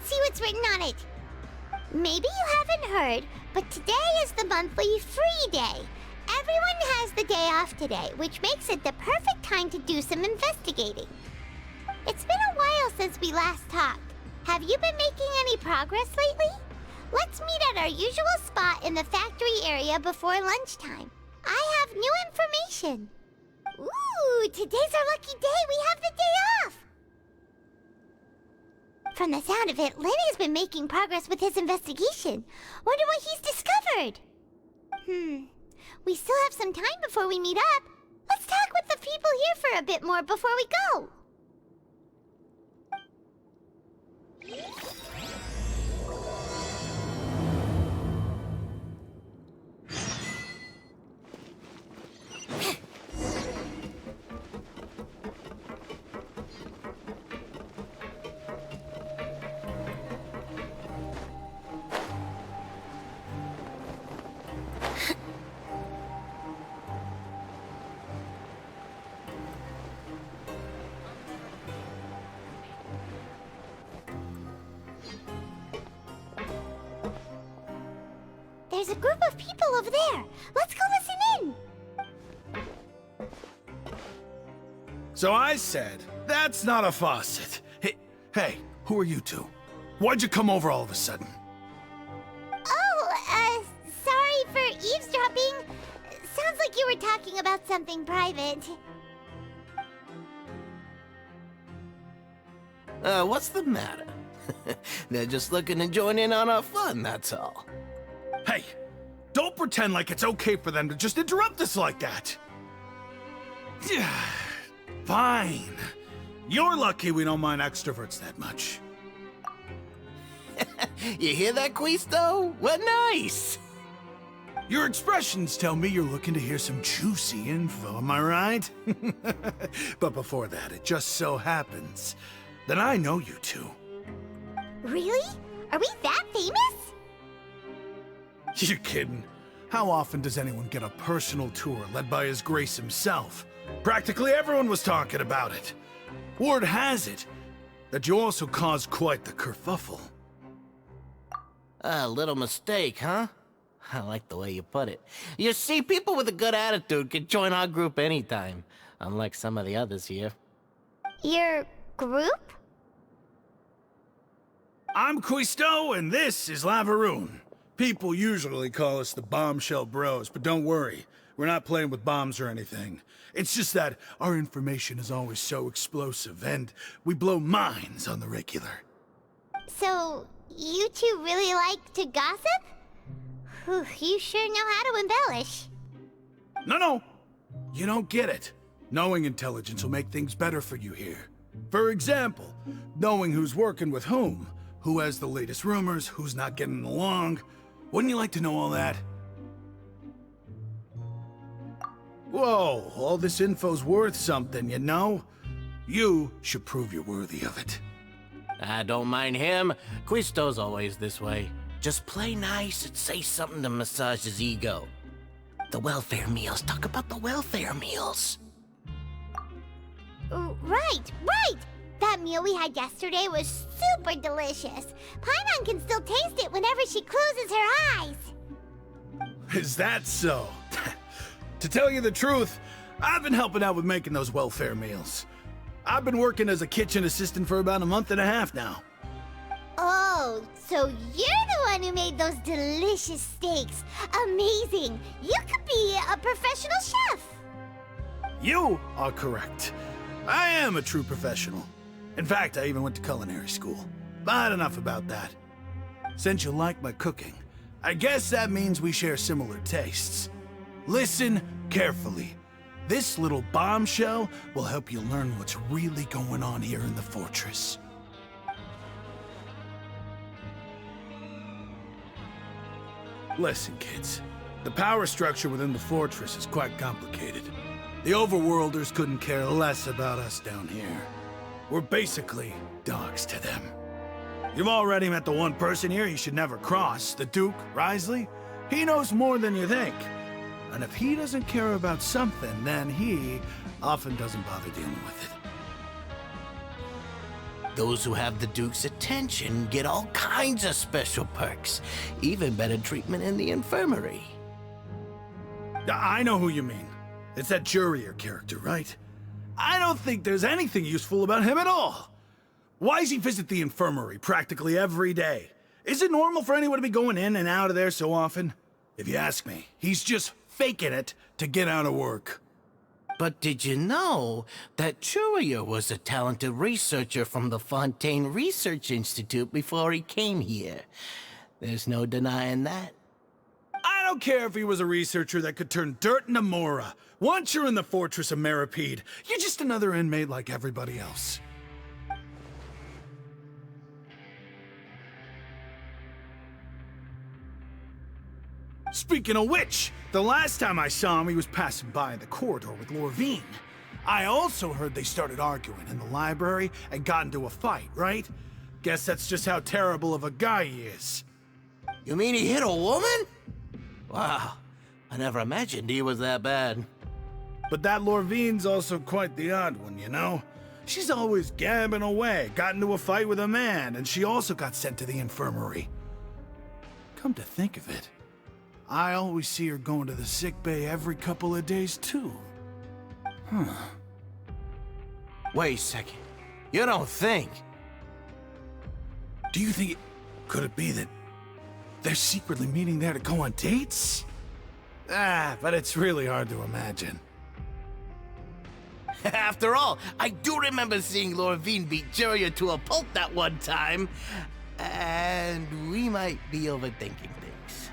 Let's see what's written on it. Maybe you haven't heard, but today is the monthly free day. Everyone has the day off today, which makes it the perfect time to do some investigating. It's been a while since we last talked. Have you been making any progress lately? Let's meet at our usual spot in the factory area before lunchtime. I have new information. Ooh, today's our lucky day. We have the day off. From the sound of it, Lenny's been making progress with his investigation. Wonder what he's discovered. We still have some time before we meet up. Let's talk with the people here for a bit more before we go. There's a group of people over there. Let's go listen in. So I said, that's not a faucet. Hey, who are you two? Why'd you come over all of a sudden? Oh, sorry for eavesdropping. Sounds like you were talking about something private. What's the matter? They're just looking to join in on our fun, that's all. Hey, don't pretend like it's okay for them to just interrupt us like that. Fine. You're lucky we don't mind extroverts that much. You hear that, Quisto? What nice! Your expressions tell me you're looking to hear some juicy info, am I right? But before that, it just so happens that I know you two. Really? Are we that famous? You're kidding. How often does anyone get a personal tour led by His Grace himself? Practically everyone was talking about it. Word has it that you also caused quite the kerfuffle. A little mistake, huh? I like the way you put it. You see, people with a good attitude can join our group anytime, unlike some of the others here. Your group? I'm Quisto, and this is Lavaroon. People usually call us the Bombshell Bros, but don't worry. We're not playing with bombs or anything. It's just that our information is always so explosive, and we blow minds on the regular. So, you two really like to gossip? Whew, you sure know how to embellish. No. You don't get it. Knowing intelligence will make things better for you here. For example, knowing who's working with whom, who has the latest rumors, who's not getting along. Wouldn't you like to know all that? Whoa, all this info's worth something, you know? You should prove you're worthy of it. I don't mind him. Quisto's always this way. Just play nice and say something to massage his ego. The welfare meals. Talk about the welfare meals. Right. That meal we had yesterday was super delicious. Paimon can still taste it whenever she closes her eyes. Is that so? To tell you the truth, I've been helping out with making those welfare meals. I've been working as a kitchen assistant for about a month and a half now. Oh, so you're the one who made those delicious steaks. Amazing. You could be a professional chef. You are correct. I am a true professional. In fact, I even went to culinary school. But enough about that. Since you like my cooking, I guess that means we share similar tastes. Listen carefully. This little bombshell will help you learn what's really going on here in the fortress. Listen, kids. The power structure within the fortress is quite complicated. The overworlders couldn't care less about us down here. We're basically dogs to them. You've already met the one person here you should never cross, the Duke, Risley. He knows more than you think. And if he doesn't care about something, then he often doesn't bother dealing with it. Those who have the Duke's attention get all kinds of special perks, even better treatment in the infirmary. I know who you mean. It's that Jurier character, right? I don't think there's anything useful about him at all. Why does he visit the infirmary practically every day? Is it normal for anyone to be going in and out of there so often? If you ask me, he's just faking it to get out of work. But did you know that Jurier was a talented researcher from the Fontaine Research Institute before he came here? There's no denying that. I don't care if he was a researcher that could turn dirt into Mora. Once you're in the fortress of Meripede, you're just another inmate like everybody else. Speaking of which, the last time I saw him, he was passing by the corridor with Lorvine. I also heard they started arguing in the library and got into a fight, right? Guess that's just how terrible of a guy he is. You mean he hit a woman? Wow, I never imagined he was that bad. But that Lorvine's also quite the odd one, you know? She's always gabbing away, got into a fight with a man, and she also got sent to the infirmary. Come to think of it, I always see her going to the sick bay every couple of days, too. Huh. Wait a second. You don't think? Do you think could it be that they're secretly meeting there to go on dates? But it's really hard to imagine. After all, I do remember seeing Lorvine beat Jurier to a pulp that one time. And we might be overthinking things.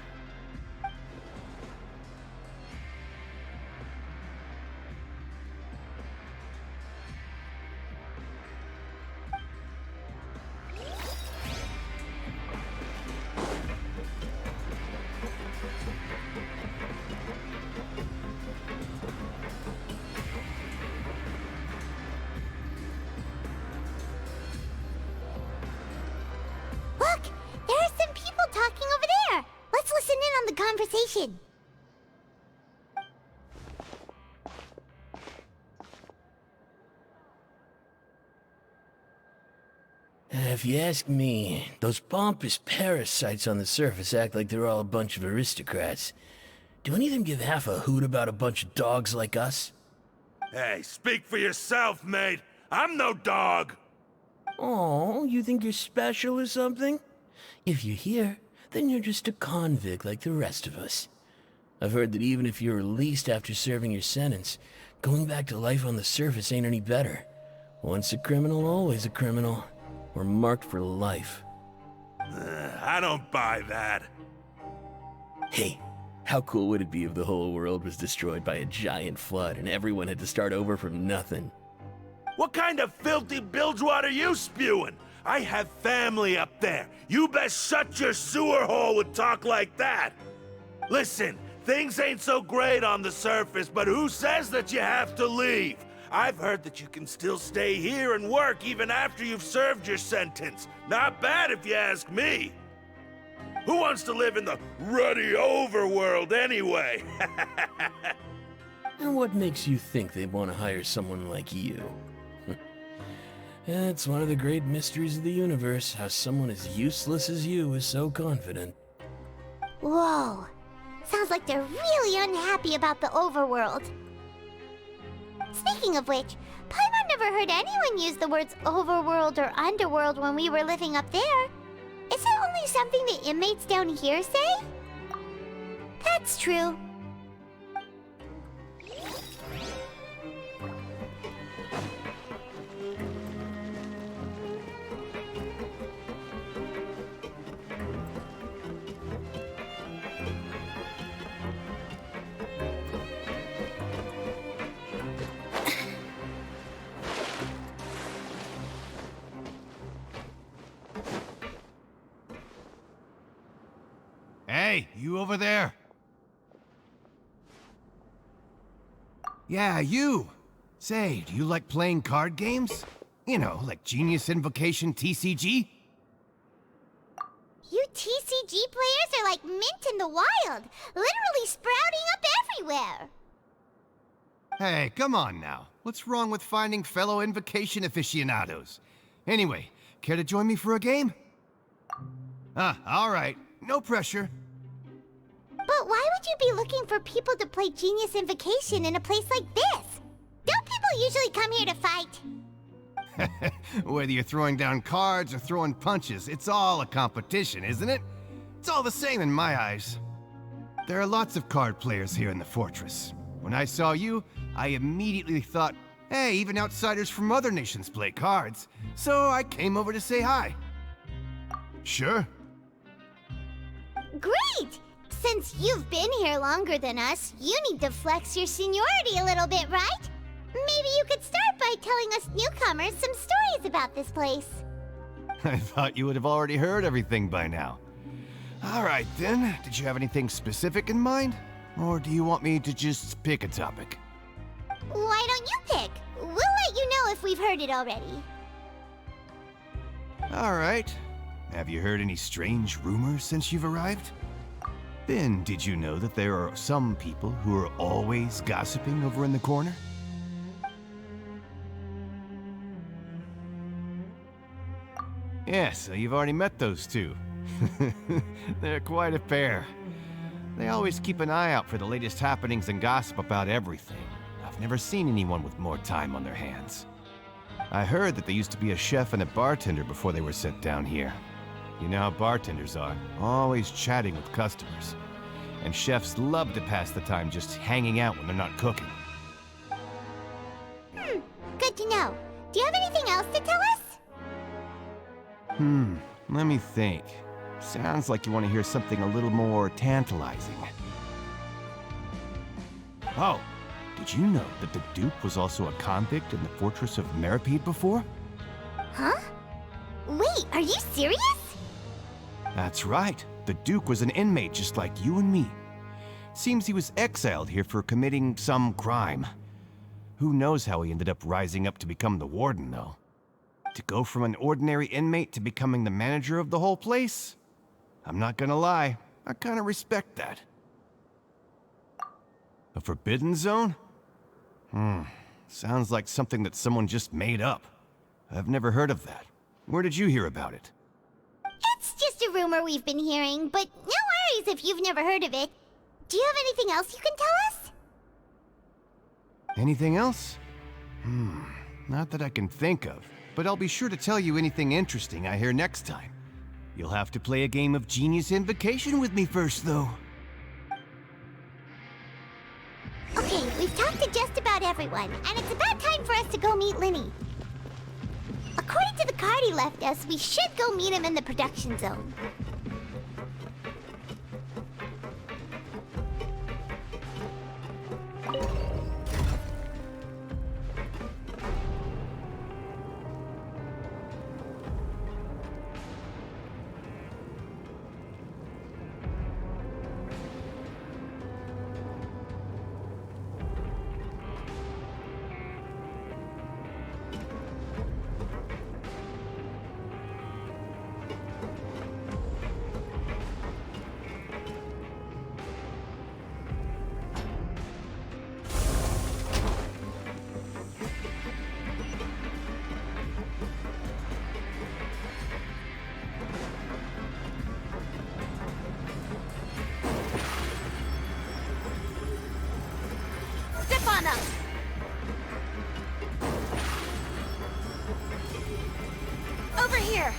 Look, there are some people talking over there. Let's listen in on the conversation. If you ask me, those pompous parasites on the surface act like they're all a bunch of aristocrats. Do any of them give half a hoot about a bunch of dogs like us? Hey, speak for yourself, mate. I'm no dog. Oh, you think you're special or something? If you're here, then you're just a convict like the rest of us. I've heard that even if you're released after serving your sentence, going back to life on the surface ain't any better. Once a criminal, always a criminal. We're marked for life. I don't buy that. Hey, how cool would it be if the whole world was destroyed by a giant flood and everyone had to start over from nothing? What kind of filthy bilgewater are you spewing? I have family up there. You best shut your sewer hole with talk like that. Listen, things ain't so great on the surface, but who says that you have to leave? I've heard that you can still stay here and work even after you've served your sentence. Not bad if you ask me. Who wants to live in the ruddy overworld anyway? And what makes you think they want to hire someone like you? It's one of the great mysteries of the universe, how someone as useless as you is so confident. Whoa. Sounds like they're really unhappy about the overworld. Speaking of which, Paimon never heard anyone use the words overworld or underworld when we were living up there. Is it only something the inmates down here say? That's true. Hey, you over there? Yeah, you. Say, do you like playing card games? You know, like Genius Invocation TCG? You TCG players are like mint in the wild, literally sprouting up everywhere. Hey, come on now. What's wrong with finding fellow Invocation aficionados? Anyway, care to join me for a game? All right. No pressure. But why would you be looking for people to play Genius Invocation in a place like this? Don't people usually come here to fight? Whether you're throwing down cards or throwing punches, it's all a competition, isn't it? It's all the same in my eyes. There are lots of card players here in the fortress. When I saw you, I immediately thought, hey, even outsiders from other nations play cards. So I came over to say hi. Sure. Great! Since you've been here longer than us, you need to flex your seniority a little bit, right? Maybe you could start by telling us newcomers some stories about this place. I thought you would have already heard everything by now. All right, then. Did you have anything specific in mind? Or do you want me to just pick a topic? Why don't you pick? We'll let you know if we've heard it already. All right. Have you heard any strange rumors since you've arrived? Then, did you know that there are some people who are always gossiping over in the corner? Yeah, so you've already met those two. They're quite a pair. They always keep an eye out for the latest happenings and gossip about everything. I've never seen anyone with more time on their hands. I heard that they used to be a chef and a bartender before they were sent down here. You know how bartenders are, always chatting with customers. And chefs love to pass the time just hanging out when they're not cooking. Good to know. Do you have anything else to tell us? Let me think. Sounds like you want to hear something a little more tantalizing. Oh, did you know that the Duke was also a convict in the fortress of Meripede before? Huh? Wait, are you serious? That's right. The Duke was an inmate just like you and me. Seems he was exiled here for committing some crime. Who knows how he ended up rising up to become the warden, though. To go from an ordinary inmate to becoming the manager of the whole place? I'm not gonna lie, I kinda respect that. A forbidden zone? Sounds like something that someone just made up. I've never heard of that. Where did you hear about it? It's just a rumor we've been hearing, but no worries if you've never heard of it. Do you have anything else you can tell us? Anything else? Not that I can think of, but I'll be sure to tell you anything interesting I hear next time. You'll have to play a game of Genius Invocation with me first, though. Okay, we've talked to just about everyone, and it's about time for us to go meet Linny. According to the card he left us, we should go meet him in the production zone. Step on up! Over here!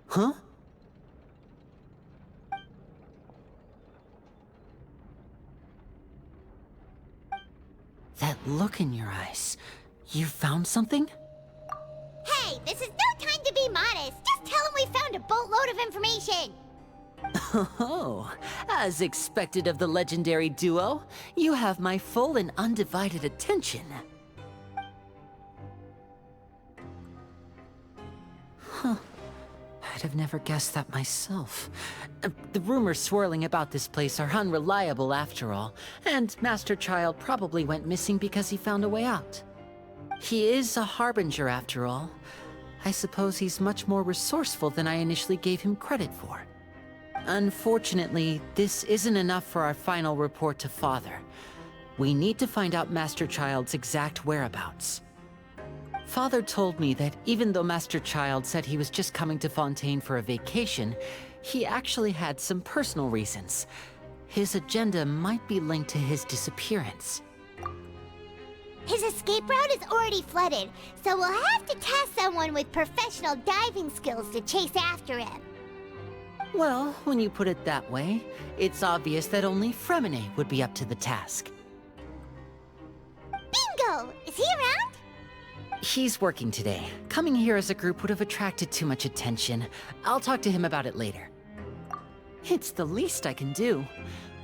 Huh? That look in your eyes. You found something? Hey, this is no time to be modest. Just tell him we we found a boatload of information! Oh, as expected of the legendary duo, you have my full and undivided attention. Huh. I'd have never guessed that myself. The rumors swirling about this place are unreliable after all, and Master Child probably went missing because he found a way out. He is a harbinger after all. I suppose he's much more resourceful than I initially gave him credit for. Unfortunately, this isn't enough for our final report to Father. We need to find out Master Child's exact whereabouts. Father told me that even though Master Child said he was just coming to Fontaine for a vacation, he actually had some personal reasons. His agenda might be linked to his disappearance. His escape route is already flooded, so we'll have to task someone with professional diving skills to chase after him. Well, when you put it that way, it's obvious that only Fremine would be up to the task. Bingo! Is he around? He's working today. Coming here as a group would have attracted too much attention. I'll talk to him about it later. It's the least I can do.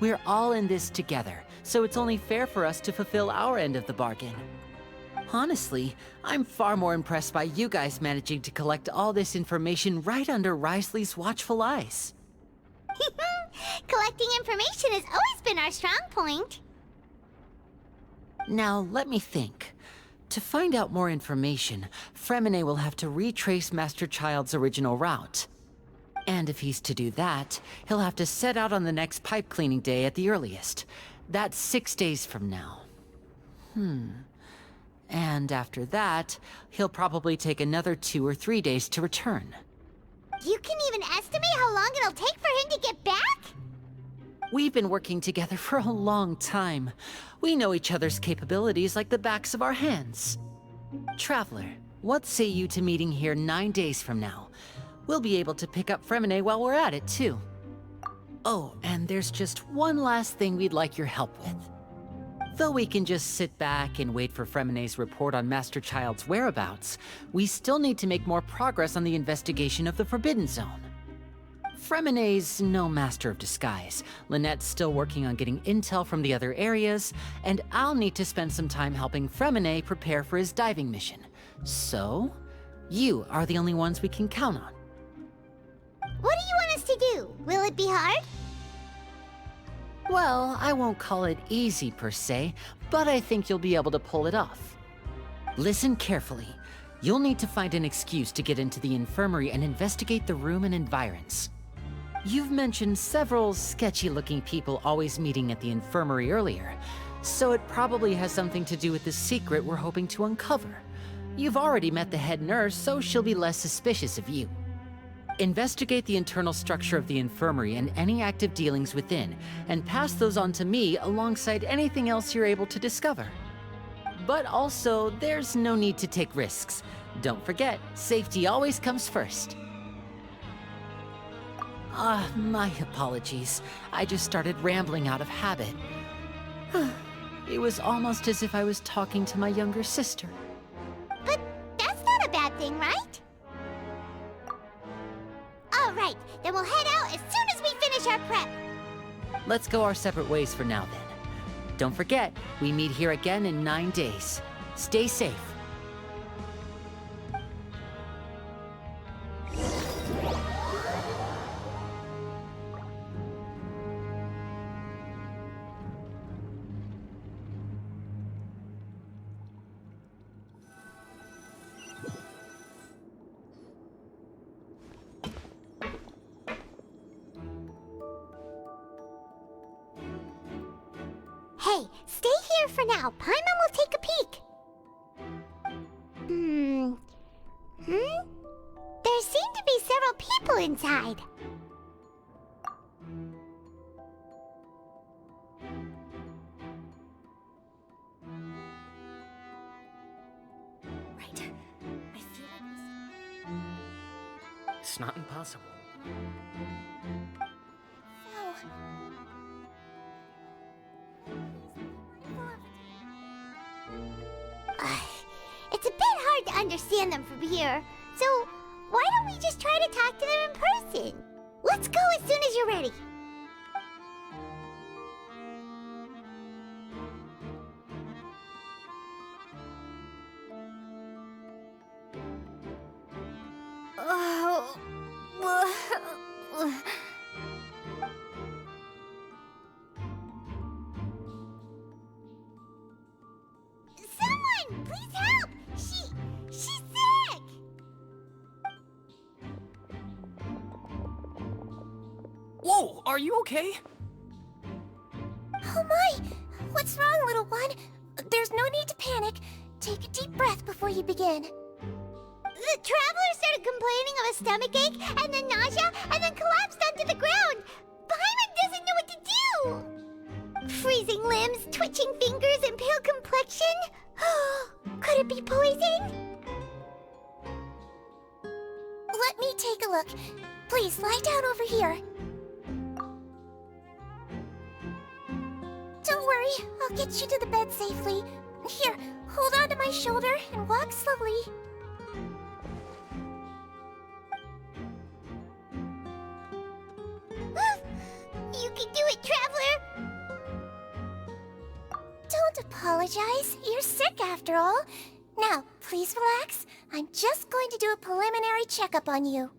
We're all in this together, so it's only fair for us to fulfill our end of the bargain. Honestly, I'm far more impressed by you guys managing to collect all this information right under Risley's watchful eyes. Collecting information has always been our strong point. Now, let me think. To find out more information, Fremine will have to retrace Master Child's original route. And if he's to do that, he'll have to set out on the next pipe cleaning day at the earliest. That's 6 days from now. And after that, he'll probably take another 2 or 3 days to return. You can even estimate how long it'll take for him to get back? We've been working together for a long time. We know each other's capabilities like the backs of our hands. Traveler, what say you to meeting here 9 days from now? We'll be able to pick up Fremine while we're at it, too. Oh, and there's just one last thing we'd like your help with. Though we can just sit back and wait for Fremine's report on Master Child's whereabouts, we still need to make more progress on the investigation of the Forbidden Zone. Fremine's no master of disguise. Lynette's still working on getting intel from the other areas, and I'll need to spend some time helping Fremine prepare for his diving mission. So, you are the only ones we can count on. What do you want us to do? Will it be hard? Well, I won't call it easy per se, but I think you'll be able to pull it off. Listen carefully. You'll need to find an excuse to get into the infirmary and investigate the room and environs. You've mentioned several sketchy-looking people always meeting at the infirmary earlier, so it probably has something to do with the secret we're hoping to uncover. You've already met the head nurse, so she'll be less suspicious of you. Investigate the internal structure of the infirmary and any active dealings within, and pass those on to me alongside anything else you're able to discover. But also, there's no need to take risks. Don't forget, safety always comes first. My apologies. I just started rambling out of habit. It was almost as if I was talking to my younger sister. But that's not a bad thing, right? All right, then we'll head out as soon as we finish our prep. Let's go our separate ways for now, then. Don't forget, we meet here again in 9 days. Stay safe. Hey, stay here for now. Paimon will take a peek. There seem to be several people inside. Right. I feel like it's not impossible. It's a bit hard to understand them from here. So, Why don't we just try to talk to them in person? Let's go as soon as you're ready. Someone, please help! She's sick! Whoa, are you okay? Oh my! What's wrong, little one? There's no need to panic. Take a deep breath before you begin. The traveler started complaining of a stomachache, and then nausea, and then collapsed onto the ground. Paimon doesn't know what to do! Freezing limbs, twitching fingers, and pale complexion? Could it be poison? Let me take a look. Please, lie down over here. Don't worry, I'll get you to the bed safely. Here, hold on to my shoulder and walk slowly. You can do it, Traveler! Don't apologize. You're sick after all. Now, please relax. I'm just going to do a preliminary checkup on you.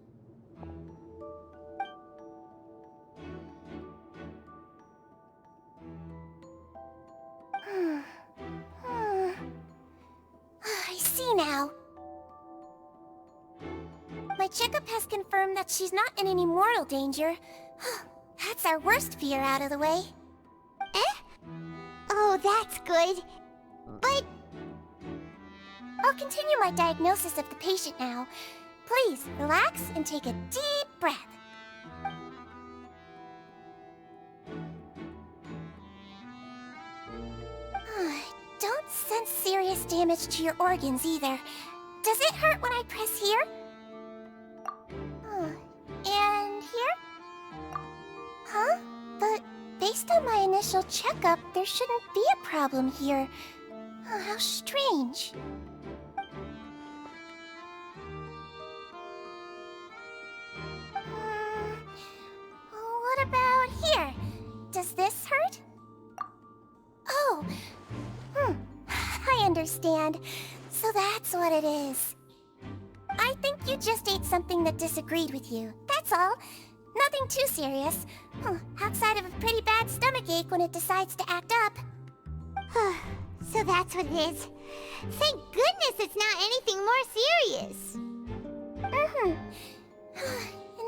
I see now. My checkup has confirmed that she's not in any mortal danger. That's our worst fear out of the way. Eh? Oh, that's good. But... I'll continue my diagnosis of the patient now. Please, relax and take a deep breath. Don't sense serious damage to your organs either. Does it hurt when I press here? And here? Huh? But based on my initial checkup, there shouldn't be a problem here. How strange. What about here? Does this hurt? Oh. I understand. So that's what it is. I think you just ate something that disagreed with you. That's all. Nothing too serious. Outside of a pretty bad stomachache when it decides to act up. So that's what it is. Thank goodness it's not anything more serious. And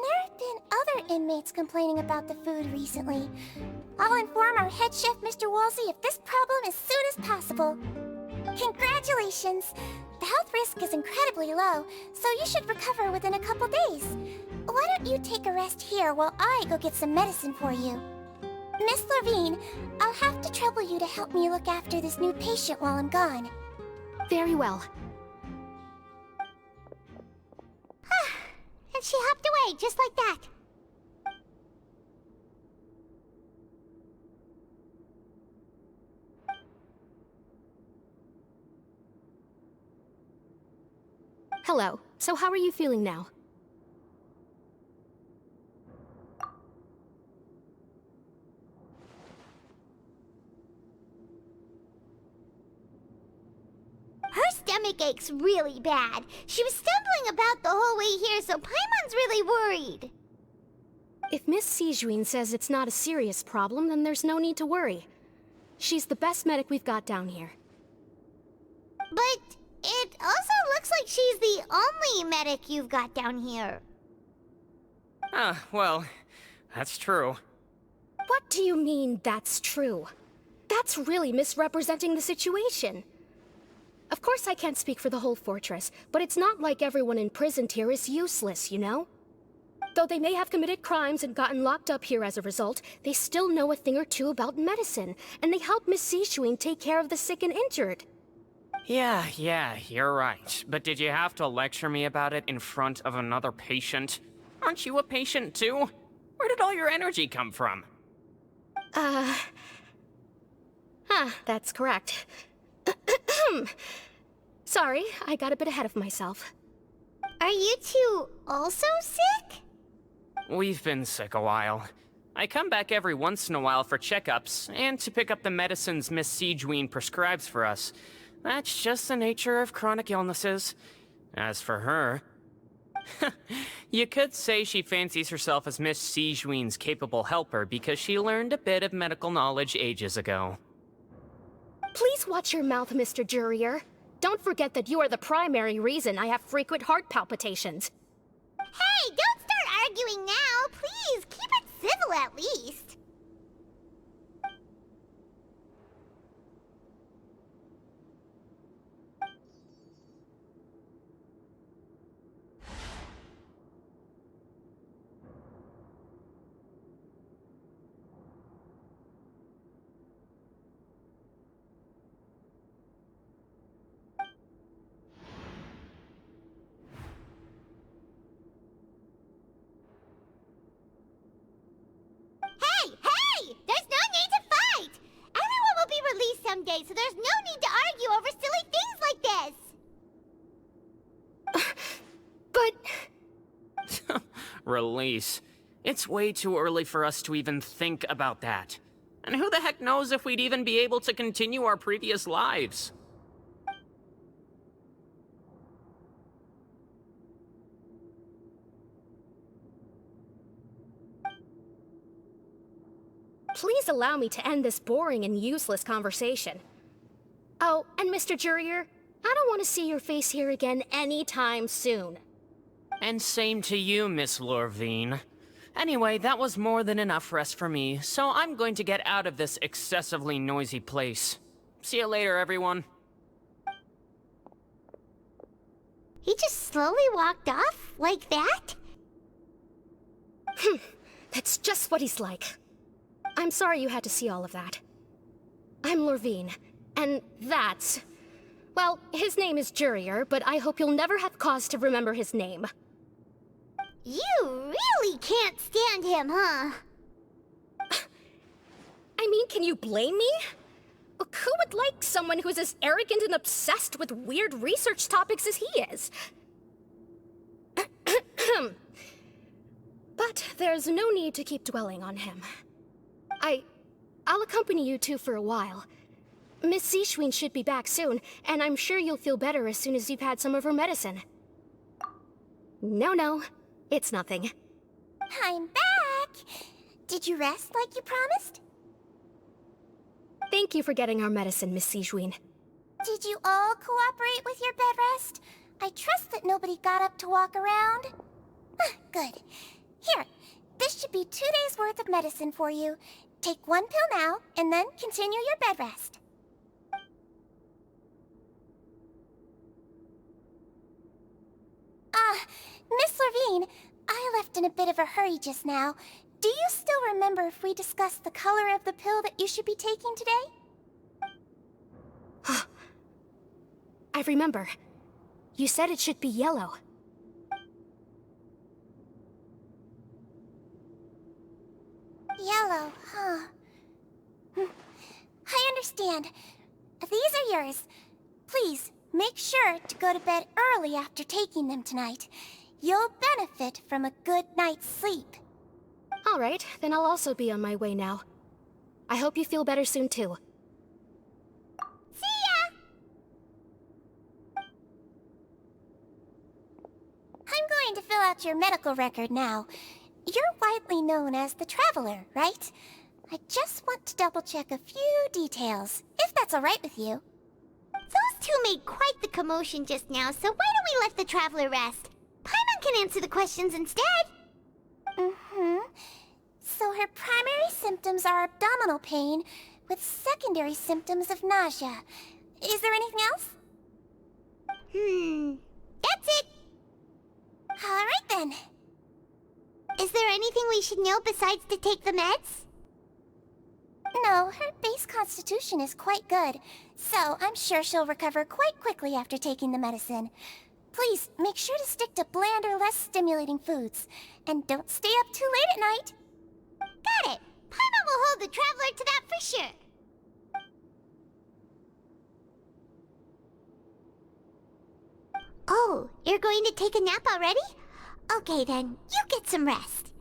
there have been other inmates complaining about the food recently. I'll inform our head chef, Mr. Woolsey, of this problem as soon as possible. Congratulations! The health risk is incredibly low, so you should recover within a couple days. Why don't you take a rest here while I go get some medicine for you? Miss Levine, I'll have to trouble you to help me look after this new patient while I'm gone. Very well. And she hopped away, just like that. Hello. So how are you feeling now? Her stomach aches really bad. She was stumbling about the whole way here, so Paimon's really worried. If Miss Sijuin says it's not a serious problem, then there's no need to worry. She's the best medic we've got down here. But it also looks like she's the only medic you've got down here. Well, that's true. What do you mean, that's true? That's really misrepresenting the situation. Of course I can't speak for the whole fortress, but it's not like everyone imprisoned here is useless, you know? Though they may have committed crimes and gotten locked up here as a result, they still know a thing or two about medicine, and they help Miss Sijuin take care of the sick and injured. Yeah, you're right. But did you have to lecture me about it in front of another patient? Aren't you a patient too? Where did all your energy come from? That's correct. Sorry, I got a bit ahead of myself. Are you two also sick? We've been sick a while. I come back every once in a while for checkups, and to pick up the medicines Miss Siegewien prescribes for us. That's just the nature of chronic illnesses. As for her... you could say she fancies herself as Miss Siegewien's capable helper because she learned a bit of medical knowledge ages ago. Please watch your mouth, Mr. Jurier. Don't forget that you are the primary reason I have frequent heart palpitations. Hey, don't start arguing now! Please, keep it civil at least. Hey! There's no need to fight! Everyone will be released someday, so there's no need to argue over silly things like this! But... Release. It's way too early for us to even think about that. And who the heck knows if we'd even be able to continue our previous lives? Please allow me to end this boring and useless conversation. Oh, and Mr. Jurier, I don't want to see your face here again anytime soon. And same to you, Miss Lorvine. Anyway, that was more than enough rest for me, so I'm going to get out of this excessively noisy place. See you later, everyone. He just slowly walked off like that? That's just what he's like. I'm sorry you had to see all of that. I'm Lorvine, and that's... Well, his name is Jurier, but I hope you'll never have cause to remember his name. You really can't stand him, huh? I mean, can you blame me? Look, who would like someone who's as arrogant and obsessed with weird research topics as he is? But there's no need to keep dwelling on him. I'll accompany you two for a while. Miss Siegewien should be back soon, and I'm sure you'll feel better as soon as you've had some of her medicine. No, it's nothing. I'm back! Did you rest like you promised? Thank you for getting our medicine, Miss Siegewien. Did you all cooperate with your bed rest? I trust that nobody got up to walk around. Good. Here, this should be 2 days' worth of medicine for you. Take 1 pill now, and then continue your bed rest. Miss Lorvine, I left in a bit of a hurry just now. Do you still remember if we discussed the color of the pill that you should be taking today? I remember. You said it should be yellow. Yellow, huh? I understand. These are yours. Please, make sure to go to bed early after taking them tonight. You'll benefit from a good night's sleep. All right, then I'll also be on my way now. I hope you feel better soon, too. See ya! I'm going to fill out your medical record now. You're widely known as the Traveler, right? I just want to double-check a few details, if that's all right with you. Those two made quite the commotion just now, so why don't we let the Traveler rest? Paimon can answer the questions instead. So her primary symptoms are abdominal pain, with secondary symptoms of nausea. Is there anything else? That's it. All right then. Is there anything we should know besides to take the meds? No, her base constitution is quite good, so I'm sure she'll recover quite quickly after taking the medicine. Please, make sure to stick to bland or less stimulating foods. And don't stay up too late at night. Got it! Paimon will hold the Traveler to that for sure. Oh, You're going to take a nap already? Okay then, you get some rest.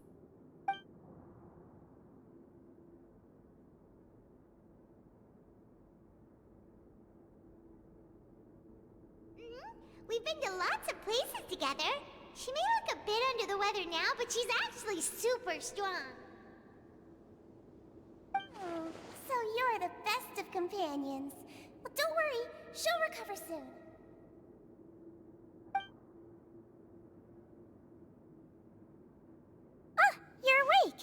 We've been to lots of places together. She may look a bit under the weather now, but she's actually super strong. So you're the best of companions. Well, don't worry, she'll recover soon. Ah, you're awake.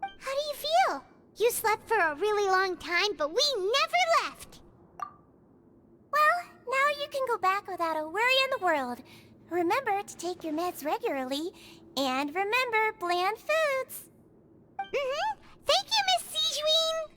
How do you feel? You slept for a really long time, but we never left. Well, now you can go back without a worry in the world. Remember to take your meds regularly, and remember bland foods. Thank you, Miss Siegeween!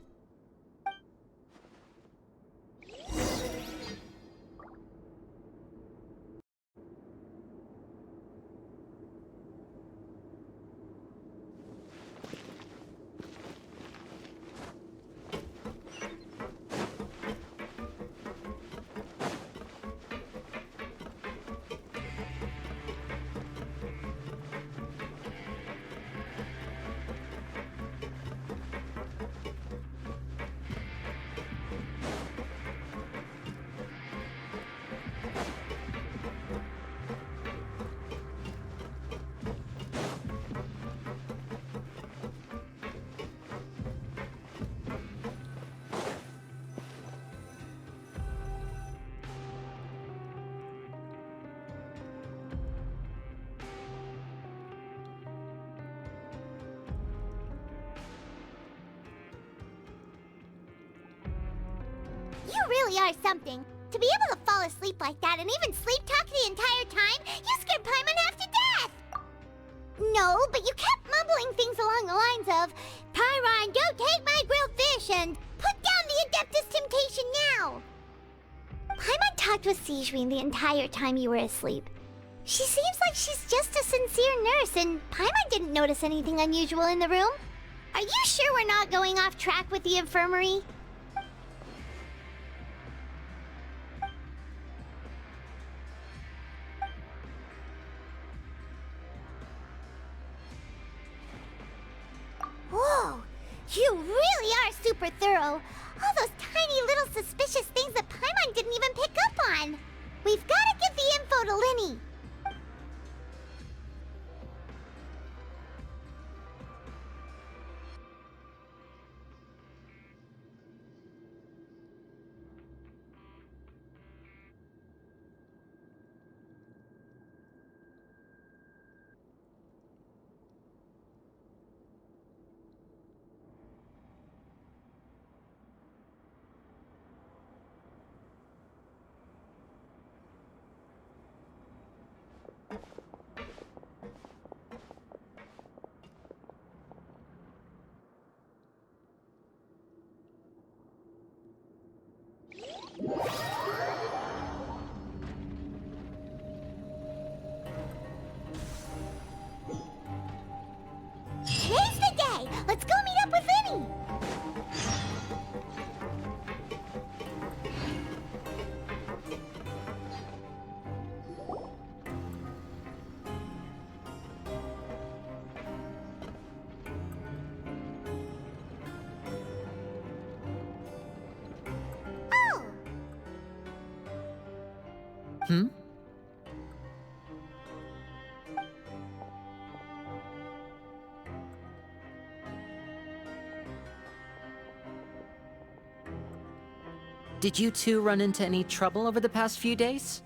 You really are something. To be able to fall asleep like that and even sleep talk the entire time, you scared Paimon half to death! No, but you kept mumbling things along the lines of, Pyron, don't take my grilled fish, and put down the Adeptus Temptation now! Paimon talked with Siegeween the entire time you were asleep. She seems like she's just a sincere nurse, and Paimon didn't notice anything unusual in the room. Are you sure we're not going off track with the infirmary? Whoa! You really are super thorough! All those tiny little suspicious things that Paimon didn't even pick up on! We've gotta give the info to Linny! Today's the day! Let's go meet up with Linny! Oh! Hmm? Did you two run into any trouble over the past few days?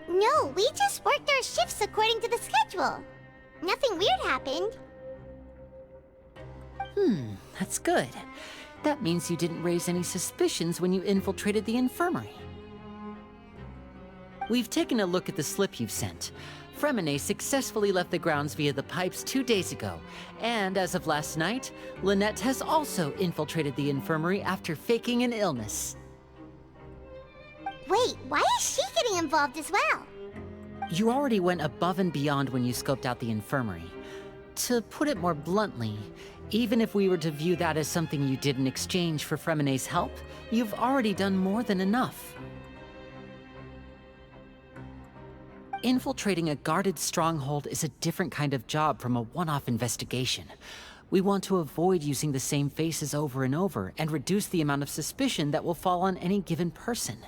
No, we just worked our shifts according to the schedule. Nothing weird happened. That's good. That means you didn't raise any suspicions when you infiltrated the infirmary. We've taken a look at the slip you've sent. Fremine successfully left the grounds via the pipes 2 days ago, and as of last night, Lynette has also infiltrated the infirmary after faking an illness. Wait, why is she getting involved as well? You already went above and beyond when you scoped out the infirmary. To put it more bluntly, even if we were to view that as something you did in exchange for Fremine's help, you've already done more than enough. Infiltrating a guarded stronghold is a different kind of job from a one-off investigation. We want to avoid using the same faces over and over and reduce the amount of suspicion that will fall on any given person.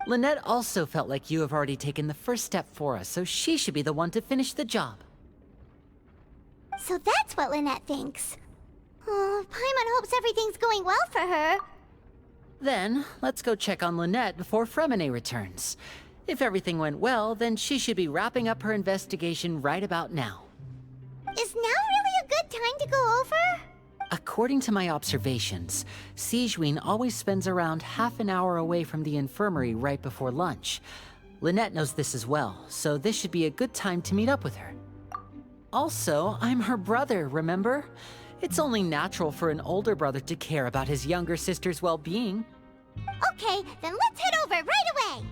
Lynette also felt like you have already taken the first step for us, so she should be the one to finish the job. So that's what Lynette thinks. Oh, Paimon hopes everything's going well for her. Then, let's go check on Lynette before Fremine returns. If everything went well, then she should be wrapping up her investigation right about now. Is now really a good time to go over? According to my observations, Sigewinne always spends around half an hour away from the infirmary right before lunch. Lynette knows this as well, so this should be a good time to meet up with her. Also, I'm her brother, remember? It's only natural for an older brother to care about his younger sister's well-being. Okay, then let's head over right away!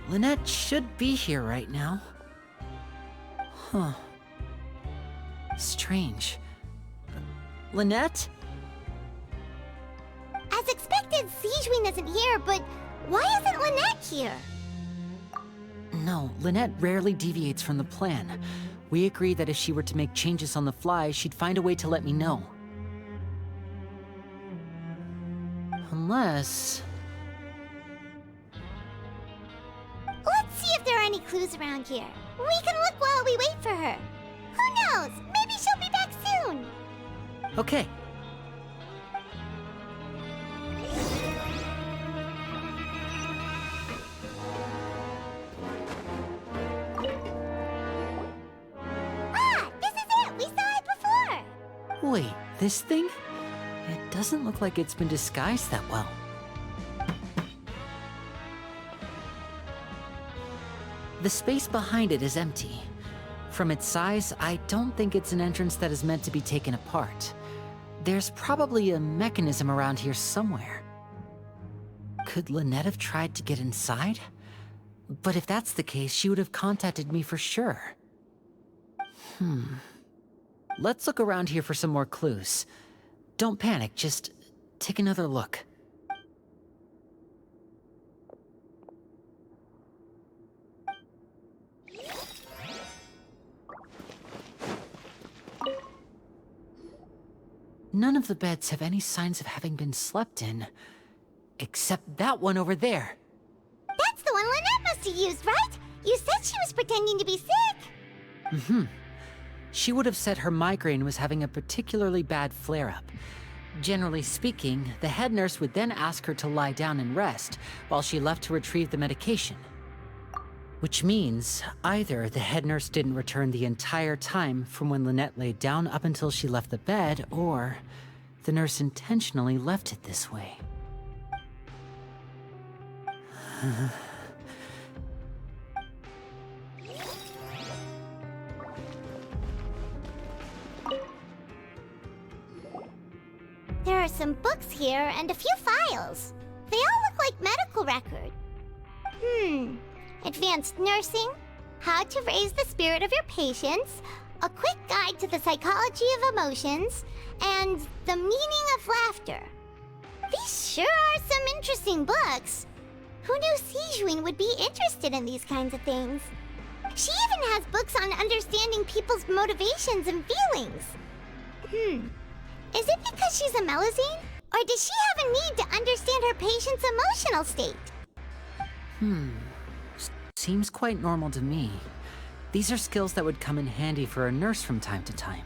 Lynette should be here right now. Huh. Strange. Lynette? As expected, Sigewinne isn't here, but why isn't Lynette here? No, Lynette rarely deviates from the plan. We agreed that if she were to make changes on the fly, she'd find a way to let me know. Unless... Let's see if there are any clues around here. We can look while we wait for her. Who knows? Maybe she'll be back soon. Okay. Ah, this is it! We saw it before! Wait, this thing? It doesn't look like it's been disguised that well. The space behind it is empty. From its size, I don't think it's an entrance that is meant to be taken apart. There's probably a mechanism around here somewhere. Could Lynette have tried to get inside? But if that's the case, she would have contacted me for sure. Let's look around here for some more clues. Don't panic, just take another look. None of the beds have any signs of having been slept in. Except that one over there. That's the one Lynette must have used, right? You said she was pretending to be sick. She would have said her migraine was having a particularly bad flare-up. Generally speaking, the head nurse would then ask her to lie down and rest, while she left to retrieve the medication. Which means, either the head nurse didn't return the entire time from when Lynette laid down up until she left the bed, or the nurse intentionally left it this way. There are some books here and a few files. They all look like medical records. Advanced nursing, how to raise the spirit of your patients, a quick guide to the psychology of emotions, and the meaning of laughter. These sure are some interesting books. Who knew Sigewinne would be interested in these kinds of things? She even has books on understanding people's motivations and feelings. Is it because she's a Melusine? Or does she have a need to understand her patient's emotional state? Seems quite normal to me. These are skills that would come in handy for a nurse from time to time.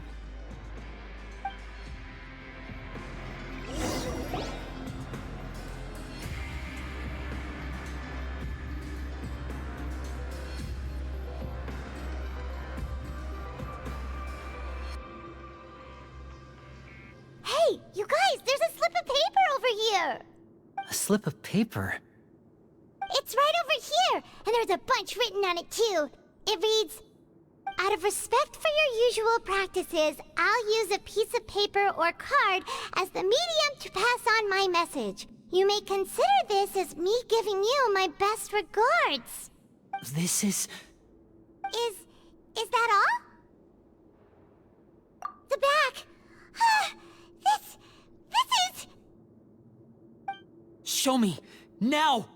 Hey, you guys, there's a slip of paper over here! A slip of paper? It's right over here, and there's a bunch written on it too. It reads, Out of respect for your usual practices, I'll use a piece of paper or card as the medium to pass on my message. You may consider this as me giving you my best regards. This is... Is that all? The back. This is... Show me! Now!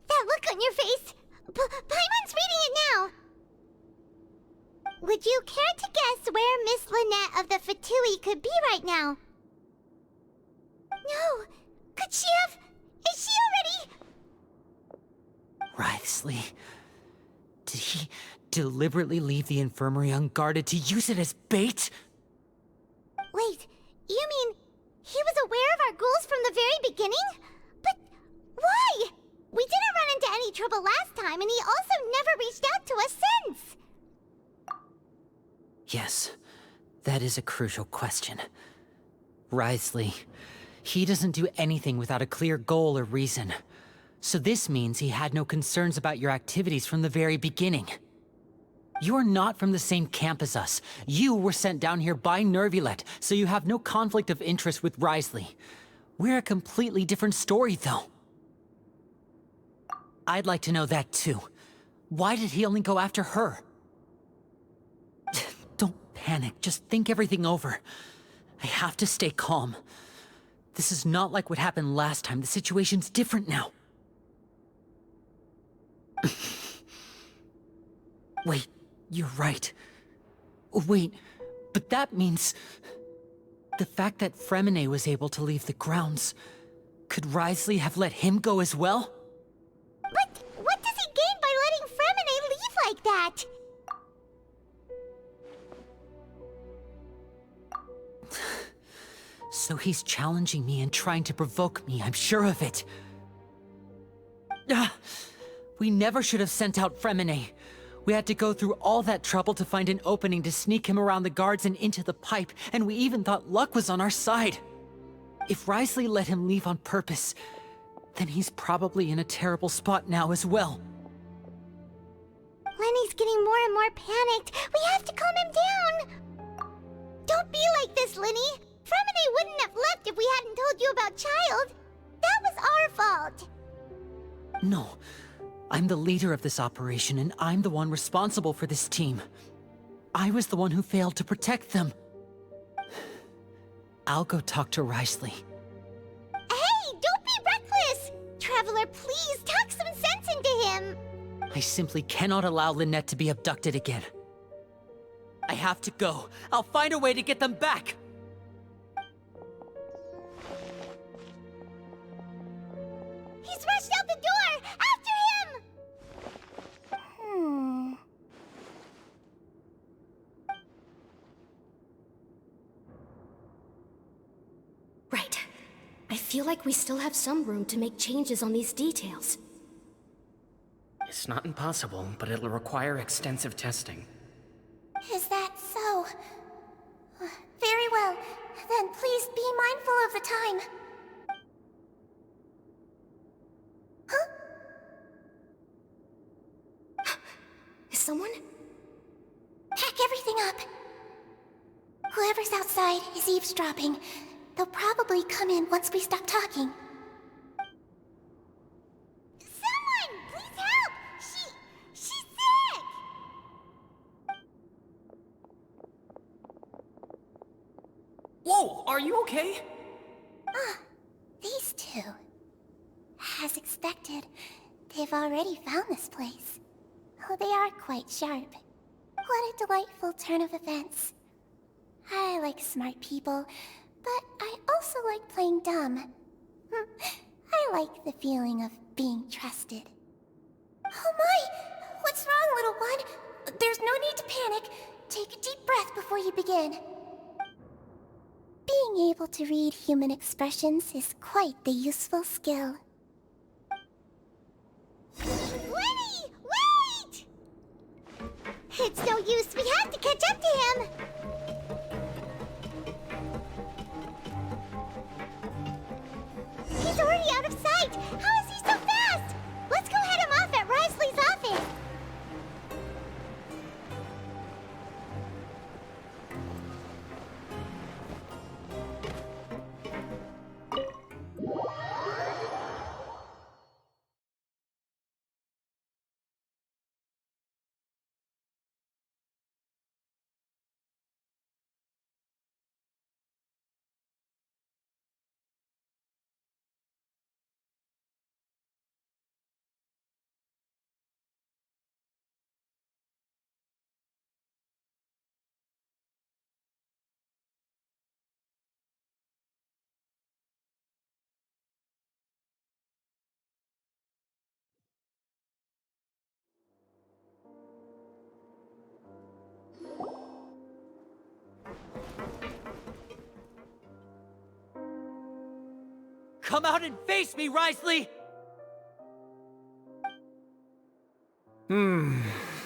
That look on your face. Paimon's reading it now. Would you care to guess where Miss Lynette of the Fatui could be right now? No. Could she have... Is she already... Wriothesley. Did he deliberately leave the infirmary unguarded to use it as bait? Wait, you mean he was aware of our goals from the very beginning? But why? We didn't run into any trouble last time, and he also never reached out to us since. Yes, that is a crucial question. Wriothesley, he doesn't do anything without a clear goal or reason. So this means he had no concerns about your activities from the very beginning. You're not from the same camp as us. You were sent down here by Nervulet, so you have no conflict of interest with Wriothesley. We're a completely different story, though. I'd like to know that, too. Why did he only go after her? Don't panic. Just think everything over. I have to stay calm. This is not like what happened last time. The situation's different now. Wait, you're right. Wait, but that means... the fact that Fremine was able to leave the grounds... could Wriothesley have let him go as well? But what does he gain by letting Fremine leave like that? So he's challenging me and trying to provoke me, I'm sure of it. We never should have sent out Fremine. We had to go through all that trouble to find an opening to sneak him around the guards and into the pipe, and we even thought luck was on our side. If Wriothesley let him leave on purpose, then he's probably in a terrible spot now as well. Lenny's getting more and more panicked. We have to calm him down. Don't be like this, Lenny. Fremine wouldn't have left if we hadn't told you about Child. That was our fault. No. I'm the leader of this operation, and I'm the one responsible for this team. I was the one who failed to protect them. I'll go talk to Wriothesley. Hey, don't be reckless! Traveler, please, talk some sense into him! I simply cannot allow Lynette to be abducted again. I have to go. I'll find a way to get them back! He's rushed out the door! After him! Right. I feel like we still have some room to make changes on these details. It's not impossible, but it'll require extensive testing. Is that so? Very well. Then please be mindful of the time. Huh? Is someone? Pack everything up. Whoever's outside is eavesdropping. They'll probably come in once we stop talking. Someone! Please help! She's sick! Whoa, are you okay? These two. As expected, they've already found this place. Oh, they are quite sharp. What a delightful turn of events. I like smart people, but I also like playing dumb. I like the feeling of being trusted. Oh my! What's wrong, little one? There's no need to panic. Take a deep breath before you begin. Being able to read human expressions is quite the useful skill. Lenny! Wait! It's no use. We have to catch up to him. right! How is he so fast? Let's go head him off at Risley's office. Come out and face me, Risley!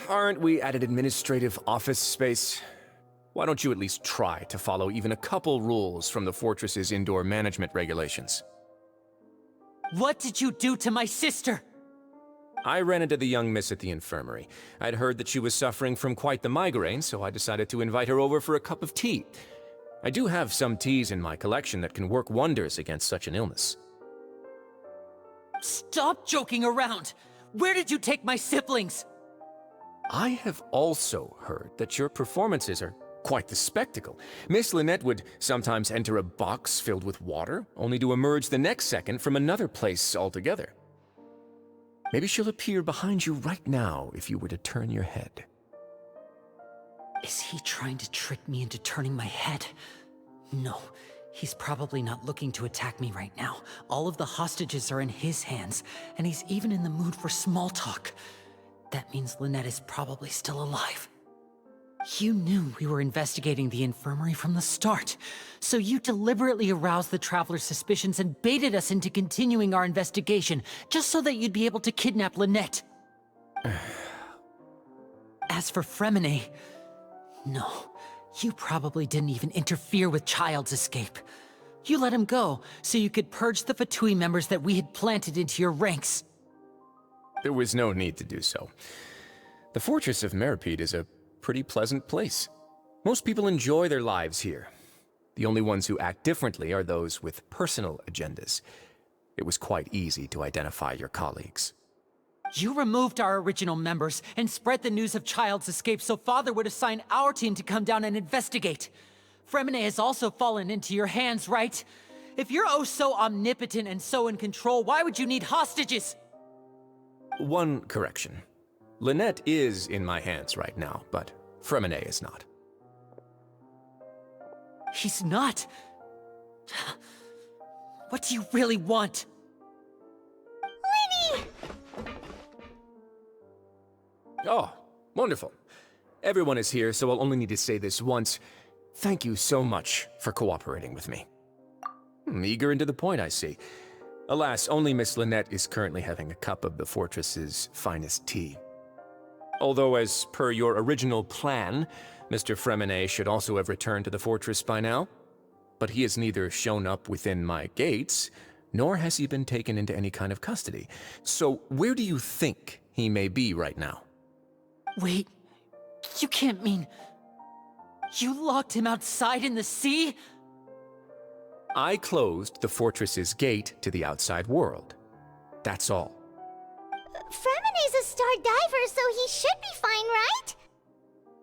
Aren't we at an administrative office space? Why don't you at least try to follow even a couple rules from the fortress's indoor management regulations? What did you do to my sister? I ran into the young miss at the infirmary. I'd heard that she was suffering from quite the migraine, so I decided to invite her over for a cup of tea. I do have some teas in my collection that can work wonders against such an illness. Stop joking around! Where did you take my siblings? I have also heard that your performances are quite the spectacle. Miss Lynette would sometimes enter a box filled with water, only to emerge the next second from another place altogether. Maybe she'll appear behind you right now if you were to turn your head. Is he trying to trick me into turning my head? No, he's probably not looking to attack me right now. All of the hostages are in his hands, and he's even in the mood for small talk. That means Lynette is probably still alive. You knew we were investigating the infirmary from the start, so you deliberately aroused the Traveler's suspicions and baited us into continuing our investigation, just so that you'd be able to kidnap Lynette. As for Fremine, no, you probably didn't even interfere with Child's escape. You let him go, so you could purge the Fatui members that we had planted into your ranks. There was no need to do so. The Fortress of Meripede is a pretty pleasant place. Most people enjoy their lives here. The only ones who act differently are those with personal agendas. It was quite easy to identify your colleagues. You removed our original members and spread the news of Child's escape so Father would assign our team to come down and investigate. Fremine has also fallen into your hands, right? If you're oh so omnipotent and so in control, why would you need hostages? One correction. Lynette is in my hands right now, but Fremine is not. He's not. What do you really want? Lenny! Oh, wonderful. Everyone is here, so I'll only need to say this once. Thank you so much for cooperating with me. Eager and to the point, I see. Alas, only Miss Lynette is currently having a cup of the fortress's finest tea. Although, as per your original plan, Mr. Fremine should also have returned to the fortress by now. But he has neither shown up within my gates, nor has he been taken into any kind of custody. So where do you think he may be right now? Wait, you can't mean... You locked him outside in the sea? I closed the fortress's gate to the outside world. That's all. Fremine's a star diver, so he should be fine, right?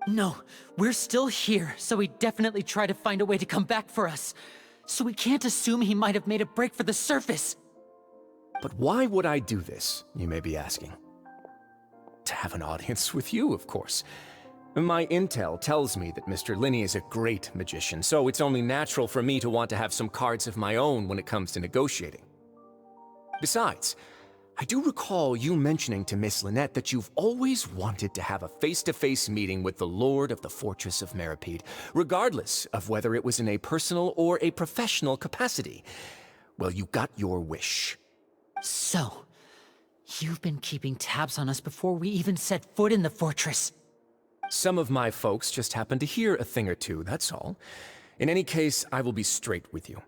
No, we're still here, so he'd definitely try to find a way to come back for us. So we can't assume he might have made a break for the surface. But why would I do this, you may be asking? To have an audience with you, of course. My intel tells me that Mr. Linney is a great magician, so it's only natural for me to want to have some cards of my own when it comes to negotiating. Besides, I do recall you mentioning to Miss Lynette that you've always wanted to have a face-to-face meeting with the Lord of the Fortress of Meripede, regardless of whether it was in a personal or a professional capacity. Well, you got your wish. So, you've been keeping tabs on us before we even set foot in the fortress. Some of my folks just happened to hear a thing or two, that's all. In any case, I will be straight with you.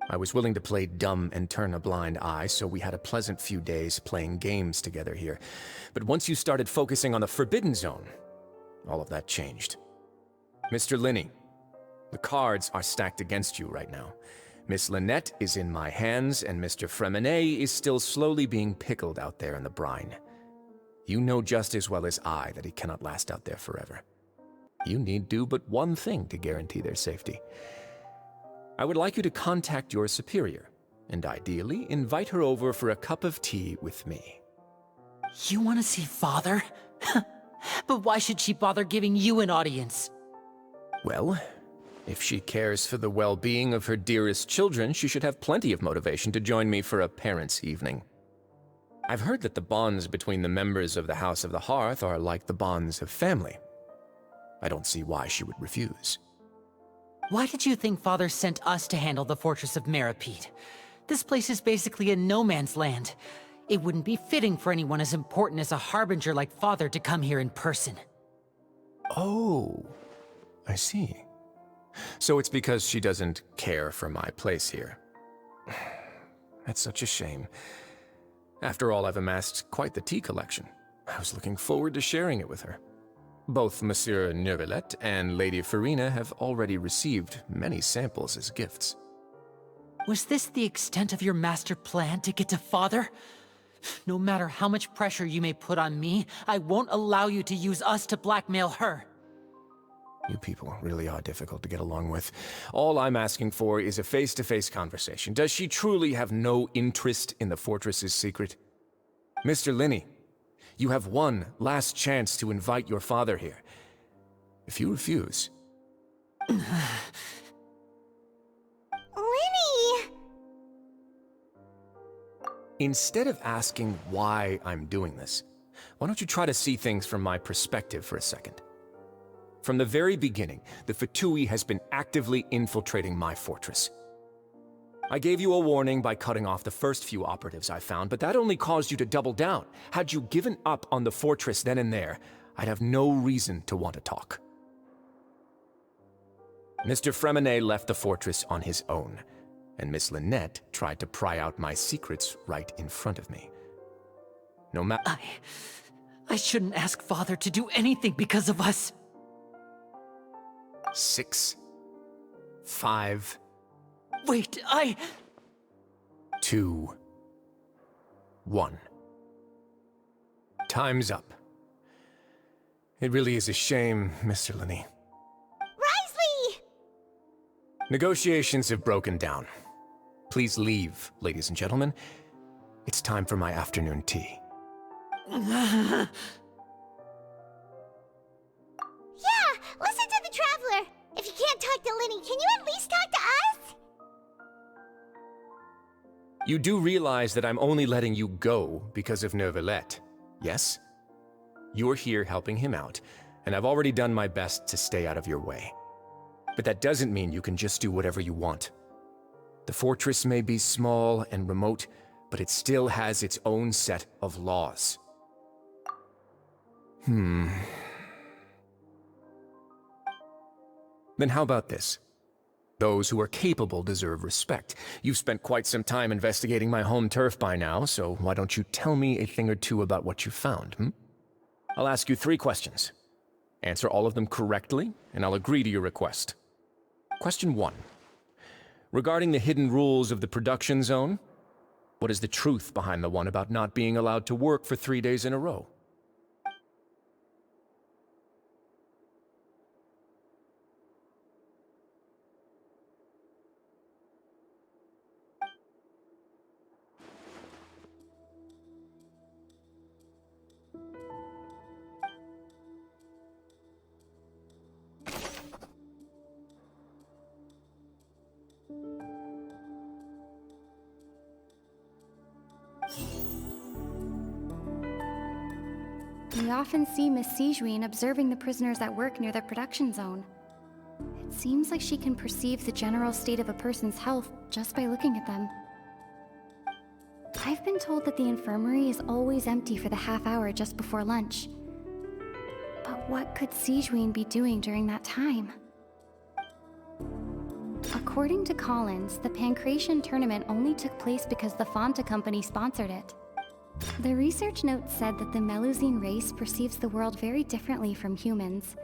I was willing to play dumb and turn a blind eye, so we had a pleasant few days playing games together here. But once you started focusing on the Forbidden Zone, all of that changed. Mr. Linney, the cards are stacked against you right now. Miss Lynette is in my hands, and Mr. Fremenet is still slowly being pickled out there in the brine. You know just as well as I that he cannot last out there forever. You need do but one thing to guarantee their safety. I would like you to contact your superior, and ideally invite her over for a cup of tea with me. You want to see Father? But why should she bother giving you an audience? Well, if she cares for the well-being of her dearest children, she should have plenty of motivation to join me for a parents' evening. I've heard that the bonds between the members of the House of the Hearth are like the bonds of family. I don't see why she would refuse. Why did you think Father sent us to handle the Fortress of Meripede? This place is basically a no-man's land. It wouldn't be fitting for anyone as important as a Harbinger like Father to come here in person. Oh, I see. So it's because she doesn't care for my place here. That's such a shame. After all, I've amassed quite the tea collection. I was looking forward to sharing it with her. Both Monsieur Neuvillette and Lady Farina have already received many samples as gifts. Was this the extent of your master plan to get to Father? No matter how much pressure you may put on me, I won't allow you to use us to blackmail her. You people really are difficult to get along with. All I'm asking for is a face-to-face conversation. Does she truly have no interest in the fortress's secret? Mr. Linney, you have one last chance to invite your father here. If you refuse... Linny! Instead of asking why I'm doing this, why don't you try to see things from my perspective for a second? From the very beginning, the Fatui has been actively infiltrating my fortress. I gave you a warning by cutting off the first few operatives I found, but that only caused you to double down. Had you given up on the fortress then and there, I'd have no reason to want to talk. Mr. Fremenet left the fortress on his own, and Miss Lynette tried to pry out my secrets right in front of me. No matter... I shouldn't ask Father to do anything because of us. 6, 5... Wait, 2, 1. Time's up. It really is a shame, Mr. Linney. Risley! Negotiations have broken down. Please leave, ladies and gentlemen. It's time for my afternoon tea. Yeah, listen to the Traveler. If you can't talk to Linny, can you at least talk to us? You do realize that I'm only letting you go because of Neuvillette, yes? You're here helping him out, and I've already done my best to stay out of your way. But that doesn't mean you can just do whatever you want. The fortress may be small and remote, but it still has its own set of laws. Then how about this? Those who are capable deserve respect. You've spent quite some time investigating my home turf by now, so why don't you tell me a thing or two about what you found, I'll ask you 3 questions. Answer all of them correctly, and I'll agree to your request. Question 1. Regarding the hidden rules of the production zone, what is the truth behind the one about not being allowed to work for 3 days in a row? We often see Miss Sijuin observing the prisoners at work near the production zone. It seems like she can perceive the general state of a person's health just by looking at them. I've been told that the infirmary is always empty for the half hour just before lunch. But what could Sijuin be doing during that time? According According to Collins, the Pancration tournament only took place because the Fonta company sponsored it. The research note said that the Melusine race perceives the world very differently from humans.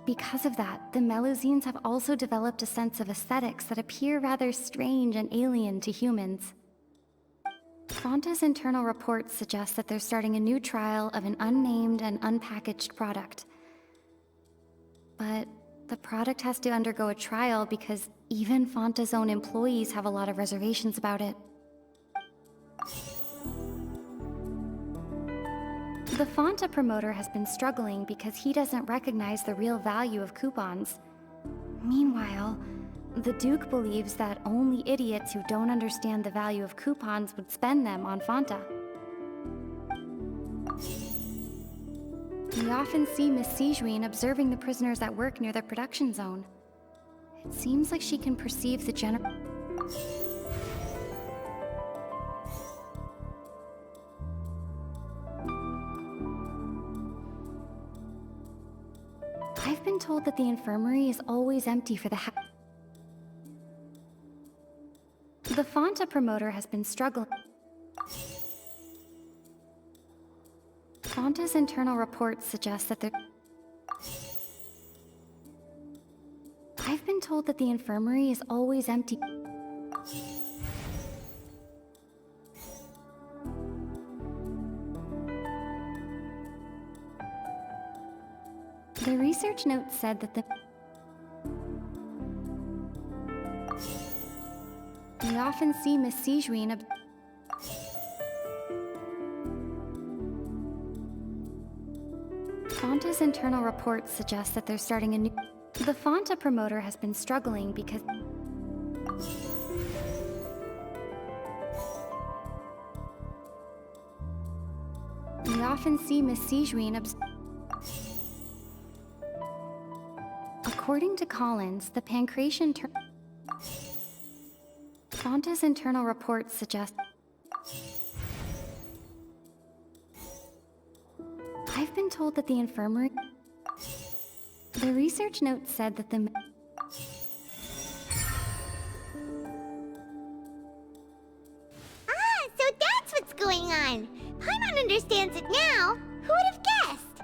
Because of that, the Melusines have also developed a sense of aesthetics that appear rather strange and alien to humans. Fonta's internal reports suggest that they're starting a new trial of an unnamed and unpackaged product. But the product has to undergo a trial because even Fonta's own employees have a lot of reservations about it. The Fonta promoter has been struggling because he doesn't recognize the real value of coupons. Meanwhile, the Duke believes that only idiots who don't understand the value of coupons would spend them on Fonta. We often see Miss Sijuin observing the prisoners at work near the production zone. It seems like she can perceive the general... I've been told that the infirmary is always empty for the The Fonta promoter has been struggling. Fonta's internal reports suggest that I've been told that the infirmary is always empty. The research note said that we often see Miss Sijuin Fonta's internal reports suggest that they're starting a new... The Fonta promoter has been struggling because... We often see Miss Sijuin According to Collins, the Pancration Fonta's internal reports suggest... I've been told that the infirmary... The research note said that the... Ah, so that's what's going on. Paimon understands it now. Who would have guessed?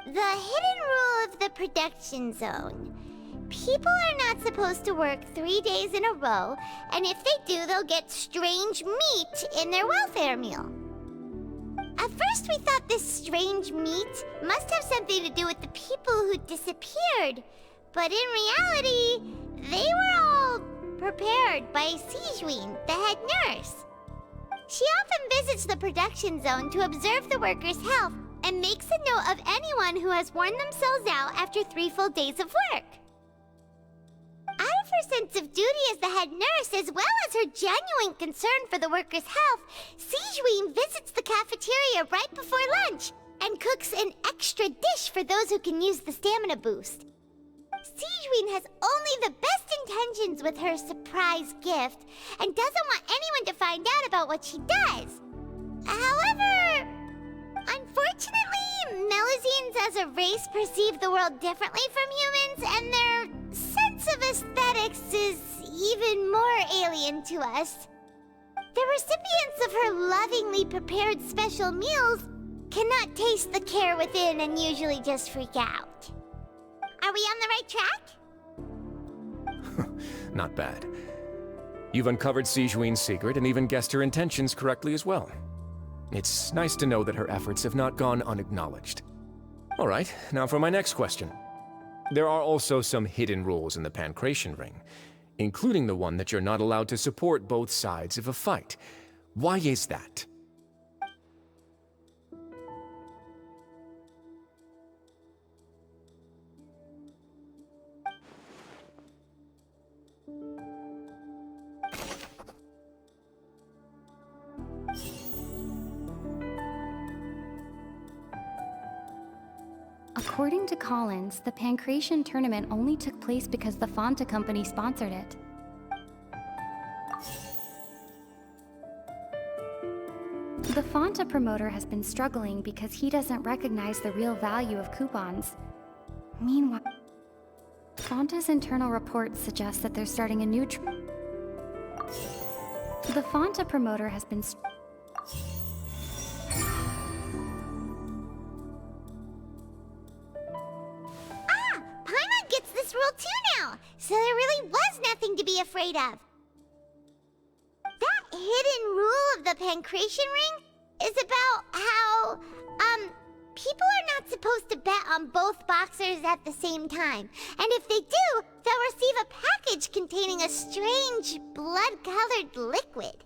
The hidden rule of the production zone. People are not supposed to work 3 days in a row, and if they do, they'll get strange meat in their welfare meal. At first, we thought this strange meat must have something to do with the people who disappeared. But in reality, they were all prepared by Sijuin, the head nurse. She often visits the production zone to observe the workers' health and makes a note of anyone who has worn themselves out after 3 full days of work. Out of her sense of duty as the head nurse, as well as her genuine concern for the workers' health, Sijuin visits the cafeteria right before lunch and cooks an extra dish for those who can use the stamina boost. Sijuin has only the best intentions with her surprise gift and doesn't want anyone to find out about what she does. However, unfortunately, Melusines as a race perceive the world differently from humans, and their sense of aesthetics is even more alien to us. The recipients of her lovingly prepared special meals cannot taste the care within and usually just freak out. Are we on the right track? Not bad. You've uncovered Sijuin's secret and even guessed her intentions correctly as well. It's nice to know that her efforts have not gone unacknowledged. All right, now for my next question. There are also some hidden rules in the Pancration Ring, including the one that you're not allowed to support both sides of a fight. Why is that? According to Collins, the Pancration tournament only took place because the Fonta company sponsored it. The Fonta promoter has been struggling because he doesn't recognize the real value of coupons. Meanwhile, Fonta's internal reports suggest that they're starting a new The Fonta promoter has been Paimon gets this rule too now, so there really was nothing to be afraid of. That hidden rule of the pancration ring is about how, people are not supposed to bet on both boxers at the same time. And if they do, they'll receive a package containing a strange, blood-colored liquid.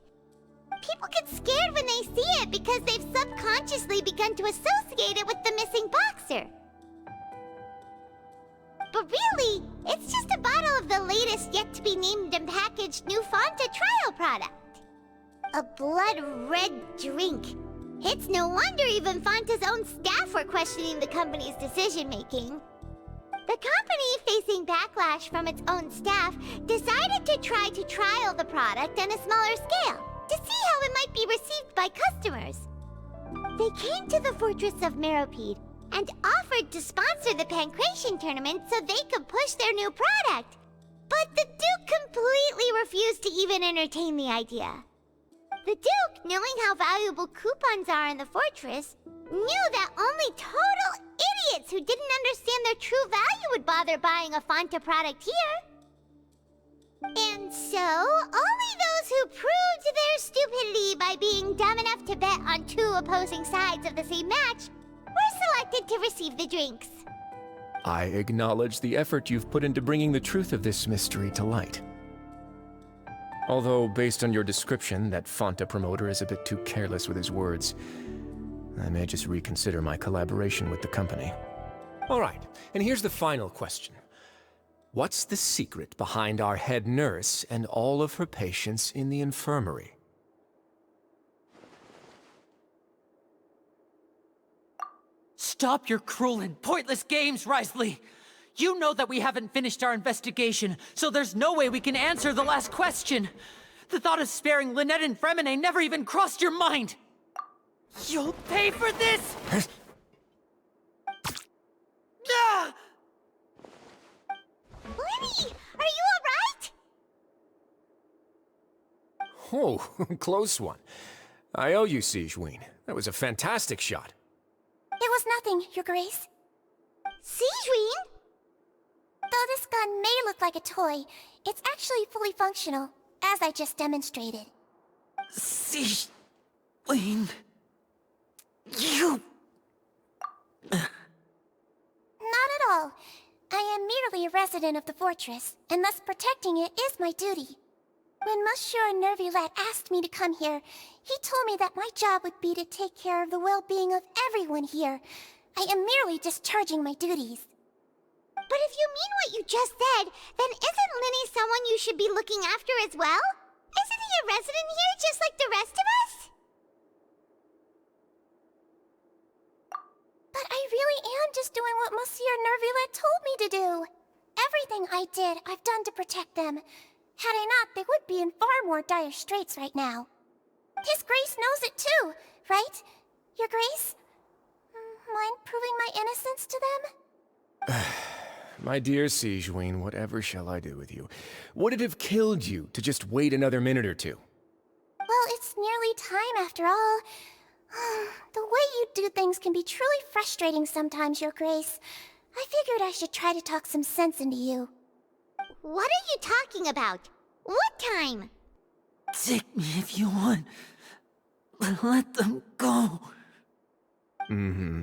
People get scared when they see it because they've subconsciously begun to associate it with the missing boxer. But really, it's just a bottle of the latest yet-to-be-named and packaged new Fonta trial product. A blood-red drink. It's no wonder even Fonta's own staff were questioning the company's decision-making. The company, facing backlash from its own staff, decided to try to trial the product on a smaller scale to see how it might be received by customers. They came to the fortress of Meropide and offered to sponsor the pancration tournament so they could push their new product. But the Duke completely refused to even entertain the idea. The Duke, knowing how valuable coupons are in the fortress, knew that only total idiots who didn't understand their true value would bother buying a Fonta product here. And so, only those who proved their stupidity by being dumb enough to bet on two opposing sides of the same match were selected to receive the drinks. I acknowledge the effort you've put into bringing the truth of this mystery to light. Although, based on your description, that Fonta promoter is a bit too careless with his words, I may just reconsider my collaboration with the company. All right, and here's the final question. What's the secret behind our head nurse and all of her patients in the infirmary? Stop your cruel and pointless games, Risley! You know that we haven't finished our investigation, so there's no way we can answer the last question! The thought of sparing Lynette and Fremine never even crossed your mind! You'll pay for this! Ah! Lenny, are you alright? Oh, close one. I owe you, Sigewinne. That was a fantastic shot. It was nothing, Your Grace. Sigewinne? Though this gun may look like a toy, it's actually fully functional, as I just demonstrated. Sigewinne... You... Not at all. I am merely a resident of the fortress, and thus protecting it is my duty. When Monsieur Nervulette asked me to come here, he told me that my job would be to take care of the well-being of everyone here. I am merely discharging my duties. But if you mean what you just said, then isn't Linny someone you should be looking after as well? Isn't he a resident here just like the rest of us? But I really am just doing what Monsieur Nervulette told me to do. Everything I did, I've done to protect them. Had I not, they would be in far more dire straits right now. His Grace knows it too, right? Your Grace? Mind proving my innocence to them? My dear Sigewinne, whatever shall I do with you? Would it have killed you to just wait another minute or two? Well, it's nearly time after all. The way you do things can be truly frustrating sometimes, Your Grace. I figured I should try to talk some sense into you. What are you talking about? What time? Take me if you want. Let them go.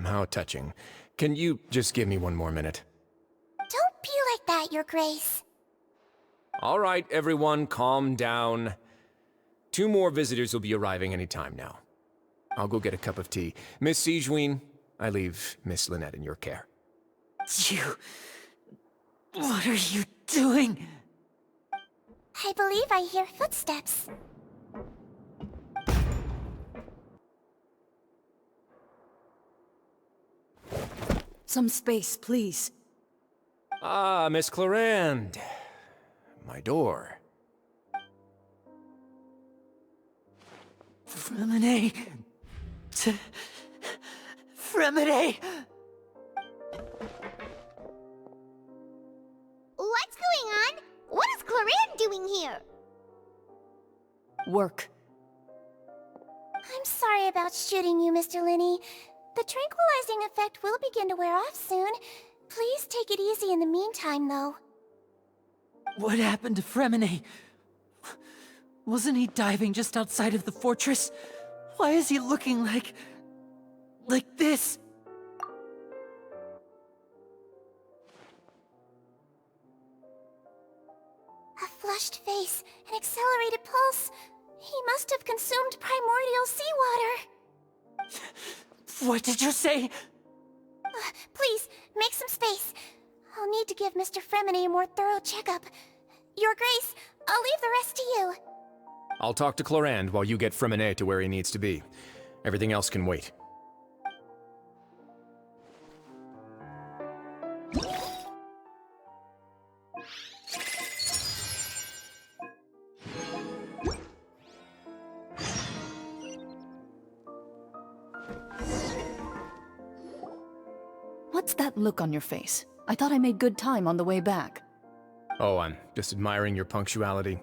How touching. Can you just give me one more minute? Don't be like that, Your Grace. All right, everyone, calm down. 2 more visitors will be arriving any time now. I'll go get a cup of tea. Miss Sigewinne, I leave Miss Lynette in your care. You... What are you doing? I believe I hear footsteps. Some space, please. Ah, Miss Clarande. My door. Fremine... Fremine... What work. I'm sorry about shooting you, Mr. Linney. The tranquilizing effect will begin to wear off soon. Please take it easy in the meantime, though. What happened to Fremine? Wasn't he diving just outside of the fortress? Why is he looking like this? A flushed face, an accelerated pulse. He must have consumed primordial seawater. What did you say? Please, make some space. I'll need to give Mr. Fremine a more thorough checkup. Your Grace, I'll leave the rest to you. I'll talk to Clorand while you get Fremine to where he needs to be. Everything else can wait. What's that look on your face? I thought I made good time on the way back. Oh, I'm just admiring your punctuality.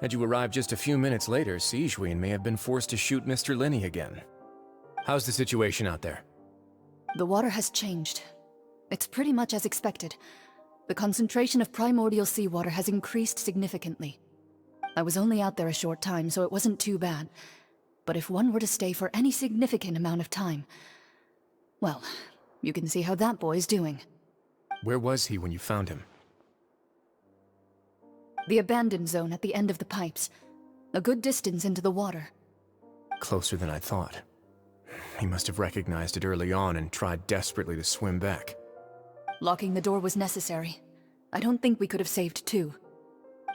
Had you arrived just a few minutes later, Sigewinne may have been forced to shoot Mr. Linney again. How's the situation out there? The water has changed. It's pretty much as expected. The concentration of primordial seawater has increased significantly. I was only out there a short time, so it wasn't too bad. But if one were to stay for any significant amount of time... well, you can see how that boy's doing. Where was he when you found him? The abandoned zone at the end of the pipes. A good distance into the water. Closer than I thought. He must have recognized it early on and tried desperately to swim back. Locking the door was necessary. I don't think we could have saved two.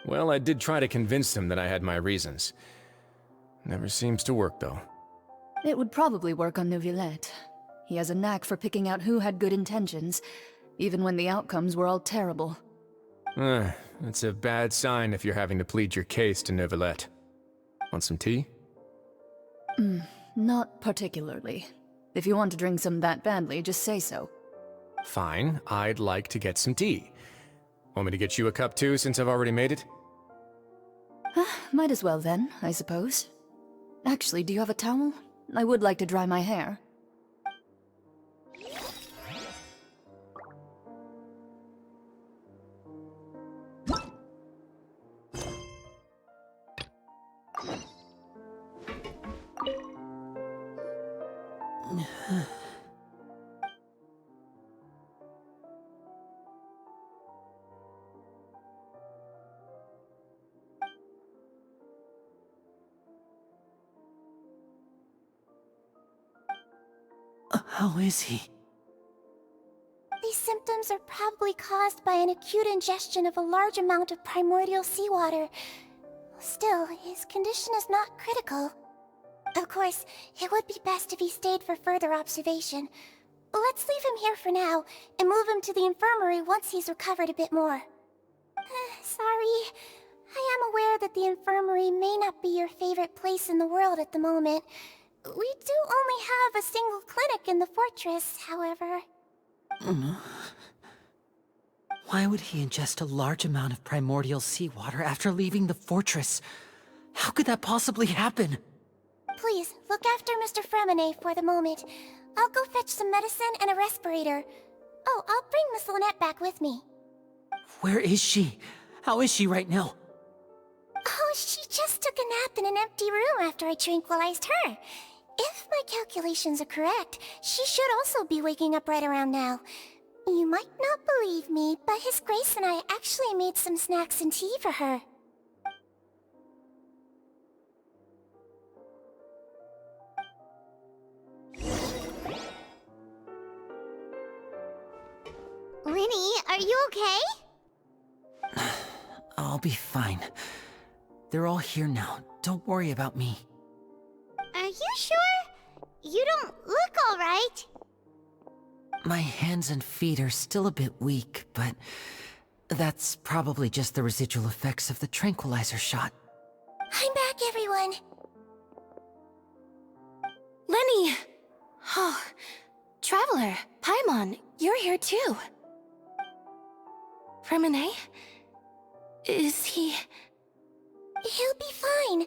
Well, I did try to convince him that I had my reasons. Never seems to work, though. It would probably work on Neuvillette. He has a knack for picking out who had good intentions, even when the outcomes were all terrible. That's a bad sign if you're having to plead your case to Neuvillette. Want some tea? Not particularly. If you want to drink some that badly, just say so. Fine, I'd like to get some tea. Want me to get you a cup too, since I've already made it? Might as well then, I suppose. Actually, do you have a towel? I would like to dry my hair. How is he? These symptoms are probably caused by an acute ingestion of a large amount of primordial seawater. Still, his condition is not critical. Of course, it would be best if he stayed for further observation. Let's leave him here for now, and move him to the infirmary once he's recovered a bit more. Sorry. I am aware that the infirmary may not be your favorite place in the world at the moment. We do only have a single clinic in the fortress, however. Why would he ingest a large amount of primordial seawater after leaving the fortress? How could that possibly happen? Please, look after Mr. Fremine for the moment. I'll go fetch some medicine and a respirator. Oh, I'll bring Miss Lynette back with me. Where is she? How is she right now? Oh, she just took a nap in an empty room after I tranquilized her. If my calculations are correct, she should also be waking up right around now. You might not believe me, but His Grace and I actually made some snacks and tea for her. Linny, are you okay? I'll be fine. They're all here now. Don't worry about me. Are you sure? You don't look alright. My hands and feet are still a bit weak, but that's probably just the residual effects of the tranquilizer shot. I'm back, everyone. Lenny! Oh, Traveler, Paimon, you're here too. Fremine? Is he... He'll be fine.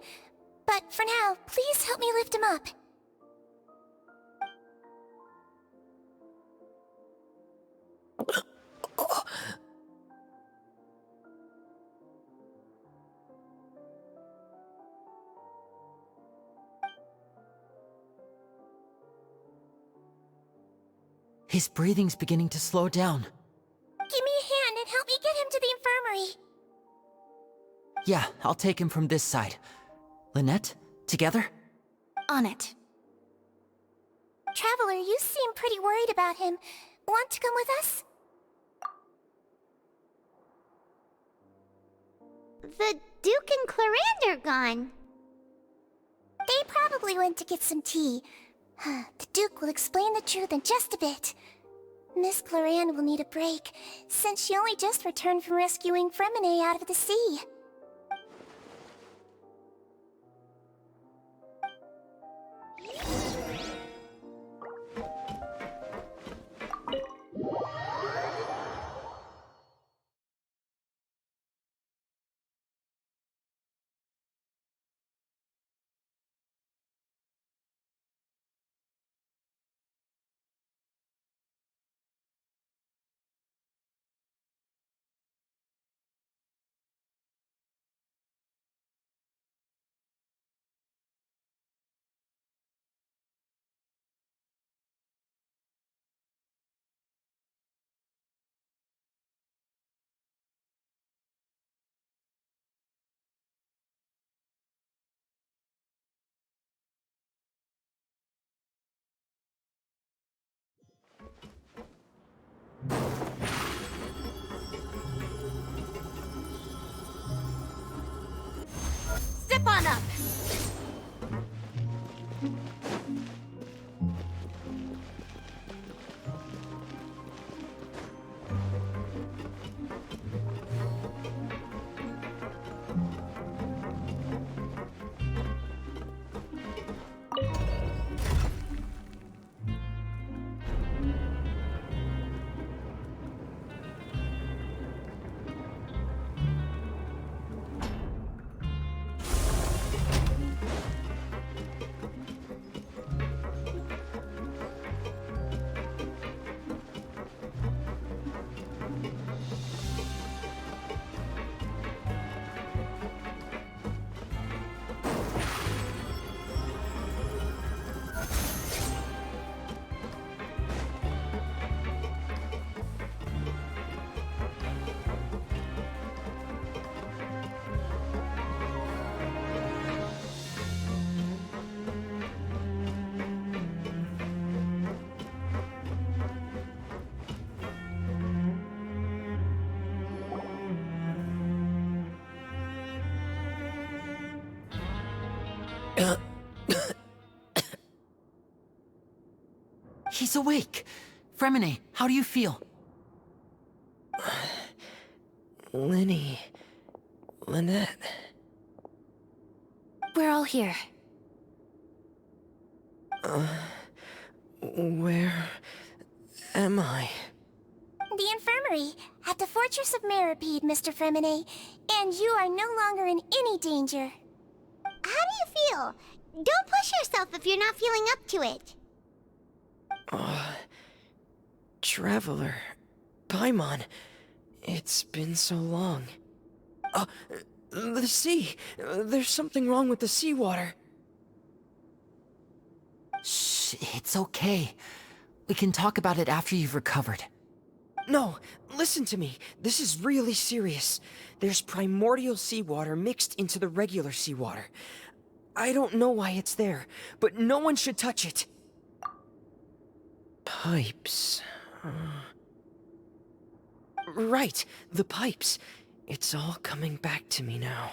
But for now, please help me lift him up. His breathing's beginning to slow down. Give me a hand and help me get him to the infirmary. Yeah, I'll take him from this side. Lynette, together? On it. Traveler, you seem pretty worried about him. Want to come with us? The Duke and Clarande are gone. They probably went to get some tea. The Duke will explain the truth in just a bit. Miss Clarande will need a break, since she only just returned from rescuing Fremine out of the sea. Step on up! He's awake. Fremine, how do you feel? Lynette. We're all here. Where am I? The infirmary, at the Fortress of Meripede, Mr. Fremine, and you are no longer in any danger. How do you feel? Don't push yourself if you're not feeling up to it. Traveler. Paimon. It's been so long. The sea. There's something wrong with the seawater. Shh, it's okay. We can talk about it after you've recovered. No, listen to me. This is really serious. There's primordial seawater mixed into the regular seawater. I don't know why it's there, but no one should touch it. Pipes. Right, the pipes. It's all coming back to me now.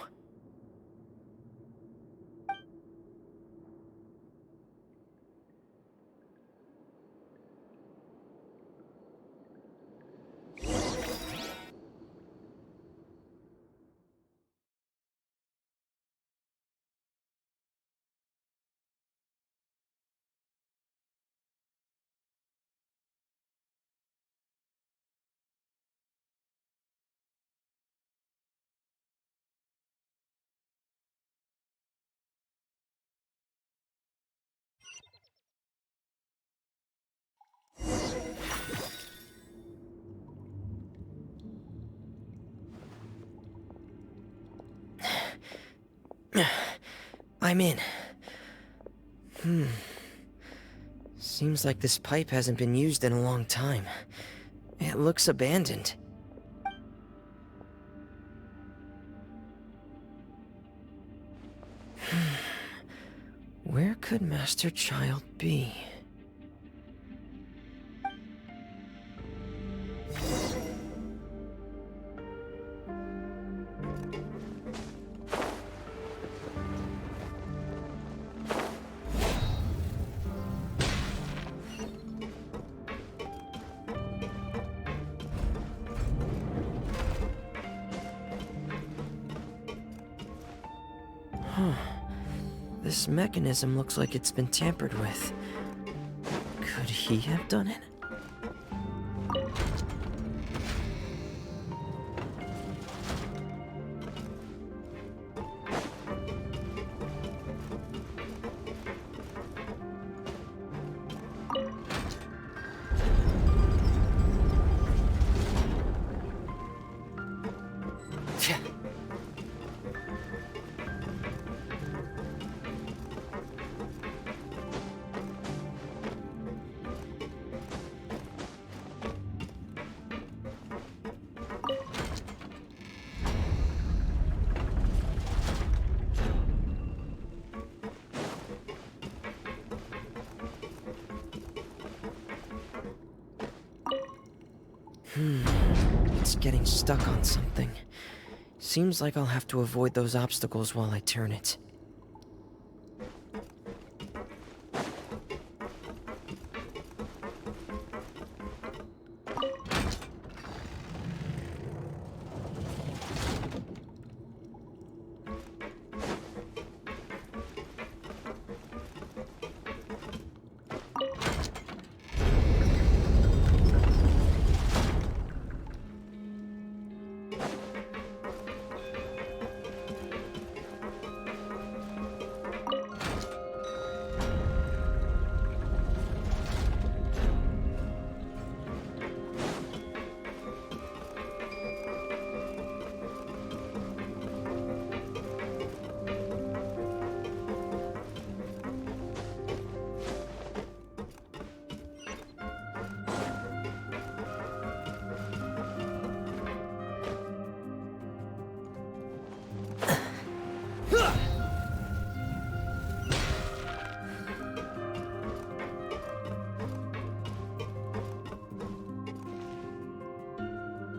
I'm in. Seems like this pipe hasn't been used in a long time. It looks abandoned. Where could Master Child be? This mechanism looks like it's been tampered with. Could he have done it? It's getting stuck on something. Seems like I'll have to avoid those obstacles while I turn it.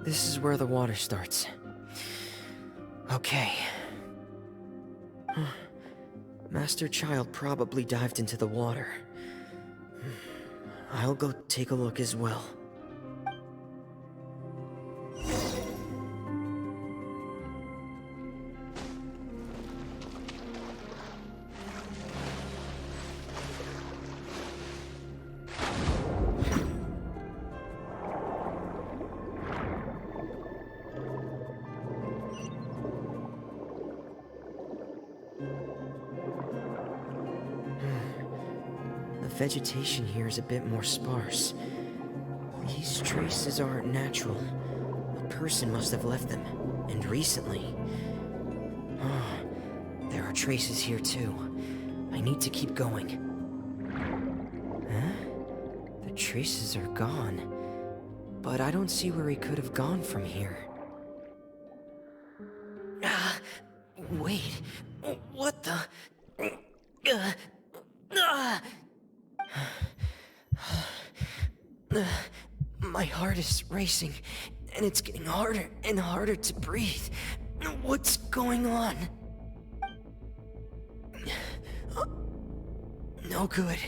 This is where the water starts. Okay. Master Child probably dived into the water. I'll go take a look as well. The vegetation here is a bit more sparse. These traces aren't natural. A person must have left them, and recently. There are traces here too. I need to keep going. Huh? The traces are gone. But I don't see where he could have gone from here. Wait. What the? My heart is racing, and it's getting harder and harder to breathe. What's going on? No good.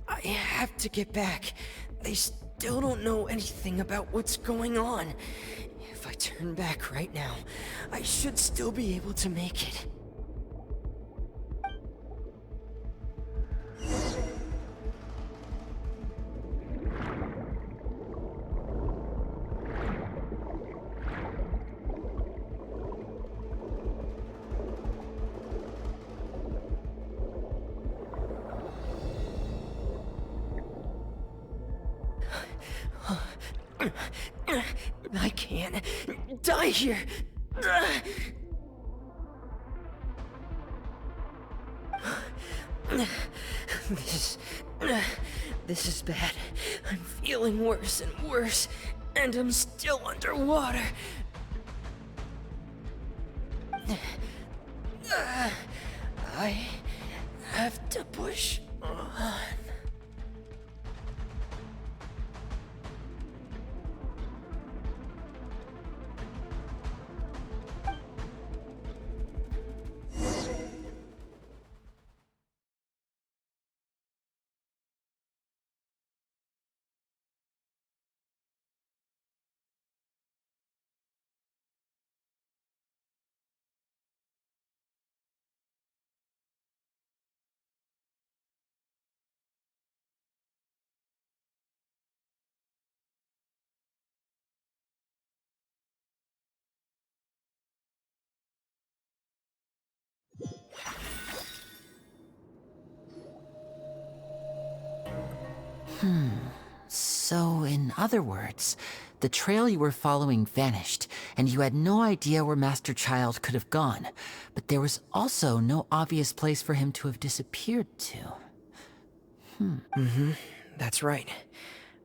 I have to get back. They still don't know anything about what's going on. If I turn back right now, I should still be able to make it. I can't die here. This is bad. I'm feeling worse and worse, and I'm still underwater. I have to push on. So, in other words, the trail you were following vanished, and you had no idea where Master Child could have gone. But there was also no obvious place for him to have disappeared to. That's right.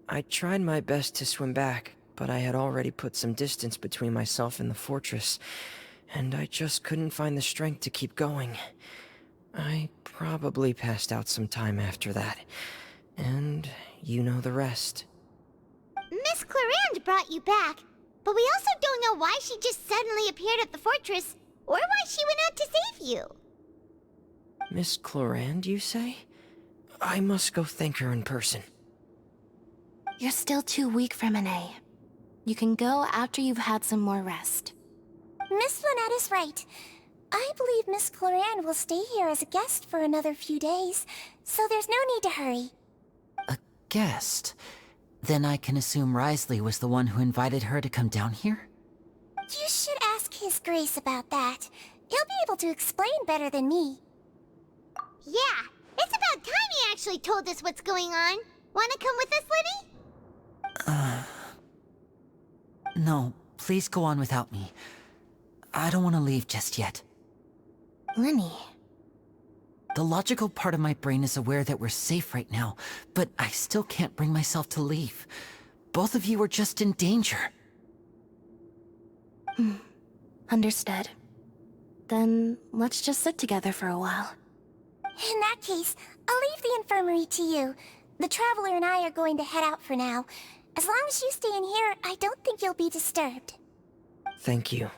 I tried my best to swim back, but I had already put some distance between myself and the fortress, and I just couldn't find the strength to keep going. I probably passed out some time after that, and you know the rest. Miss Clarande brought you back, but we also don't know why she just suddenly appeared at the fortress, or why she went out to save you. Miss Clarande, you say? I must go thank her in person. You're still too weak, Fremine. You can go after you've had some more rest. Miss Lynette is right. I believe Miss Clarande will stay here as a guest for another few days, so there's no need to hurry. A guest? Then I can assume Risley was the one who invited her to come down here? You should ask His Grace about that. He'll be able to explain better than me. Yeah, it's about time he actually told us what's going on. Wanna come with us, Liddy? No, please go on without me. I don't want to leave just yet. Lenny. The logical part of my brain is aware that we're safe right now, but I still can't bring myself to leave. Both of you are just in danger. Understood. Then let's just sit together for a while. In that case, I'll leave the infirmary to you. The Traveler and I are going to head out for now. As long as you stay in here, I don't think you'll be disturbed. Thank you.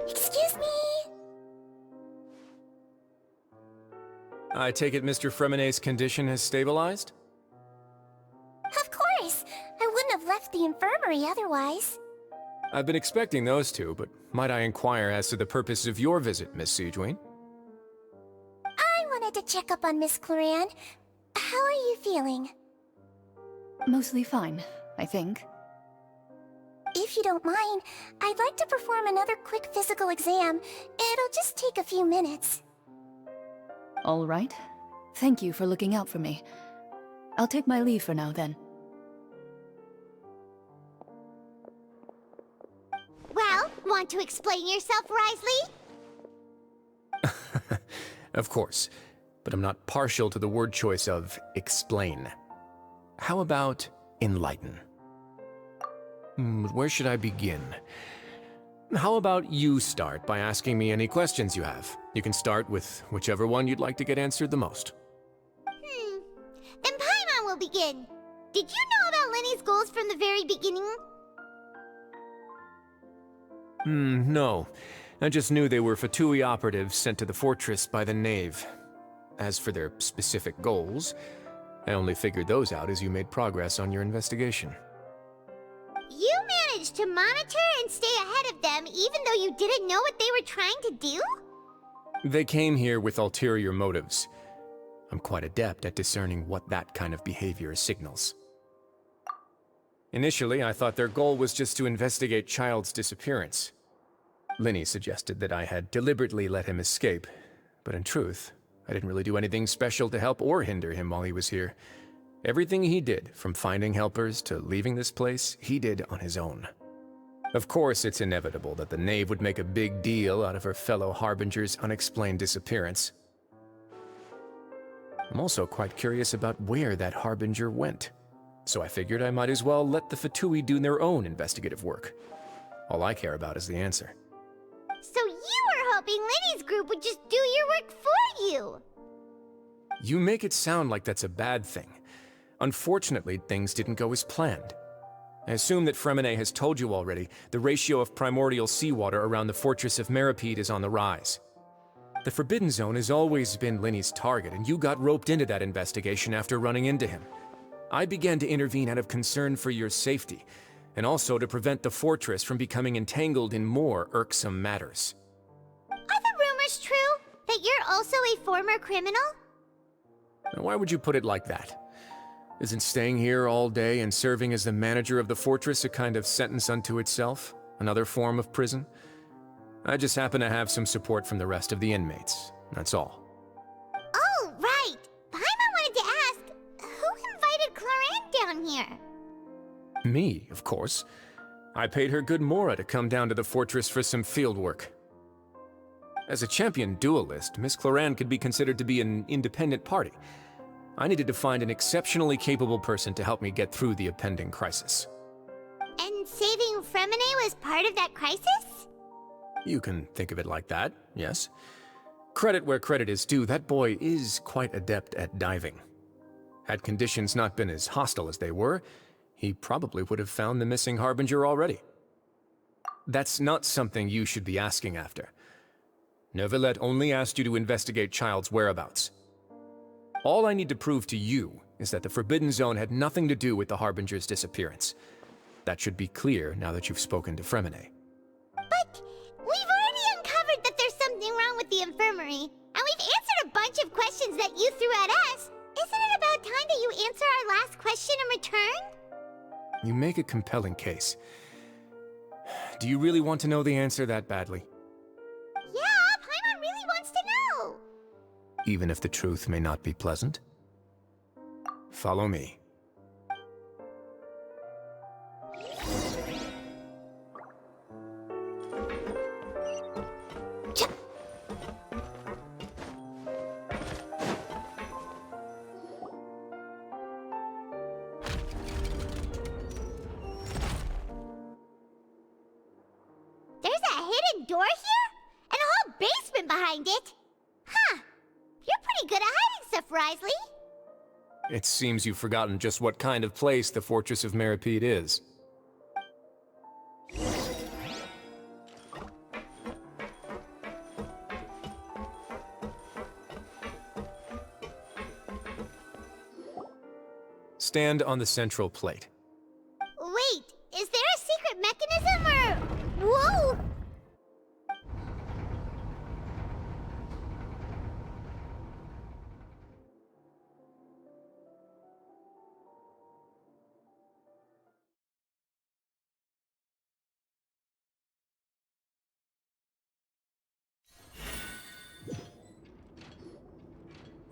Excuse me! I take it Mr. Fremine's condition has stabilized? Of course! I wouldn't have left the infirmary otherwise. I've been expecting those two, but might I inquire as to the purpose of your visit, Miss Siegewien? I wanted to check up on Miss Clarande. How are you feeling? Mostly fine, I think. If you don't mind, I'd like to perform another quick physical exam. It'll just take a few minutes. All right. Thank you for looking out for me. I'll take my leave for now, then. Well, want to explain yourself, Risley? Of course, but I'm not partial to the word choice of explain. How about enlighten? Where should I begin? How about you start by asking me any questions you have? You can start with whichever one you'd like to get answered the most. Then Paimon will begin. Did you know about Lenny's goals from the very beginning? No. I just knew they were Fatui operatives sent to the fortress by the Knave. As for their specific goals, I only figured those out as you made progress on your investigation. You managed to monitor and stay ahead of them even though you didn't know what they were trying to do? They came here with ulterior motives. I'm quite adept at discerning what that kind of behavior signals. Initially, I thought their goal was just to investigate Child's disappearance. Linny suggested that I had deliberately let him escape, but in truth, I didn't really do anything special to help or hinder him while he was here. Everything he did, from finding helpers to leaving this place, he did on his own. Of course, it's inevitable that the Knave would make a big deal out of her fellow Harbinger's unexplained disappearance. I'm also quite curious about where that Harbinger went, so I figured I might as well let the Fatui do their own investigative work. All I care about is the answer. So you were hoping Lenny's group would just do your work for you! You make it sound like that's a bad thing. Unfortunately, things didn't go as planned. I assume that Fremine has told you already, the ratio of primordial seawater around the fortress of Meripede is on the rise. The Forbidden Zone has always been Lenny's target, and you got roped into that investigation after running into him. I began to intervene out of concern for your safety, and also to prevent the fortress from becoming entangled in more irksome matters. Are the rumors true? That you're also a former criminal? Now, why would you put it like that? Isn't staying here all day and serving as the manager of the fortress a kind of sentence unto itself? Another form of prison? I just happen to have some support from the rest of the inmates, that's all. Oh, right! Paimon wanted to ask, who invited Clorant down here? Me, of course. I paid her good mora to come down to the fortress for some field work. As a champion duelist, Miss Cloran could be considered to be an independent party. I needed to find an exceptionally capable person to help me get through the impending crisis. And saving Fremine was part of that crisis? You can think of it like that, yes. Credit where credit is due, that boy is quite adept at diving. Had conditions not been as hostile as they were, he probably would have found the missing Harbinger already. That's not something you should be asking after. Neuvillette only asked you to investigate Child's whereabouts. All I need to prove to you is that the Forbidden Zone had nothing to do with the Harbinger's disappearance. That should be clear now that you've spoken to Fremine. But we've already uncovered that there's something wrong with the infirmary, and we've answered a bunch of questions that you threw at us. Isn't it about time that you answer our last question in return? You make a compelling case. Do you really want to know the answer that badly? Yeah, Paimon really wants to know! Even if the truth may not be pleasant? Follow me. There's a hidden door here? And a whole basement behind it? Huh. You're pretty good at hiding stuff, Risley. It seems you've forgotten just what kind of place the Fortress of Meripede is. Stand on the central plate. Wait, is there a secret mechanism or... Whoa!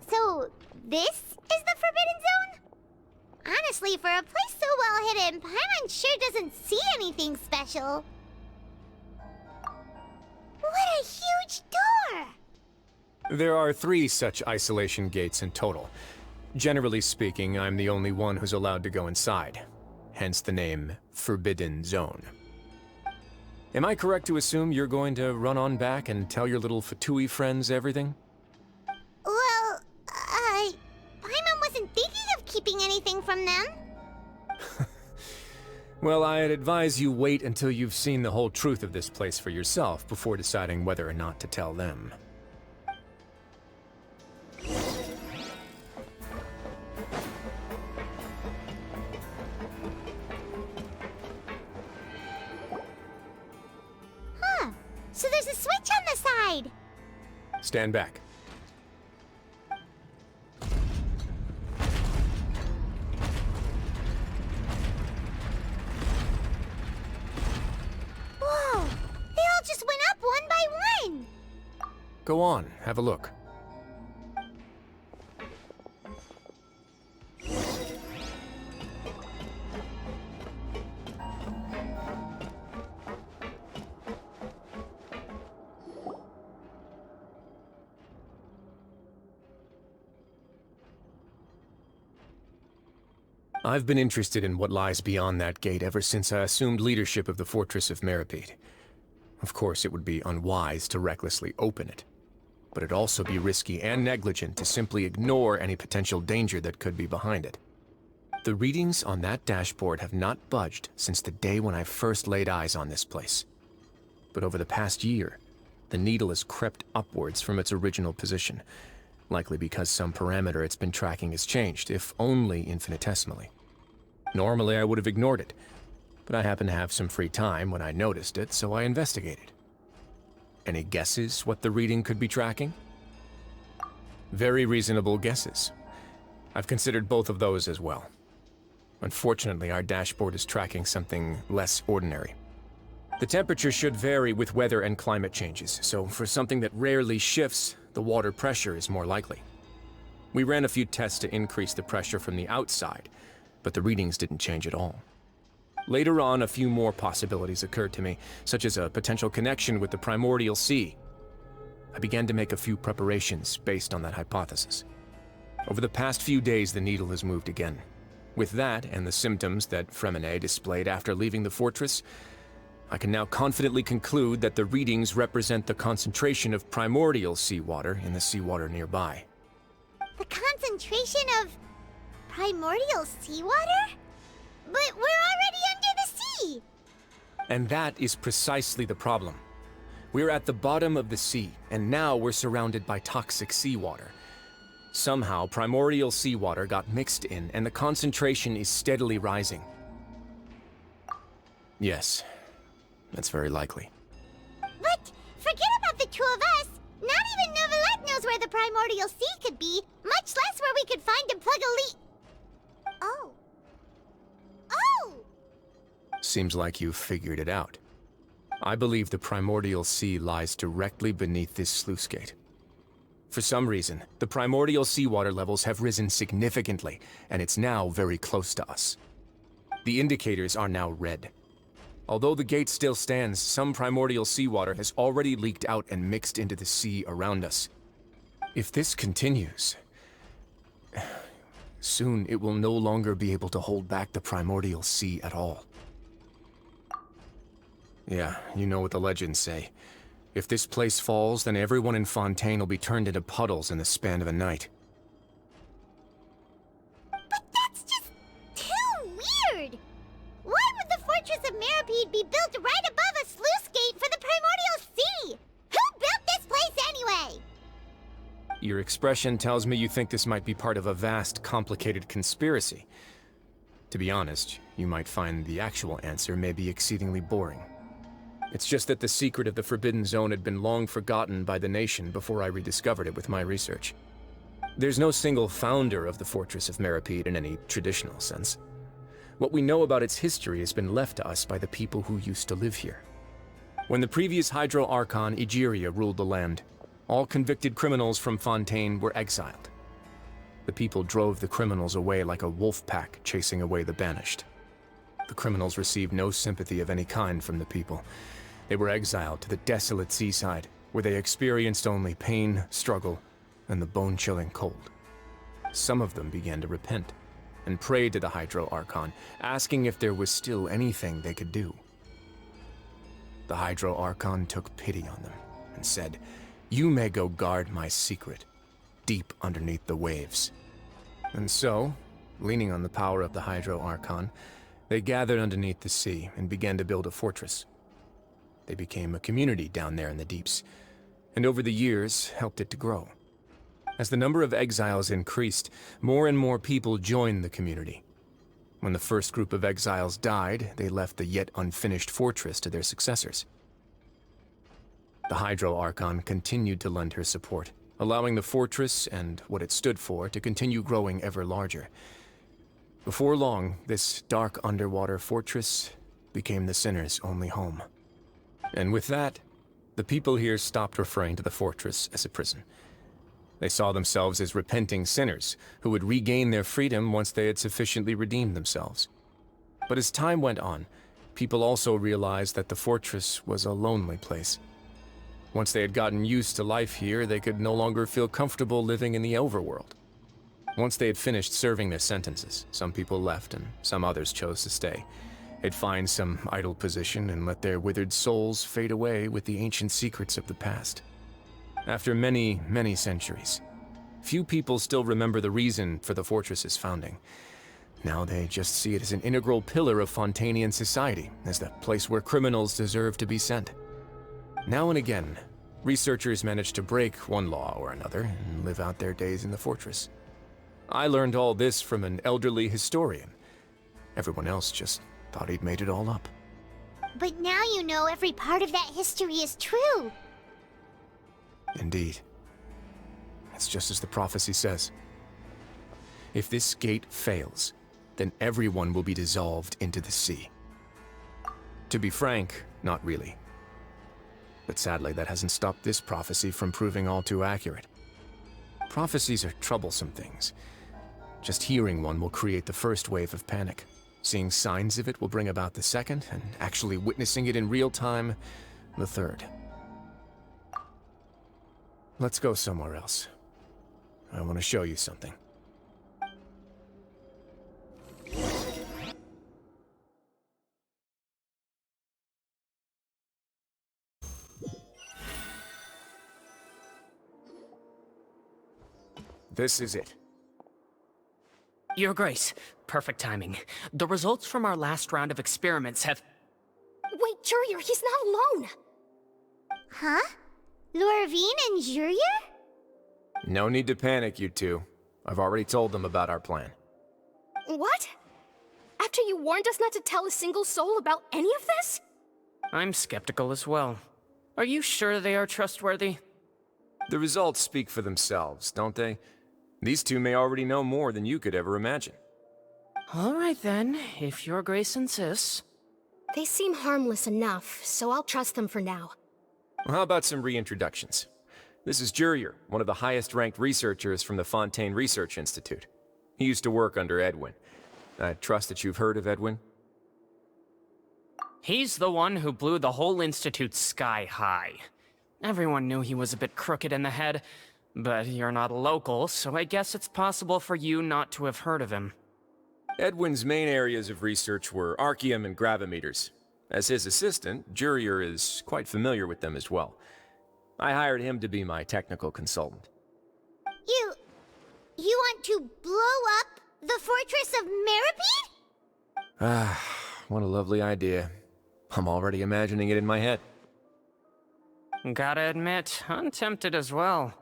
So, this is the Forbidden Zone? Honestly, for a place so well hidden, Paimon sure doesn't see anything special. What a huge door! There are 3 such isolation gates in total. Generally speaking, I'm the only one who's allowed to go inside. Hence the name Forbidden Zone. Am I correct to assume you're going to run on back and tell your little Fatui friends everything? Well, Paimon wasn't thinking of keeping anything from them. Well, I'd advise you wait until you've seen the whole truth of this place for yourself before deciding whether or not to tell them. Huh. So there's a switch on the side. Stand back. Whoa! They all just went up one by one! Go on, have a look. I've been interested in what lies beyond that gate ever since I assumed leadership of the Fortress of Meripede. Of course, it would be unwise to recklessly open it, but it'd also be risky and negligent to simply ignore any potential danger that could be behind it. The readings on that dashboard have not budged since the day when I first laid eyes on this place. But over the past year, the needle has crept upwards from its original position, likely because some parameter it's been tracking has changed, if only infinitesimally. Normally, I would have ignored it, but I happened to have some free time when I noticed it, so I investigated. Any guesses what the reading could be tracking? Very reasonable guesses. I've considered both of those as well. Unfortunately, our dashboard is tracking something less ordinary. The temperature should vary with weather and climate changes, so for something that rarely shifts, the water pressure is more likely. We ran a few tests to increase the pressure from the outside, but the readings didn't change at all. Later on, a few more possibilities occurred to me, such as a potential connection with the primordial sea. I began to make a few preparations based on that hypothesis. Over the past few days, the needle has moved again. With that, and the symptoms that Fremine displayed after leaving the fortress, I can now confidently conclude that the readings represent the concentration of primordial seawater in the seawater nearby. The concentration of primordial seawater? But we're already under the sea! And that is precisely the problem. We're at the bottom of the sea, and now we're surrounded by toxic seawater. Somehow, primordial seawater got mixed in, and the concentration is steadily rising. Yes, that's very likely. But forget about the two of us! Not even Novelette knows where the primordial sea could be, much less where we could find and plug a leak. Oh. Oh! Seems like you've figured it out. I believe the primordial sea lies directly beneath this sluice gate. For some reason, the primordial seawater levels have risen significantly, and it's now very close to us. The indicators are now red. Although the gate still stands, some primordial seawater has already leaked out and mixed into the sea around us. If this continues, soon it will no longer be able to hold back the primordial sea at all. Yeah, you know what the legends say. If this place falls, then everyone in Fontaine will be turned into puddles in the span of a night. But that's just too weird! Why would the Fortress of Meripede be built right above a sluice gate for the primordial sea? Who built this place anyway? Your expression tells me you think this might be part of a vast, complicated conspiracy. To be honest, you might find the actual answer may be exceedingly boring. It's just that the secret of the Forbidden Zone had been long forgotten by the nation before I rediscovered it with my research. There's no single founder of the Fortress of Meripede in any traditional sense. What we know about its history has been left to us by the people who used to live here. When the previous Hydro Archon Egeria ruled the land, all convicted criminals from Fontaine were exiled. The people drove the criminals away like a wolf pack chasing away the banished. The criminals received no sympathy of any kind from the people. They were exiled to the desolate seaside, where they experienced only pain, struggle, and the bone-chilling cold. Some of them began to repent, and prayed to the Hydro Archon, asking if there was still anything they could do. the Hydro Archon took pity on them and said, "You may go guard my secret, deep underneath the waves." And so, leaning on the power of the Hydro Archon, they gathered underneath the sea and began to build a fortress. They became a community down there in the deeps, and over the years helped it to grow. As the number of exiles increased, more and more people joined the community. When the first group of exiles died, they left the yet unfinished fortress to their successors. The Hydro Archon continued to lend her support, allowing the fortress and what it stood for to continue growing ever larger. Before long, this dark underwater fortress became the Sinner's only home. And with that, the people here stopped referring to the fortress as a prison. They saw themselves as repenting sinners who would regain their freedom once they had sufficiently redeemed themselves. But as time went on, people also realized that the fortress was a lonely place. Once they had gotten used to life here, they could no longer feel comfortable living in the overworld. Once they had finished serving their sentences, some people left and some others chose to stay. They'd find some idle position and let their withered souls fade away with the ancient secrets of the past. After many, many centuries, few people still remember the reason for the fortress's founding. Now they just see it as an integral pillar of Fontainian society, as the place where criminals deserve to be sent. Now and again, researchers manage to break one law or another and live out their days in the fortress. I learned all this from an elderly historian. Everyone else just thought he'd made it all up. But now you know every part of that history is true. Indeed. It's just as the prophecy says. If this gate fails, then everyone will be dissolved into the sea. To be frank, not really. But sadly, that hasn't stopped this prophecy from proving all too accurate. Prophecies are troublesome things. Just hearing one will create the first wave of panic. Seeing signs of it will bring about the second, and actually witnessing it in real time, the third. Let's go somewhere else. I want to show you something. This is it. Your Grace, perfect timing. The results from our last round of experiments have... Wait, Jurier, he's not alone! Huh? Lorvine and Jurier? No need to panic, you two. I've already told them about our plan. What? After you warned us not to tell a single soul about any of this? I'm skeptical as well. Are you sure they are trustworthy? The results speak for themselves, don't they? These two may already know more than you could ever imagine. All right then, if Your Grace insists. They seem harmless enough, so I'll trust them for now. Well, how about some reintroductions? This is Jurier, one of the highest-ranked researchers from the Fontaine Research Institute. He used to work under Edwin. I trust that you've heard of Edwin? He's the one who blew the whole institute sky high. Everyone knew he was a bit crooked in the head, but you're not a local, so I guess it's possible for you not to have heard of him. Edwin's main areas of research were archeum and gravimeters. As his assistant, Jurier is quite familiar with them as well. I hired him to be my technical consultant. You want to blow up the fortress of Meripede? Ah, what a lovely idea. I'm already imagining it in my head. Gotta admit, I'm tempted as well.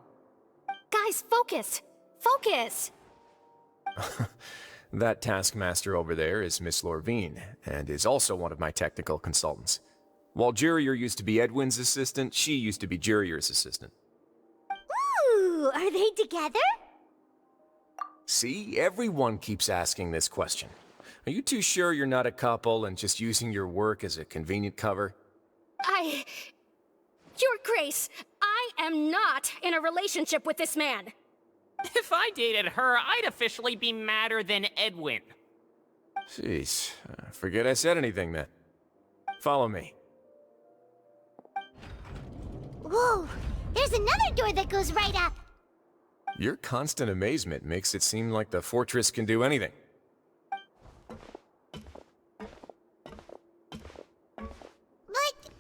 Guys, focus! Focus! That taskmaster over there is Miss Lorvine, and is also one of my technical consultants. While Jurier used to be Edwin's assistant, she used to be Jurier's assistant. Ooh, are they together? See, everyone keeps asking this question. Are you too sure you're not a couple and just using your work as a convenient cover? Your Grace, I am not in a relationship with this man. If I dated her, I'd officially be madder than Edwin. Jeez, forget I said anything then. Follow me. Whoa, there's another door that goes right up. Your constant amazement makes it seem like the fortress can do anything. But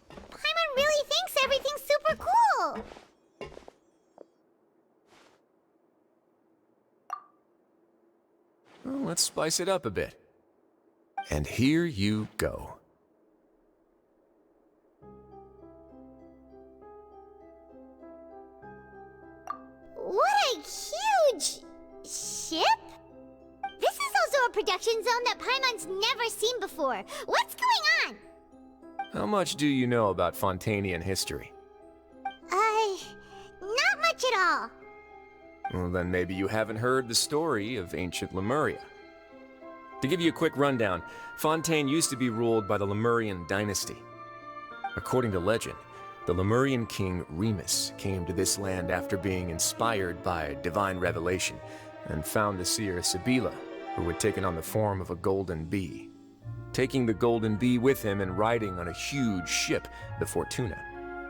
Well, let's spice it up a bit. And here you go. What a huge ship! This is also a production zone that Paimon's never seen before. What's going on? How much do you know about Fontainian history? Not much at all. Well, then maybe you haven't heard the story of ancient Lemuria. To give you a quick rundown, Fontaine used to be ruled by the Lemurian dynasty. According to legend, the Lemurian king Remus came to this land after being inspired by divine revelation and found the seer Sibila, who had taken on the form of a golden bee. Taking the golden bee with him and riding on a huge ship, the Fortuna,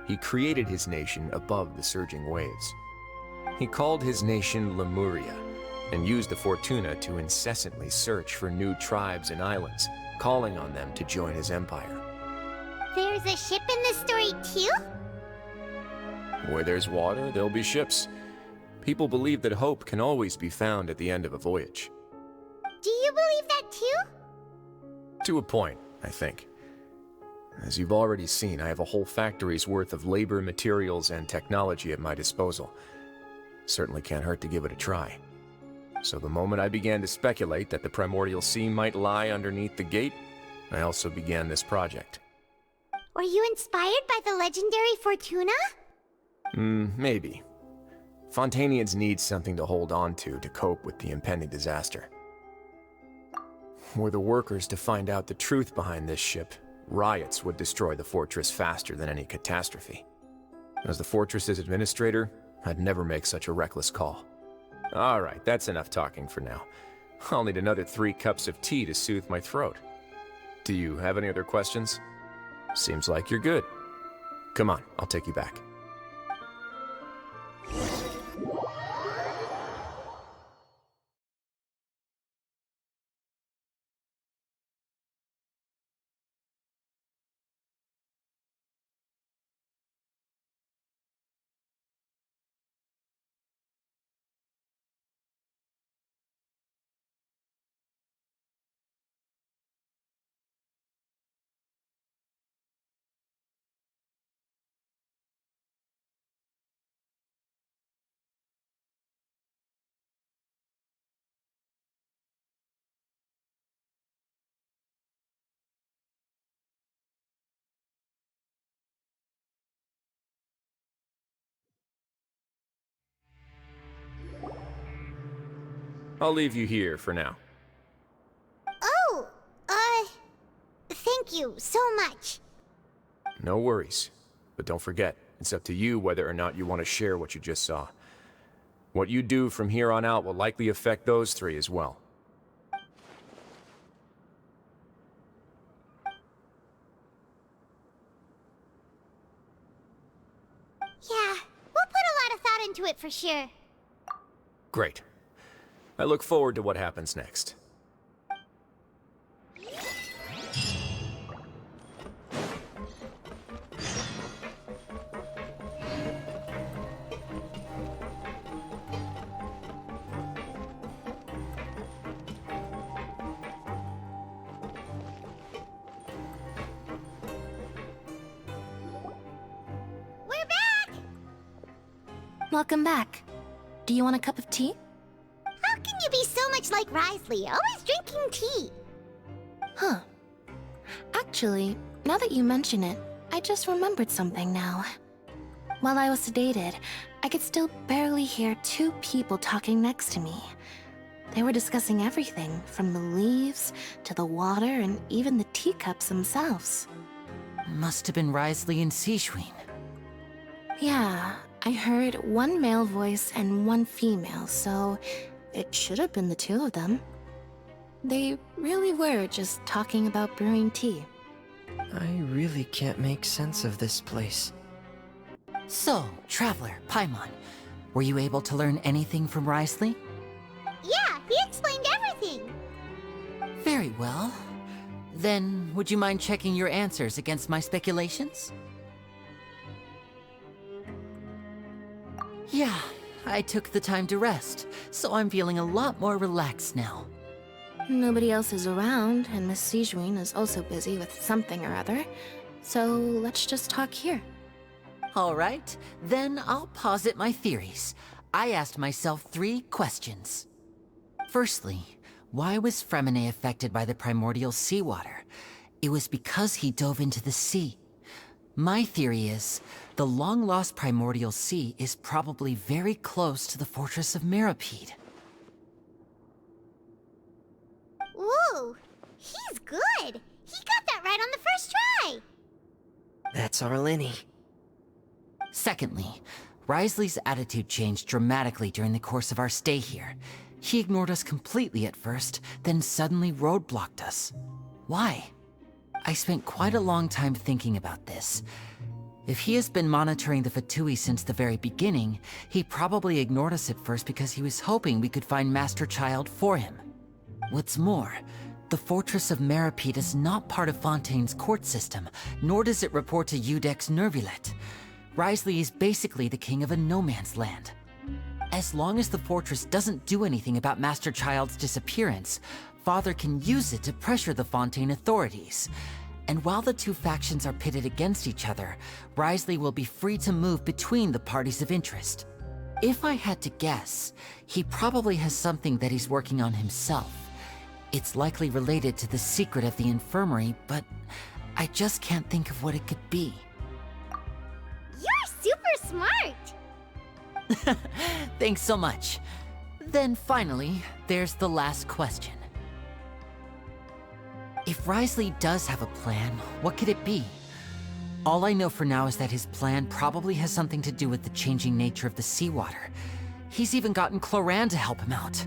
he created his nation above the surging waves. He called his nation Lemuria and used the Fortuna to incessantly search for new tribes and islands, calling on them to join his empire. There's a ship in this story too? Where there's water, there'll be ships. People believe that hope can always be found at the end of a voyage. Do you believe that too? To a point, I think. As you've already seen, I have a whole factory's worth of labor, materials, and technology at my disposal. Certainly can't hurt to give it a try. So the moment I began to speculate that the primordial sea might lie underneath the gate, I also began this project. Were you inspired by the legendary Fortuna? Maybe. Fontainians need something to hold on to cope with the impending disaster. Were the workers to find out the truth behind this ship, riots would destroy the fortress faster than any catastrophe. As the fortress's administrator, I'd never make such a reckless call. Alright, that's enough talking for now. I'll need another 3 cups of tea to soothe my throat. Do you have any other questions? Seems like you're good. Come on, I'll take you back. I'll leave you here for now. Oh, thank you so much. No worries. But don't forget, it's up to you whether or not you want to share what you just saw. What you do from here on out will likely affect those 3 as well. Yeah, we'll put a lot of thought into it for sure. Great. I look forward to what happens next. We're back! Welcome back. Do you want a cup of tea? How can you be so much like Risley, always drinking tea? Huh. Actually, now that you mention it, I just remembered something now. While I was sedated, I could still barely hear 2 people talking next to me. They were discussing everything, from the leaves to the water and even the teacups themselves. Must have been Risley and Sejuin. Yeah, I heard 1 male voice and 1 female, so it should have been the 2 of them. They really were just talking about brewing tea. I really can't make sense of this place. So, Traveler, Paimon, were you able to learn anything from Risley? Yeah, he explained everything. Very well. Then, would you mind checking your answers against my speculations? Yeah, I took the time to rest, so I'm feeling a lot more relaxed now. Nobody else is around, and Miss Sijuin is also busy with something or other. So let's just talk here. All right, then I'll posit my theories. I asked myself 3 questions. Firstly, why was Fremine affected by the primordial seawater? It was because he dove into the sea. My theory is, the long-lost primordial sea is probably very close to the fortress of Mirapede. Ooh, he's good. He got that right on the first try. That's our Lenny. Secondly, Wriothesley's attitude changed dramatically during the course of our stay here. He ignored us completely at first, then suddenly roadblocked us. Why? I spent quite a long time thinking about this. If he has been monitoring the Fatui since the very beginning, he probably ignored us at first because he was hoping we could find Master Child for him. What's more, the Fortress of Mirapede is not part of Fontaine's court system, nor does it report to Udex Nervulet. Wriothesley is basically the king of a no-man's land. As long as the fortress doesn't do anything about Master Child's disappearance, Father can use it to pressure the Fontaine authorities. And while the 2 factions are pitted against each other, Wriothesley will be free to move between the parties of interest. If I had to guess, he probably has something that he's working on himself. It's likely related to the secret of the infirmary, but I just can't think of what it could be. You're super smart. Thanks so much. Then finally, there's the last question. If Wriothesley does have a plan, what could it be? All I know for now is that his plan probably has something to do with the changing nature of the seawater. He's even gotten Cloran to help him out.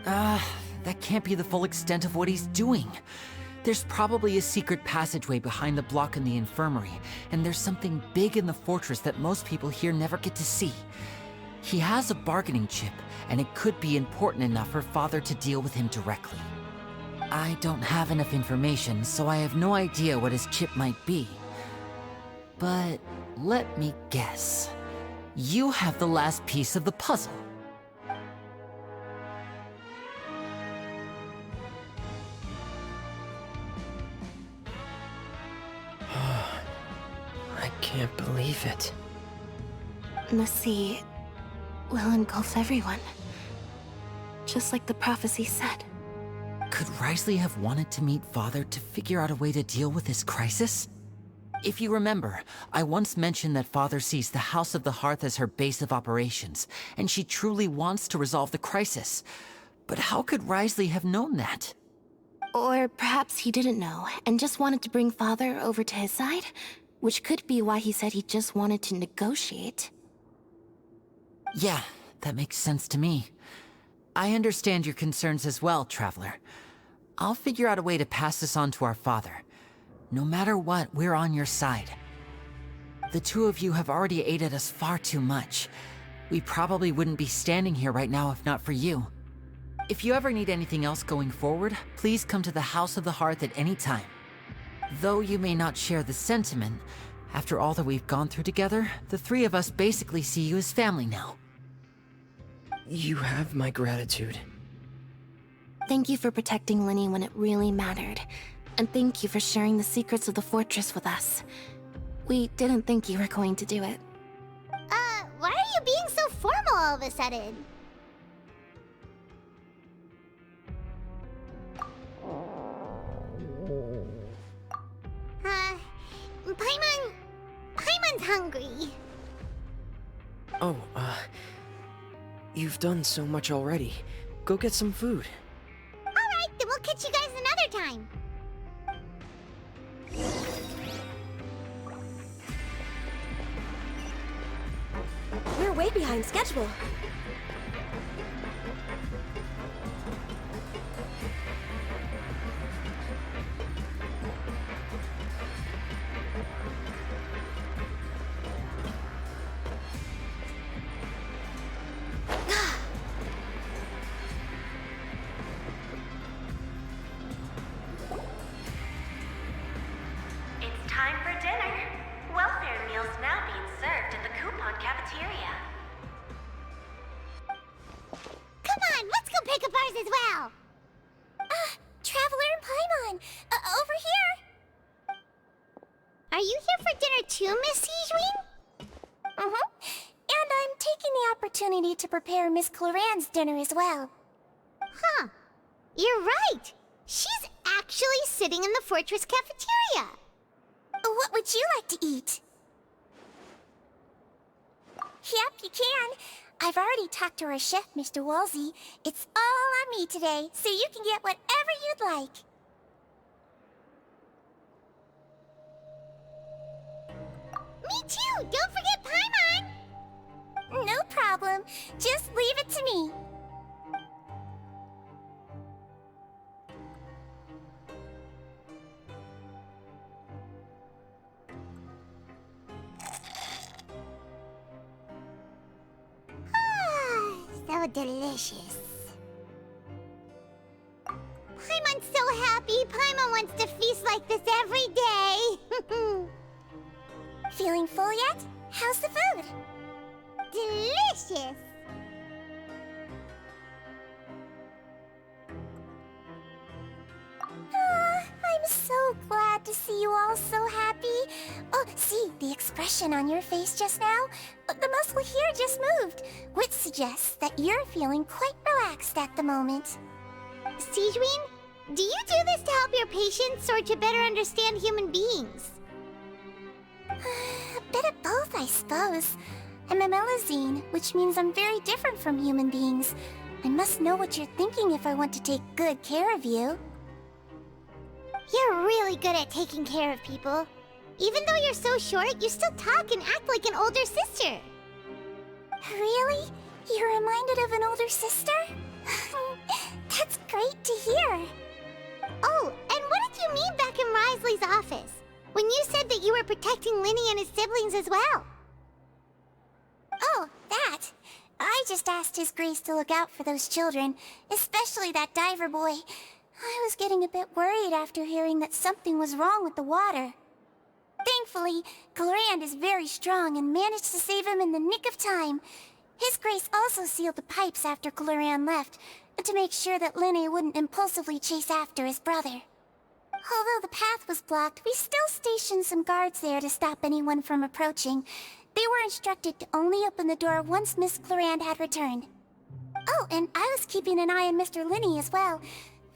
That can't be the full extent of what he's doing. There's probably a secret passageway behind the block in the infirmary, and there's something big in the fortress that most people here never get to see. He has a bargaining chip, and it could be important enough for Father to deal with him directly. I don't have enough information, so I have no idea what his chip might be. But let me guess. You have the last piece of the puzzle. I can't believe it. The sea will engulf everyone. Just like the prophecy said. Could Wriothesley have wanted to meet Father to figure out a way to deal with this crisis? If you remember, I once mentioned that Father sees the House of the Hearth as her base of operations, and she truly wants to resolve the crisis. But how could Wriothesley have known that? Or perhaps he didn't know, and just wanted to bring Father over to his side? Which could be why he said he just wanted to negotiate. Yeah, that makes sense to me. I understand your concerns as well, Traveler. I'll figure out a way to pass this on to our father. No matter what, we're on your side. The 2 of you have already aided us far too much. We probably wouldn't be standing here right now if not for you. If you ever need anything else going forward, please come to the House of the Hearth at any time. Though you may not share the sentiment, after all that we've gone through together, the 3 of us basically see you as family now. You have my gratitude. Thank you for protecting Lenny when it really mattered. And thank you for sharing the secrets of the fortress with us. We didn't think you were going to do it. Why are you being so formal all of a sudden? Paimon's hungry. Oh, you've done so much already. Go get some food. Alright, then we'll catch you guys another time. We're way behind schedule. It's time for dinner. Welfare meals now being served in the coupon cafeteria. Come on, let's go pick up ours as well. Are you here for dinner too, Miss Sijween? Mm-hmm. And I'm taking the opportunity to prepare Miss Cloran's dinner as well. Huh. You're right. She's actually sitting in the fortress cafeteria. What would you like to eat? Yep, you can. I've already talked to our chef, Mr. Wolsey. It's all on me today, so you can get whatever you'd like. Me too! Don't forget Paimon! No problem. Just leave it to me. So delicious. Paimon's so happy. Paimon wants to feast like this every day. Feeling full yet? How's the food? Delicious. I'm so glad to see you all so happy. Oh, see, the expression on your face just now? The muscle here just moved, which suggests that you're feeling quite relaxed at the moment. Sijween, do you do this to help your patients or to better understand human beings? A bit of both, I suppose. I'm a Melusine, which means I'm very different from human beings. I must know what you're thinking if I want to take good care of you. You're really good at taking care of people. Even though you're so short, you still talk and act like an older sister. Really? You're reminded of an older sister? That's great to hear. Oh, and what did you mean back in Risley's office? When you said that you were protecting Linny and his siblings as well? Oh, that. I just asked His Grace to look out for those children, especially that diver boy. I was getting a bit worried after hearing that something was wrong with the water. Thankfully, Cloran is very strong and managed to save him in the nick of time. His Grace also sealed the pipes after Cloran left, to make sure that Linny wouldn't impulsively chase after his brother. Although the path was blocked, we still stationed some guards there to stop anyone from approaching. They were instructed to only open the door once Miss Cloran had returned. Oh, and I was keeping an eye on Mr. Linny as well.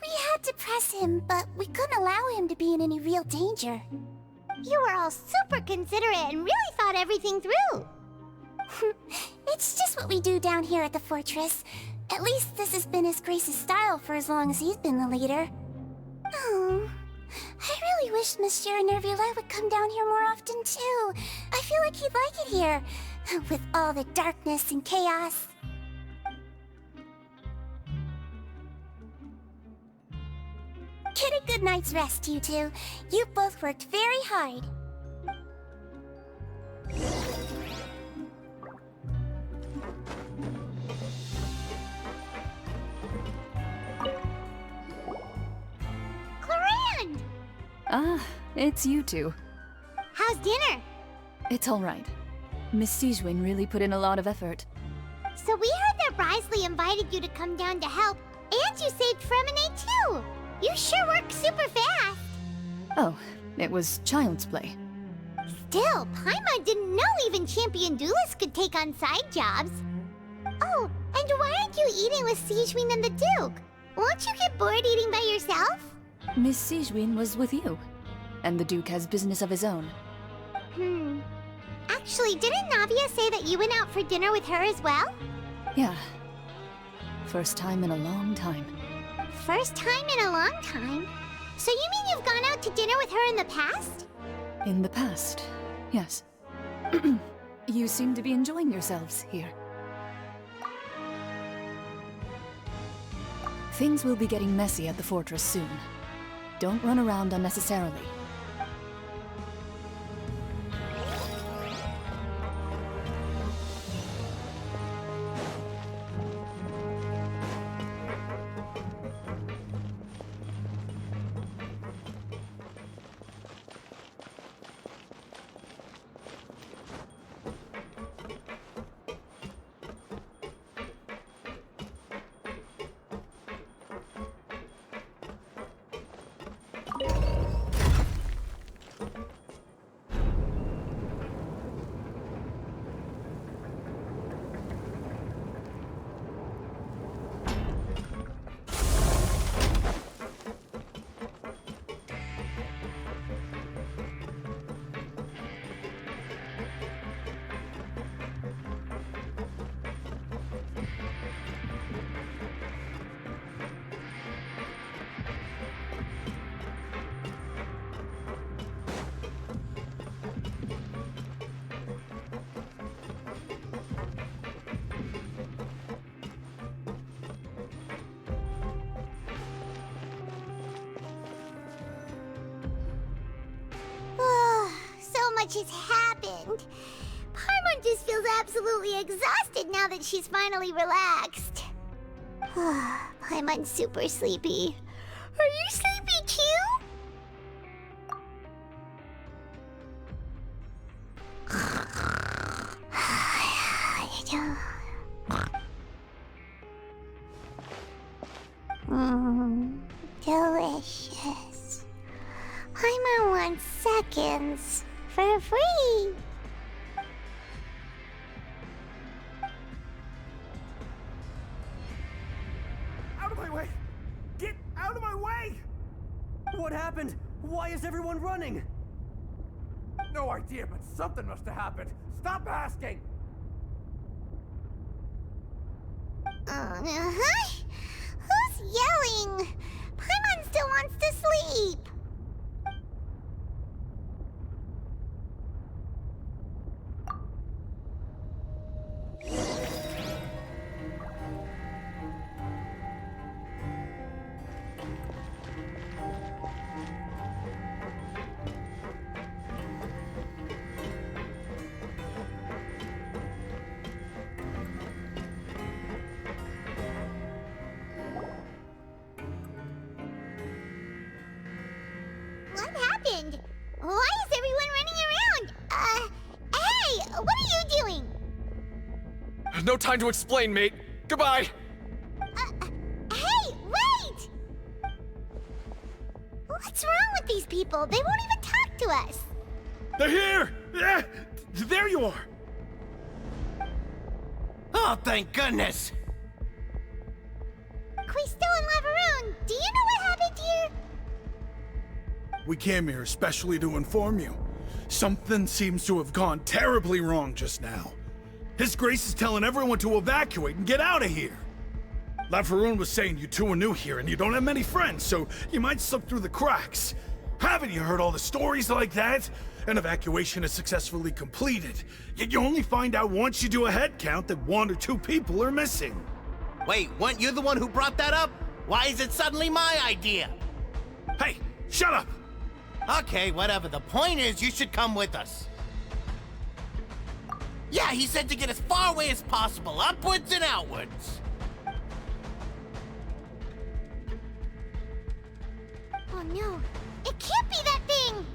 We had to press him, but we couldn't allow him to be in any real danger. You were all super considerate and really thought everything through. It's just what we do down here at the fortress. At least this has been His Grace's style for as long as he's been the leader. Oh, I really wish Monsieur Nervula would come down here more often too. I feel like he'd like it here, with all the darkness and chaos. Get a good night's rest, you two. You both worked very hard. Cloran! Ah, it's you two. How's dinner? It's all right. Miss Sijwin really put in a lot of effort. So we heard that Risley invited you to come down to help, and you saved Fremine too! You sure work super fast! Oh, it was child's play. Still, Paimon didn't know even champion duelists could take on side jobs. Oh, and why aren't you eating with Sijwin and the Duke? Won't you get bored eating by yourself? Miss Sijwin was with you, and the Duke has business of his own. Actually, didn't Navia say that you went out for dinner with her as well? Yeah. First time in a long time. First time in a long time? So you mean you've gone out to dinner with her in the past? In the past, yes. You seem to be enjoying yourselves here. Things will be getting messy at the fortress soon. Don't run around unnecessarily. much has happened. Paimon just feels absolutely exhausted now that she's finally relaxed. Paimon's super sleepy. Are you sleepy too? Delicious. Paimon wants seconds for free. Out of my way! Get out of my way! What happened? Why is everyone running? No idea, but something must have happened. Stop asking! Who's yelling? Paimon still wants to sleep. What happened? Why is everyone running around? Hey, what are you doing? No time to explain, mate. Goodbye! Hey, wait! What's wrong with these people? They won't even talk to us. They're here! Yeah, there you are! Oh, thank goodness! Quisto and Lavaroon, do you know what happened here? We came here especially to inform you. Something seems to have gone terribly wrong just now. His Grace is telling everyone to evacuate and get out of here. Lavaroon was saying you two are new here and you don't have many friends, so you might slip through the cracks. Haven't you heard all the stories like that? An evacuation is successfully completed, yet you only find out once you do a head count that 1 or 2 people are missing. Wait, weren't you the one who brought that up? Why is it suddenly my idea? Hey, shut up! Okay, whatever. The point is, you should come with us. Yeah, he said to get as far away as possible, upwards and outwards. Oh no, it can't be that thing!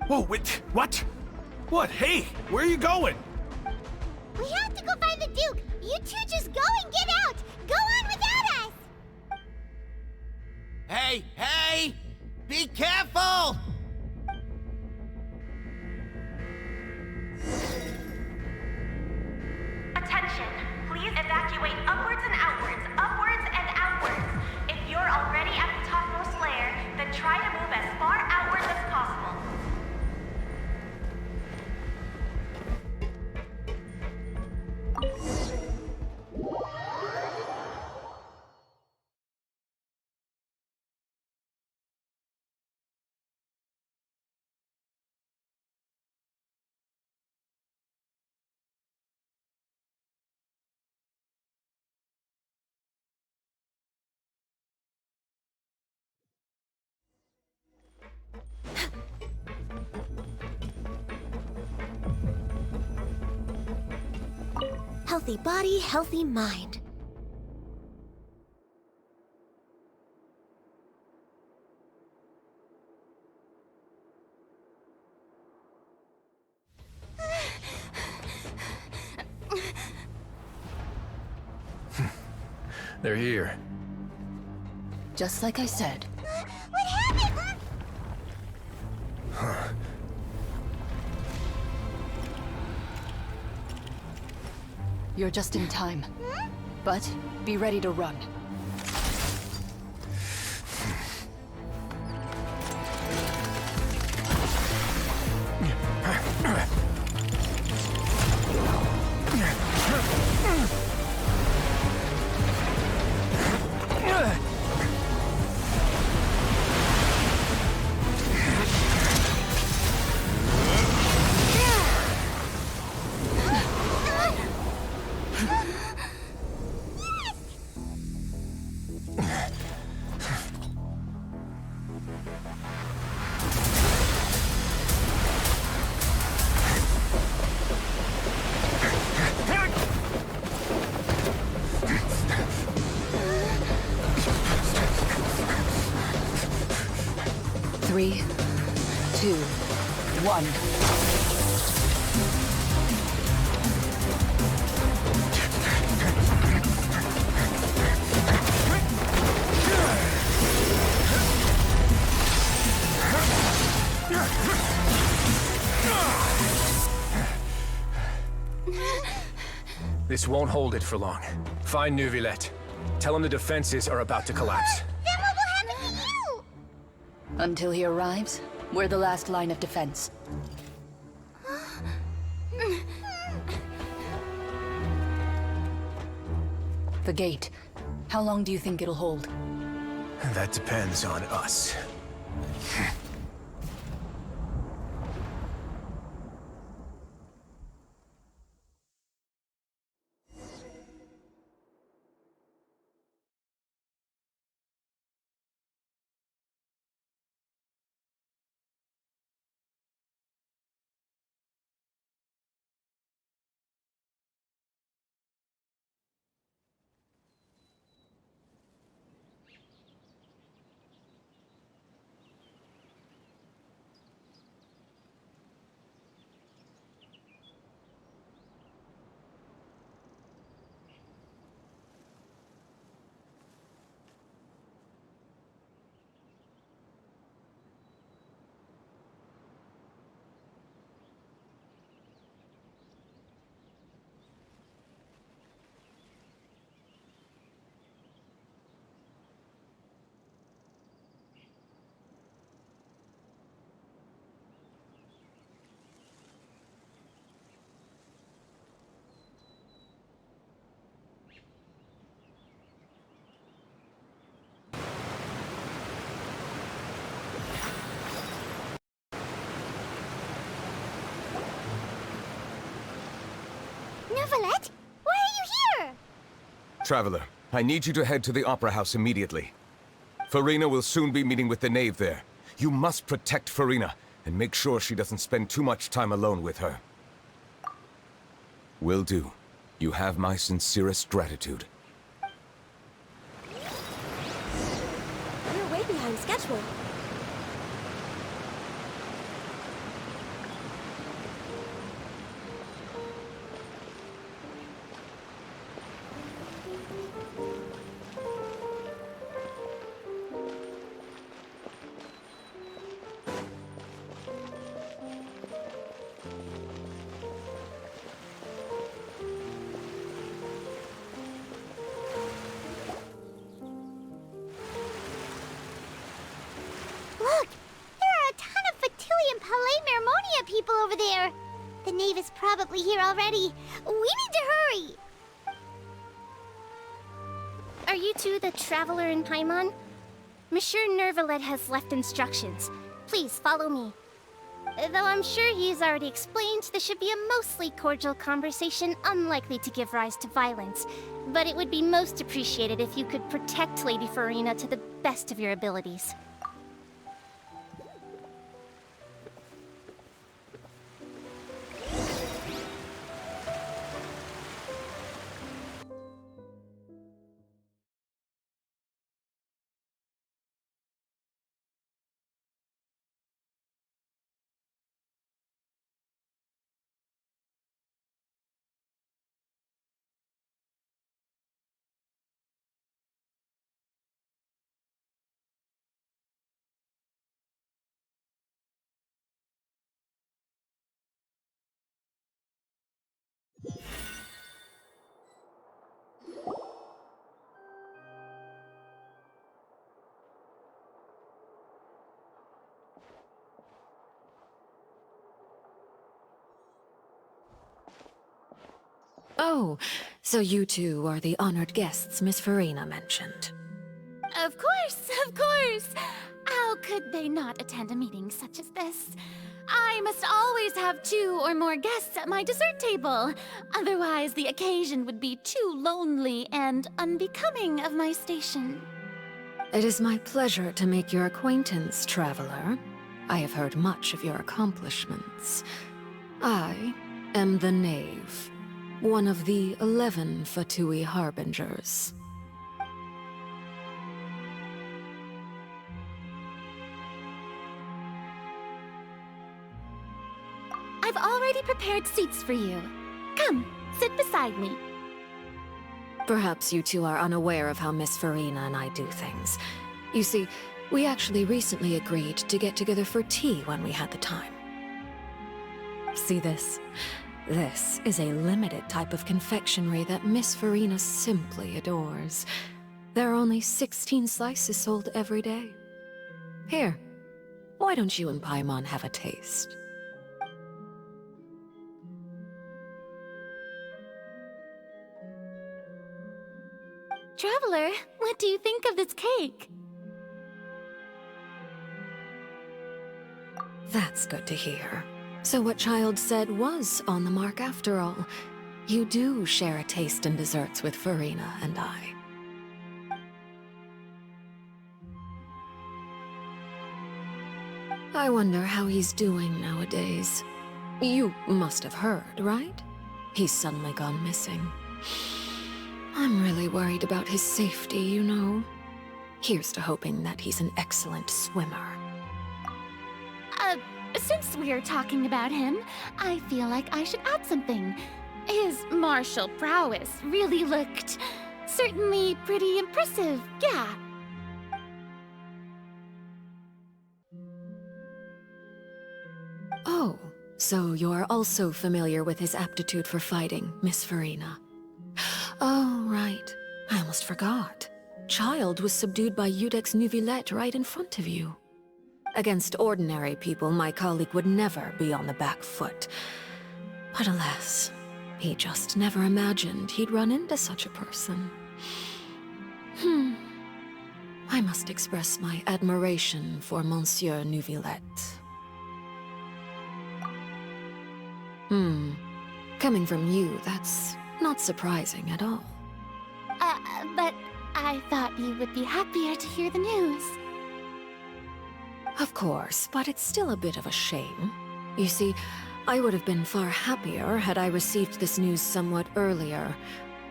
Whoa, wait, what? What? Hey, where are you going? We have to go find the Duke! You two just go and get out! Go on without us! Hey, hey! Be careful! Attention! Please evacuate upwards and outwards, upwards and outwards. If you're already at the topmost layer, then try to move as far outwards as possible. Healthy body, healthy mind. They're here. Just like I said. What happened? Huh. You're just in time. But be ready to run. 3, 2, 1. This won't hold it for long. Find Neuvillette. Tell him the defenses are about to collapse. Then what will happen to you? Until he arrives, we're the last line of defense. The gate. How long do you think it'll hold? That depends on us. Neuvillette? Why are you here? Traveler, I need you to head to the Opera House immediately. Farina will soon be meeting with the knave there. You must protect Farina, and make sure she doesn't spend too much time alone with her. Will do. You have my sincerest gratitude. We're way behind schedule. Look! There are a ton of Fatilian Palais Mermonia people over there! The knave is probably here already. We need to hurry! Are you two the traveler in Paimon? Monsieur Neuvillette has left instructions. Please follow me. Though I'm sure he's already explained, this should be a mostly cordial conversation, unlikely to give rise to violence. But it would be most appreciated if you could protect Lady Farina to the best of your abilities. Oh, so you two are the honored guests Miss Farina mentioned. Of course, of course! How could they not attend a meeting such as this? I must always have 2 or more guests at my dessert table. Otherwise, the occasion would be too lonely and unbecoming of my station. It is my pleasure to make your acquaintance, traveler. I have heard much of your accomplishments. I am the Knave, one of the 11 Fatui Harbingers. I've already prepared seats for you. Come, sit beside me. Perhaps you two are unaware of how Miss Farina and I do things. You see, we actually recently agreed to get together for tea when we had the time. See this? This is a limited type of confectionery that Miss Farina simply adores. There are only 16 slices sold every day. Here, why don't you and Paimon have a taste? Traveler, what do you think of this cake? That's good to hear. So what Child said was on the mark after all. You do share a taste in desserts with Farina and I. I wonder how he's doing nowadays. You must have heard, right? He's suddenly gone missing. I'm really worried about his safety, you know. Here's to hoping that he's an excellent swimmer. Since we're talking about him, I feel like I should add something. His martial prowess really looked certainly pretty impressive, yeah. Oh, so you're also familiar with his aptitude for fighting, Miss Farina. Oh, right. I almost forgot. Child was subdued by Udex Neuvillette right in front of you. Against ordinary people, my colleague would never be on the back foot. But alas, he just never imagined he'd run into such a person. I must express my admiration for Monsieur Neuvillette. Coming from you, that's not surprising at all. But I thought you would be happier to hear the news. Of course, but it's still a bit of a shame. You see, I would have been far happier had I received this news somewhat earlier.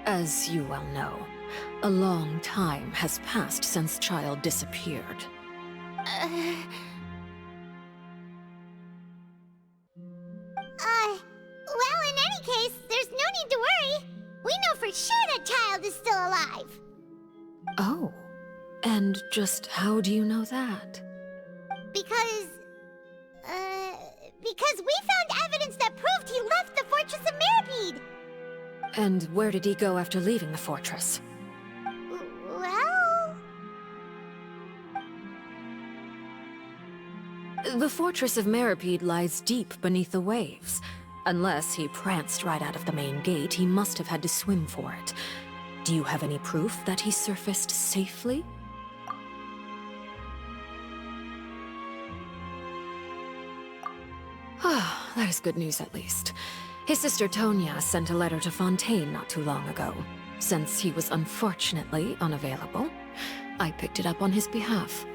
As you well know, a long time has passed since Child disappeared. Well, in any case, there's no need to worry. We know for sure that Child is still alive. Oh, and just how do you know that? Because we found evidence that proved he left the Fortress of Mirapede. And where did he go after leaving the fortress? Well... The Fortress of Mirapede lies deep beneath the waves. Unless he pranced right out of the main gate, he must have had to swim for it. Do you have any proof that he surfaced safely? Ah, that is good news at least. His sister Tonya sent a letter to Fontaine not too long ago. Since he was unfortunately unavailable, I picked it up on his behalf.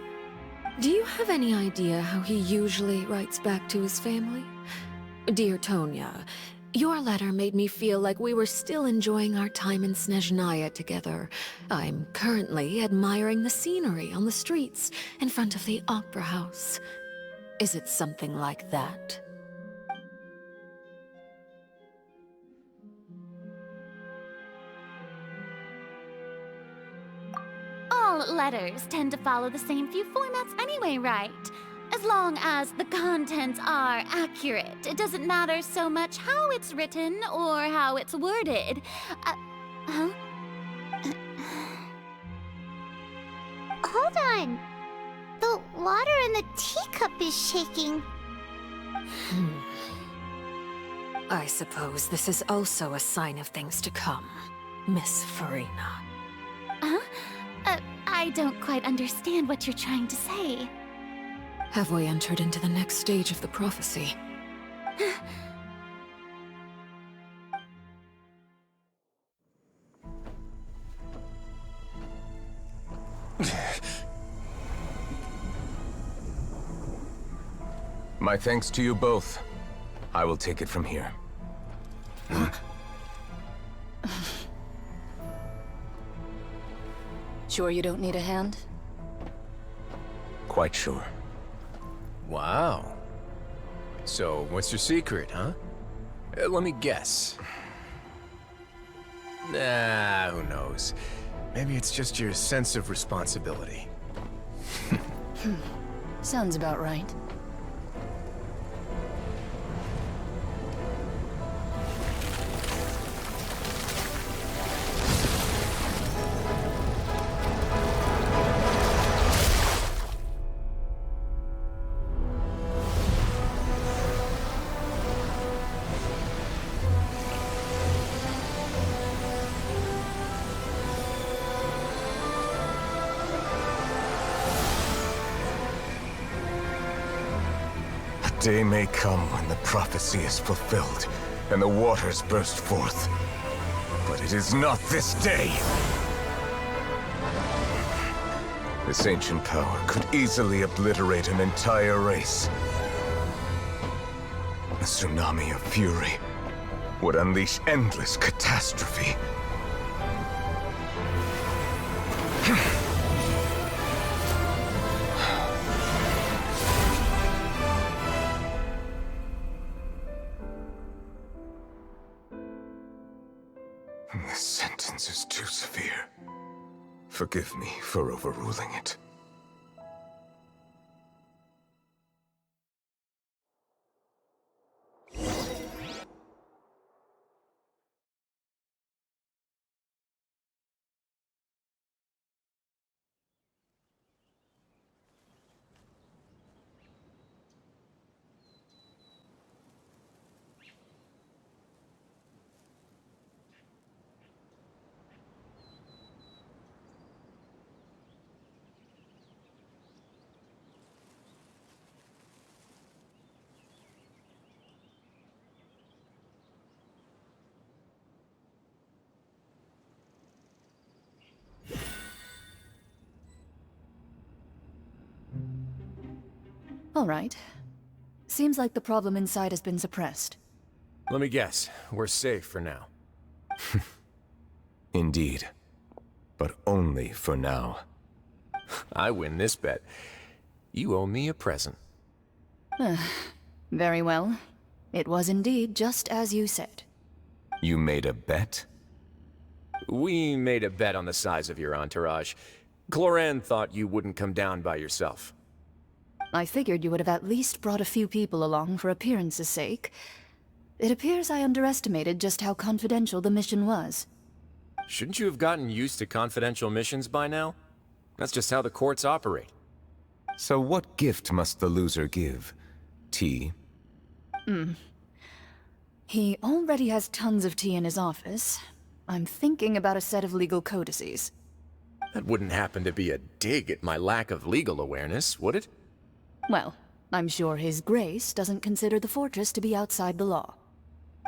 Do you have any idea how he usually writes back to his family? Dear Tonya, your letter made me feel like we were still enjoying our time in Snezhnaya together. I'm currently admiring the scenery on the streets in front of the Opera House. Is it something like that? All letters tend to follow the same few formats anyway, right? As long as the contents are accurate, it doesn't matter so much how it's written or how it's worded. Hold on. The water in the teacup is shaking. I suppose this is also a sign of things to come, Miss Farina. I don't quite understand what you're trying to say. Have we entered into the next stage of the prophecy? My thanks to you both. I will take it from here. Sure you don't need a hand? Quite sure. Wow. So, what's your secret, huh? Let me guess. Nah, who knows? Maybe it's just your sense of responsibility. Sounds about right. Day may come when the prophecy is fulfilled, and the waters burst forth. But it is not this day! This ancient power could easily obliterate an entire race. A tsunami of fury would unleash endless catastrophe. This sentence is too severe. Forgive me for overruling it. All right. Seems like the problem inside has been suppressed. Let me guess, we're safe for now. Indeed. But only for now. I win this bet. You owe me a present. Very well. It was indeed just as you said. You made a bet? We made a bet on the size of your entourage. Cloran thought you wouldn't come down by yourself. I figured you would have at least brought a few people along for appearance's sake. It appears I underestimated just how confidential the mission was. Shouldn't you have gotten used to confidential missions by now? That's just how the courts operate. So what gift must the loser give? Tea? He already has tons of tea in his office. I'm thinking about a set of legal codices. That wouldn't happen to be a dig at my lack of legal awareness, would it? Well, I'm sure His Grace doesn't consider the fortress to be outside the law.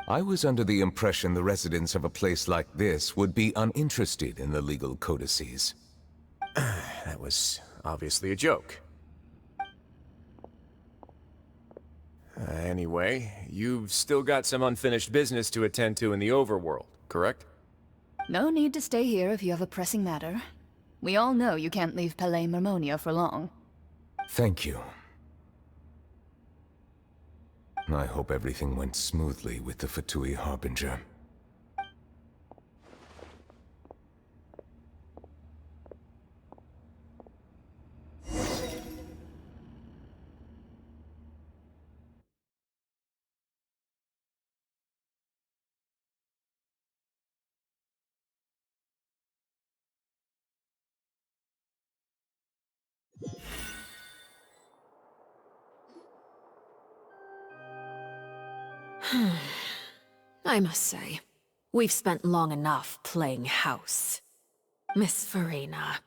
I was under the impression the residents of a place like this would be uninterested in the legal codices. That was obviously a joke. Anyway, you've still got some unfinished business to attend to in the overworld, correct? No need to stay here if you have a pressing matter. We all know you can't leave Palais Mermonia for long. Thank you. I hope everything went smoothly with the Fatui Harbinger. I must say, we've spent long enough playing house. Miss Farina,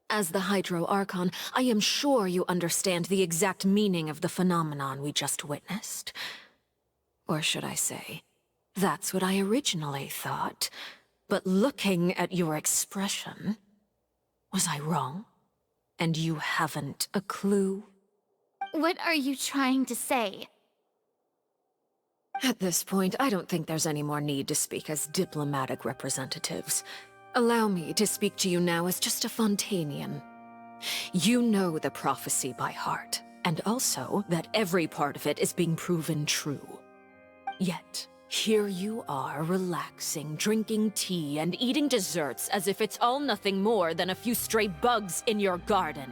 as the Hydro Archon, I am sure you understand the exact meaning of the phenomenon we just witnessed. Or should I say, that's what I originally thought. But looking at your expression, was I wrong? And you haven't a clue? What are you trying to say? At this point, I don't think there's any more need to speak as diplomatic representatives. Allow me to speak to you now as just a Fontainian. You know the prophecy by heart, and also that every part of it is being proven true. Yet, here you are, relaxing, drinking tea, and eating desserts as if it's all nothing more than a few stray bugs in your garden.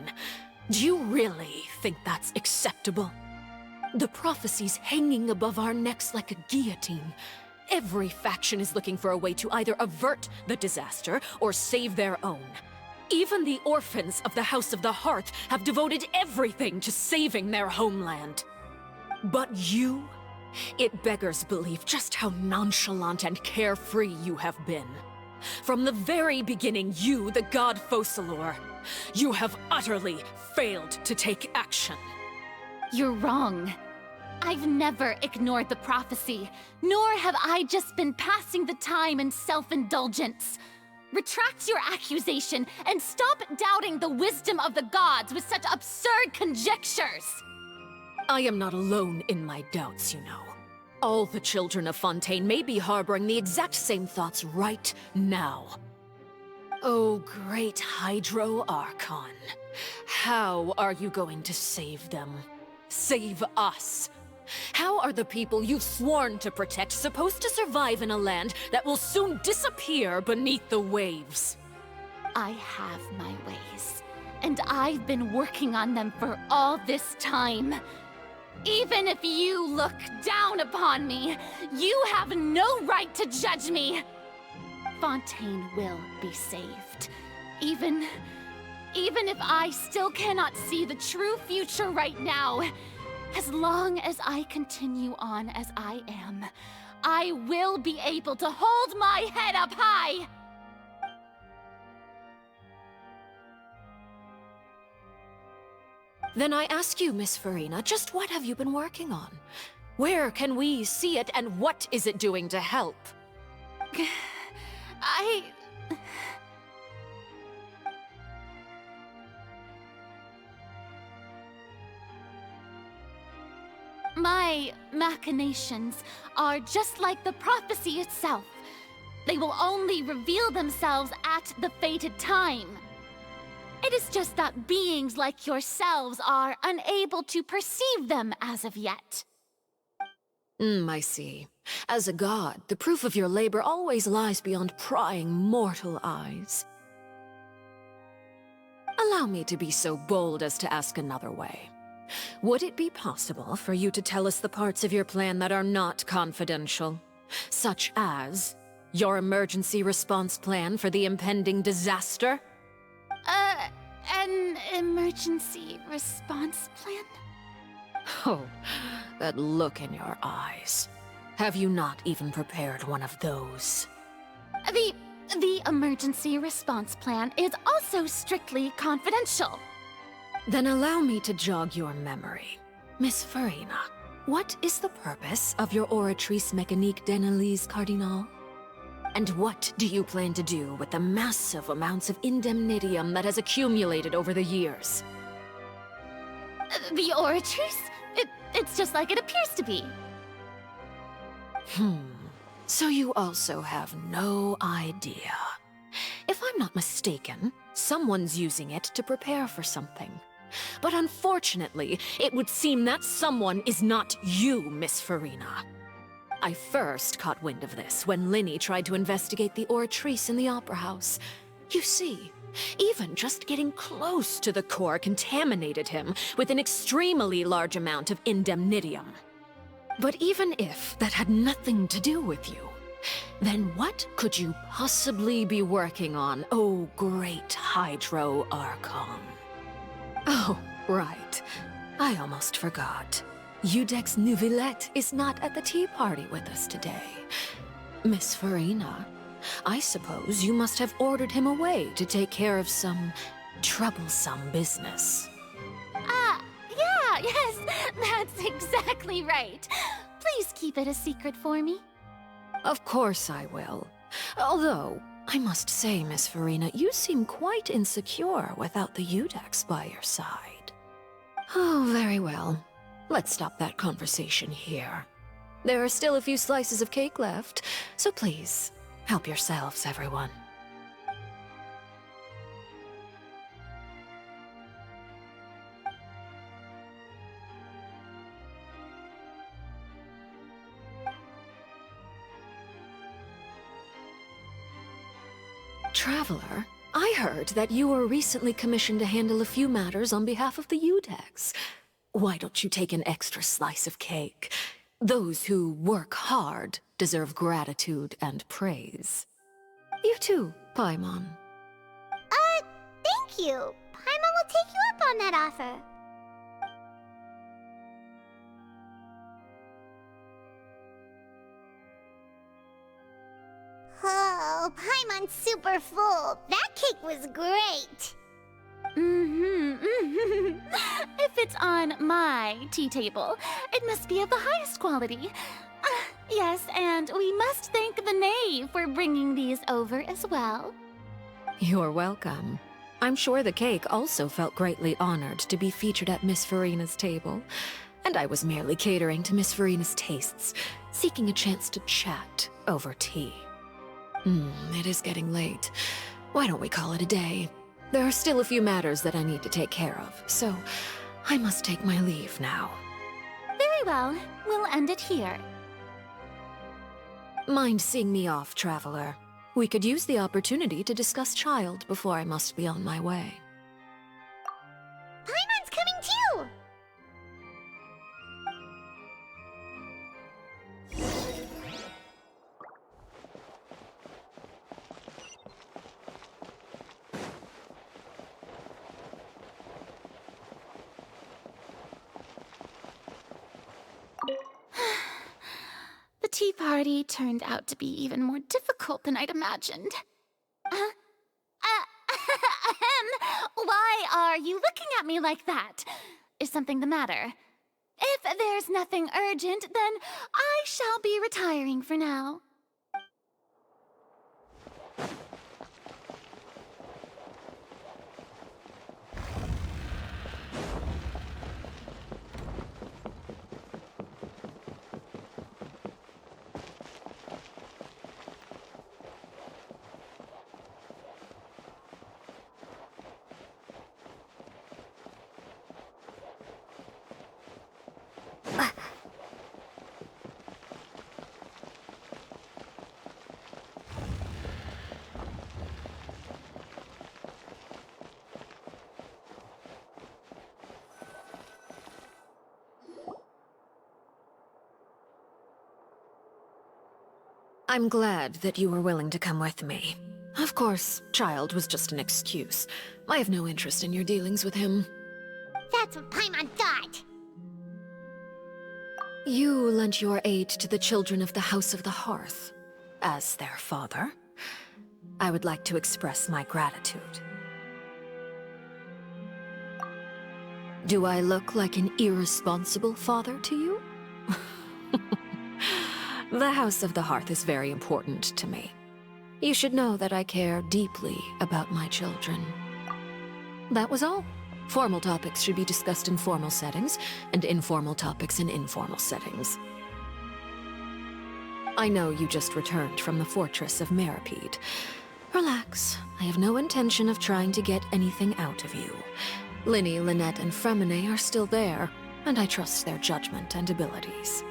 Do you really think that's acceptable? The prophecy's hanging above our necks like a guillotine. Every faction is looking for a way to either avert the disaster or save their own. Even the orphans of the House of the Hearth have devoted everything to saving their homeland. But you? It beggars belief just how nonchalant and carefree you have been. From the very beginning, you, the god Focalor, you have utterly failed to take action. You're wrong. I've never ignored the prophecy, nor have I just been passing the time in self-indulgence. Retract your accusation and stop doubting the wisdom of the gods with such absurd conjectures! I am not alone in my doubts, you know. All the children of Fontaine may be harboring the exact same thoughts right now. Oh, great Hydro Archon. How are you going to save them? Save us? How are the people you've sworn to protect supposed to survive in a land that will soon disappear beneath the waves? I have my ways, and I've been working on them for all this time. Even if you look down upon me, you have no right to judge me! Fontaine will be saved. Even if I still cannot see the true future right now, as long as I continue on as I am, I will be able to hold my head up high! Then I ask you, Miss Farina, just what have you been working on? Where can we see it, and what is it doing to help? My machinations are just like the prophecy itself. They will only reveal themselves at the fated time. It is just that beings like yourselves are unable to perceive them as of yet. I see. As a god, the proof of your labor always lies beyond prying mortal eyes. Allow me to be so bold as to ask another way. Would it be possible for you to tell us the parts of your plan that are not confidential? Such as your emergency response plan for the impending disaster? An emergency response plan? Oh, that look in your eyes. Have you not even prepared one of those? The emergency response plan is also strictly confidential. Then allow me to jog your memory. Miss Farina, what is the purpose of your Oratrice Mécanique d'Analyse Cardinal? And what do you plan to do with the massive amounts of indemnitium that has accumulated over the years? The Oratrice? It's just like it appears to be. So you also have no idea. If I'm not mistaken, someone's using it to prepare for something. But unfortunately, it would seem that someone is not you, Miss Farina. I first caught wind of this when Linny tried to investigate the Oratrice in the Opera House. You see, even just getting close to the core contaminated him with an extremely large amount of indemnitium. But even if that had nothing to do with you, then what could you possibly be working on, oh great Hydro Archon? Oh, right. I almost forgot. Udex Neuvillette is not at the tea party with us today. Miss Farina, I suppose you must have ordered him away to take care of some troublesome business. Yeah, yes, that's exactly right. Please keep it a secret for me. Of course I will. Although, I must say, Miss Farina, you seem quite insecure without the Udex by your side. Oh, very well. Let's stop that conversation here. There are still a few slices of cake left, so please, help yourselves, everyone. Traveler, I heard that you were recently commissioned to handle a few matters on behalf of the Udex. Why don't you take an extra slice of cake? Those who work hard deserve gratitude and praise. You too, Paimon. Thank you. Paimon will take you up on that offer. Oh, Paimon's super full. That cake was great. If it's on my tea table, it must be of the highest quality. Yes, and we must thank the knave for bringing these over as well. You're welcome. I'm sure the cake also felt greatly honored to be featured at Miss Farina's table, and I was merely catering to Miss Farina's tastes, seeking a chance to chat over tea. It is getting late. Why don't we call it a day? There are still a few matters that I need to take care of, so I must take my leave now. Very well. We'll end it here. Mind seeing me off, Traveler? We could use the opportunity to discuss Child before I must be on my way. Paimon's coming too! The tea party turned out to be even more difficult than I'd imagined. Why are you looking at me like that? Is something the matter? If there's nothing urgent, then I shall be retiring for now. I'm glad that you were willing to come with me. Of course, Child was just an excuse. I have no interest in your dealings with him. That's what Paimon thought. You lent your aid to the children of the House of the Hearth. As their father, I would like to express my gratitude. Do I look like an irresponsible father to you? The House of the Hearth is very important to me. You should know that I care deeply about my children. That was all. Formal topics should be discussed in formal settings, and informal topics in informal settings. I know you just returned from the fortress of Meripede. Relax. I have no intention of trying to get anything out of you. Linny, Lynette, and Fremine are still there, and I trust their judgment and abilities.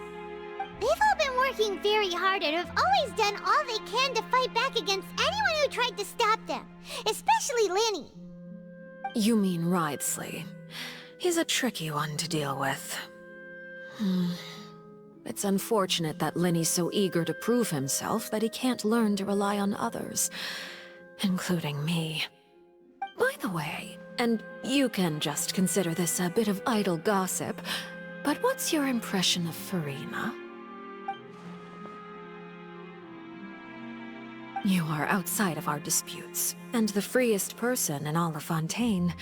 They've all been working very hard and have always done all they can to fight back against anyone who tried to stop them, especially Linny. You mean Wriothesley. He's a tricky one to deal with. It's unfortunate that Linny's so eager to prove himself that he can't learn to rely on others, including me. By the way, and you can just consider this a bit of idle gossip, but what's your impression of Farina? You are outside of our disputes, and the freest person in all of Fontaine,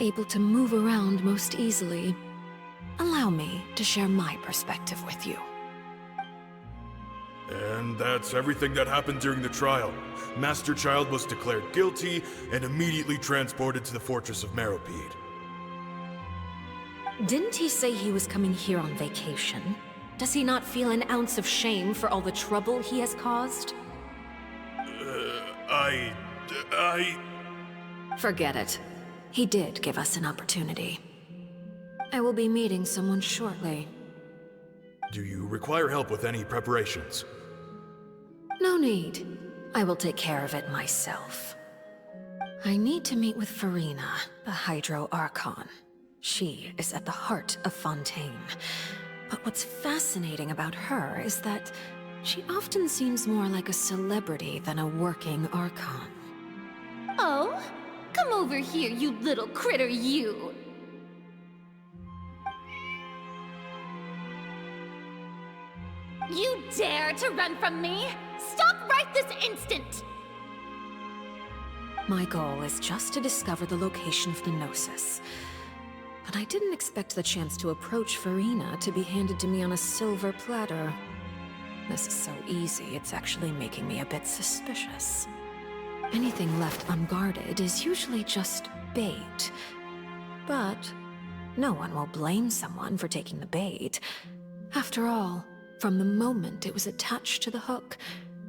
able to move around most easily. Allow me to share my perspective with you. And that's everything that happened during the trial. Master Child was declared guilty and immediately transported to the Fortress of Meripede. Didn't he say he was coming here on vacation? Does he not feel an ounce of shame for all the trouble he has caused? Forget it. He did give us an opportunity. I will be meeting someone shortly. Do you require help with any preparations? No need. I will take care of it myself. I need to meet with Farina, the Hydro Archon. She is at the heart of Fontaine. But what's fascinating about her is that she often seems more like a celebrity than a working Archon. Oh? Come over here, you little critter, you! You dare to run from me? Stop right this instant! My goal is just to discover the location of the Gnosis. But I didn't expect the chance to approach Farina to be handed to me on a silver platter. This is so easy, it's actually making me a bit suspicious. Anything left unguarded is usually just bait. But no one will blame someone for taking the bait. After all, from the moment it was attached to the hook,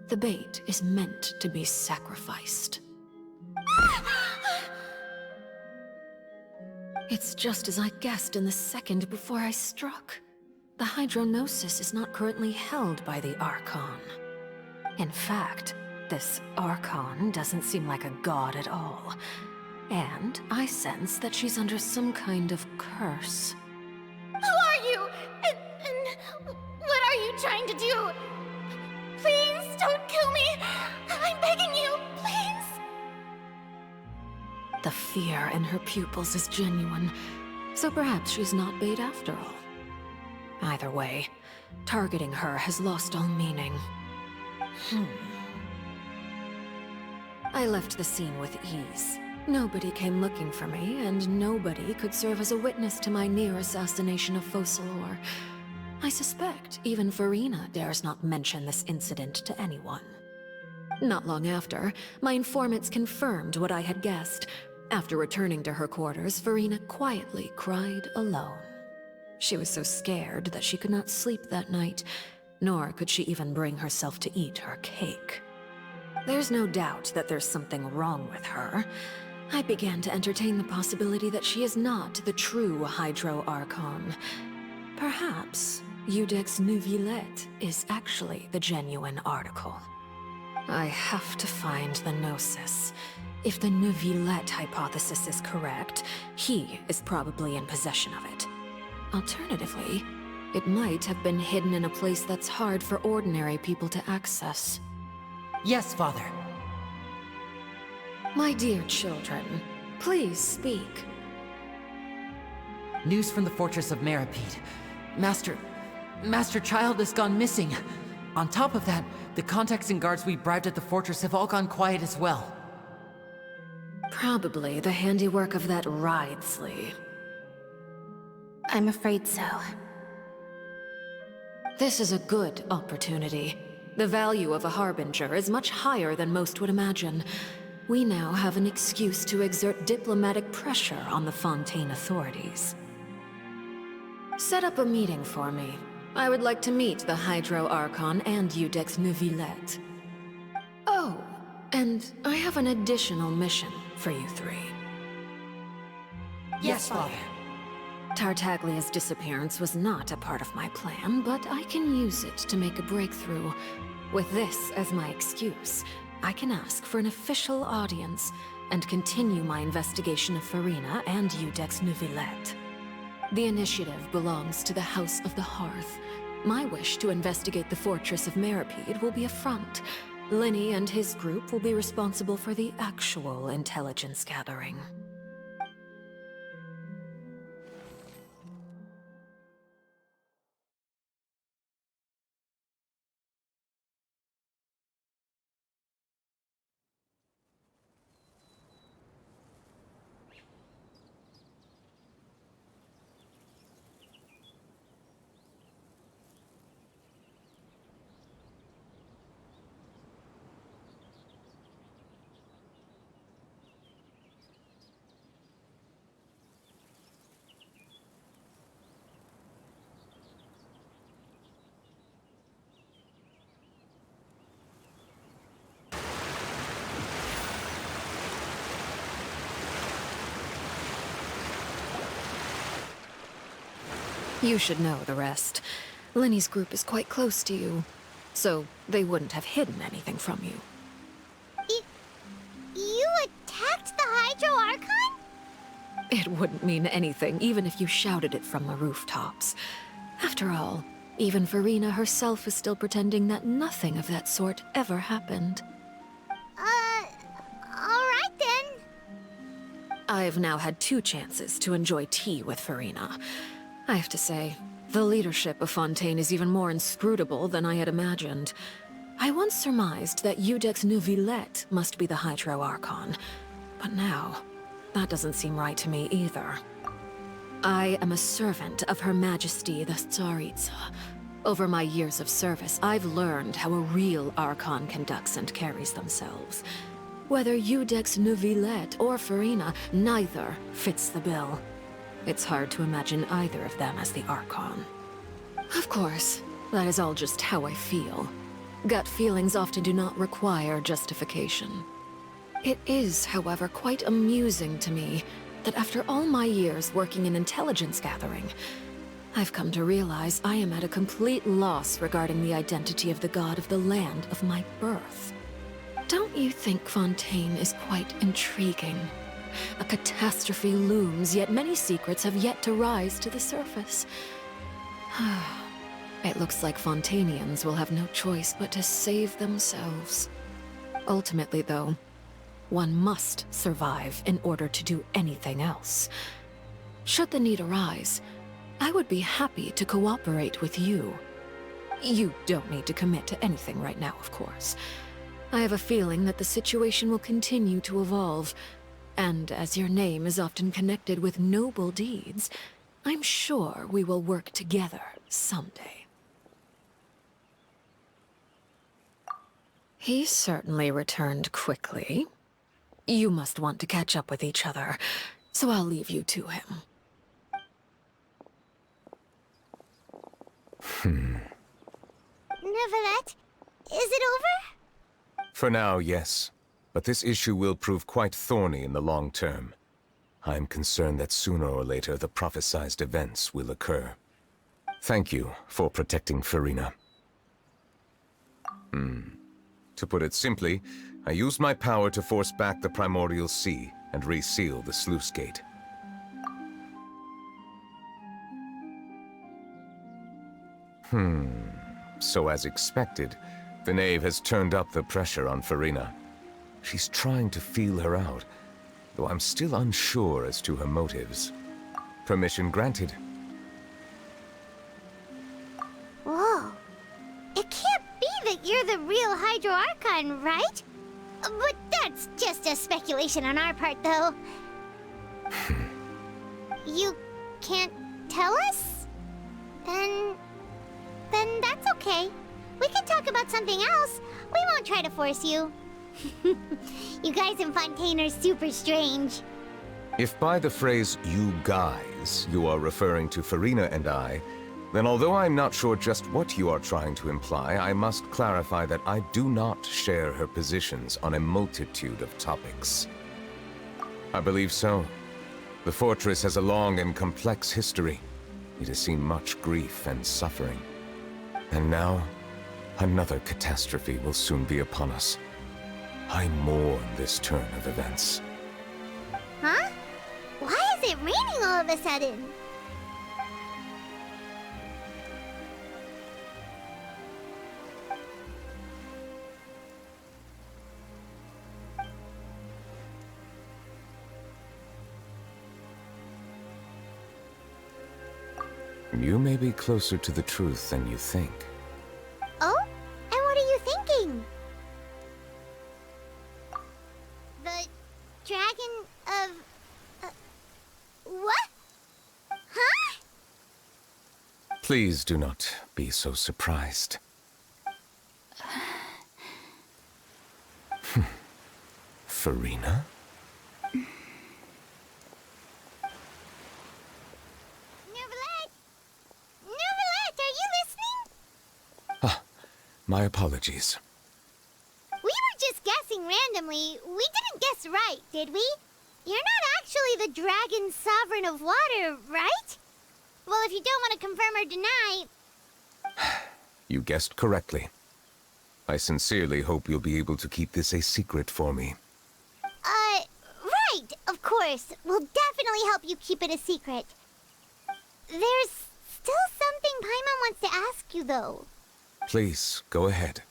the bait is meant to be sacrificed. It's just as I guessed in the second before I struck. The Hydronosis is not currently held by the Archon. In fact, this Archon doesn't seem like a god at all. And I sense that she's under some kind of curse. Who are you? And what are you trying to do? Please don't kill me! I'm begging you, please! The fear in her pupils is genuine, so perhaps she's not bait after all. Either way, targeting her has lost all meaning. I left the scene with ease. Nobody came looking for me, and nobody could serve as a witness to my near assassination of Focalor. I suspect even Farina dares not mention this incident to anyone. Not long after, my informants confirmed what I had guessed. After returning to her quarters, Farina quietly cried alone. She was so scared that she could not sleep that night, nor could she even bring herself to eat her cake. There's no doubt that there's something wrong with her. I began to entertain the possibility that she is not the true Hydro Archon. Perhaps Iudex Neuvillette is actually the genuine article. I have to find the Gnosis. If the Neuvillette hypothesis is correct, he is probably in possession of it. Alternatively, it might have been hidden in a place that's hard for ordinary people to access. Yes, Father. My dear children, please speak. News from the fortress of Meripede. Master Child has gone missing. On top of that, the contacts and guards we bribed at the fortress have all gone quiet as well. Probably the handiwork of that Ridesley. I'm afraid so. This is a good opportunity. The value of a Harbinger is much higher than most would imagine. We now have an excuse to exert diplomatic pressure on the Fontaine authorities. Set up a meeting for me. I would like to meet the Hydro Archon and Iudex Neuvillette. Oh, and I have an additional mission for you three. Yes, Father. Tartaglia's disappearance was not a part of my plan, but I can use it to make a breakthrough. With this as my excuse, I can ask for an official audience and continue my investigation of Farina and Iudex Neuvillette. The initiative belongs to the House of the Hearth. My wish to investigate the fortress of Meripede will be a front. Linny and his group will be responsible for the actual intelligence gathering. You should know the rest. Linny's group is quite close to you, so they wouldn't have hidden anything from you. You attacked the Hydro Archon? It wouldn't mean anything, even if you shouted it from the rooftops. After all, even Farina herself is still pretending that nothing of that sort ever happened. Alright then. I've now had 2 chances to enjoy tea with Farina. I have to say, the leadership of Fontaine is even more inscrutable than I had imagined. I once surmised that Iudex Neuvillette must be the Hydro Archon, but now, that doesn't seem right to me either. I am a servant of Her Majesty the Tsaritsa. Over my years of service, I've learned how a real Archon conducts and carries themselves. Whether Iudex Neuvillette or Farina, neither fits the bill. It's hard to imagine either of them as the Archon. Of course, that is all just how I feel. Gut feelings often do not require justification. It is, however, quite amusing to me that after all my years working in intelligence gathering, I've come to realize I am at a complete loss regarding the identity of the god of the land of my birth. Don't you think Fontaine is quite intriguing? A catastrophe looms, yet many secrets have yet to rise to the surface. It looks like Fontainians will have no choice but to save themselves. Ultimately, though, one must survive in order to do anything else. Should the need arise, I would be happy to cooperate with you. You don't need to commit to anything right now, of course. I have a feeling that the situation will continue to evolve, and as your name is often connected with noble deeds, I'm sure we will work together someday. He certainly returned quickly. You must want to catch up with each other, so I'll leave you to him. Neuvillette, is it over? For now, yes. But this issue will prove quite thorny in the long term. I'm concerned that sooner or later the prophesized events will occur. Thank you for protecting Farina. To put it simply, I used my power to force back the Primordial Sea and reseal the sluice gate. So as expected, the Knave has turned up the pressure on Farina. She's trying to feel her out, though I'm still unsure as to her motives. Permission granted. Whoa. It can't be that you're the real Hydro Archon, right? But that's just a speculation on our part, though. You can't tell us? Then that's okay. We can talk about something else. We won't try to force you. You guys in Fontaine are super strange. If by the phrase, "you guys," you are referring to Farina and I, then although I'm not sure just what you are trying to imply, I must clarify that I do not share her positions on a multitude of topics. I believe so. The fortress has a long and complex history. It has seen much grief and suffering. And now, another catastrophe will soon be upon us. I mourn this turn of events. Huh? Why is it raining all of a sudden? You may be closer to the truth than you think. Oh? And what are you thinking? The dragon of... what? Huh? Please do not be so surprised. Farina? My apologies. We were just guessing randomly. We didn't guess right, did we? You're not actually the dragon sovereign of water, right? Well, if you don't want to confirm or deny... You guessed correctly. I sincerely hope you'll be able to keep this a secret for me. Right, of course. We'll definitely help you keep it a secret. There's still something Paimon wants to ask you, though. Please, go ahead.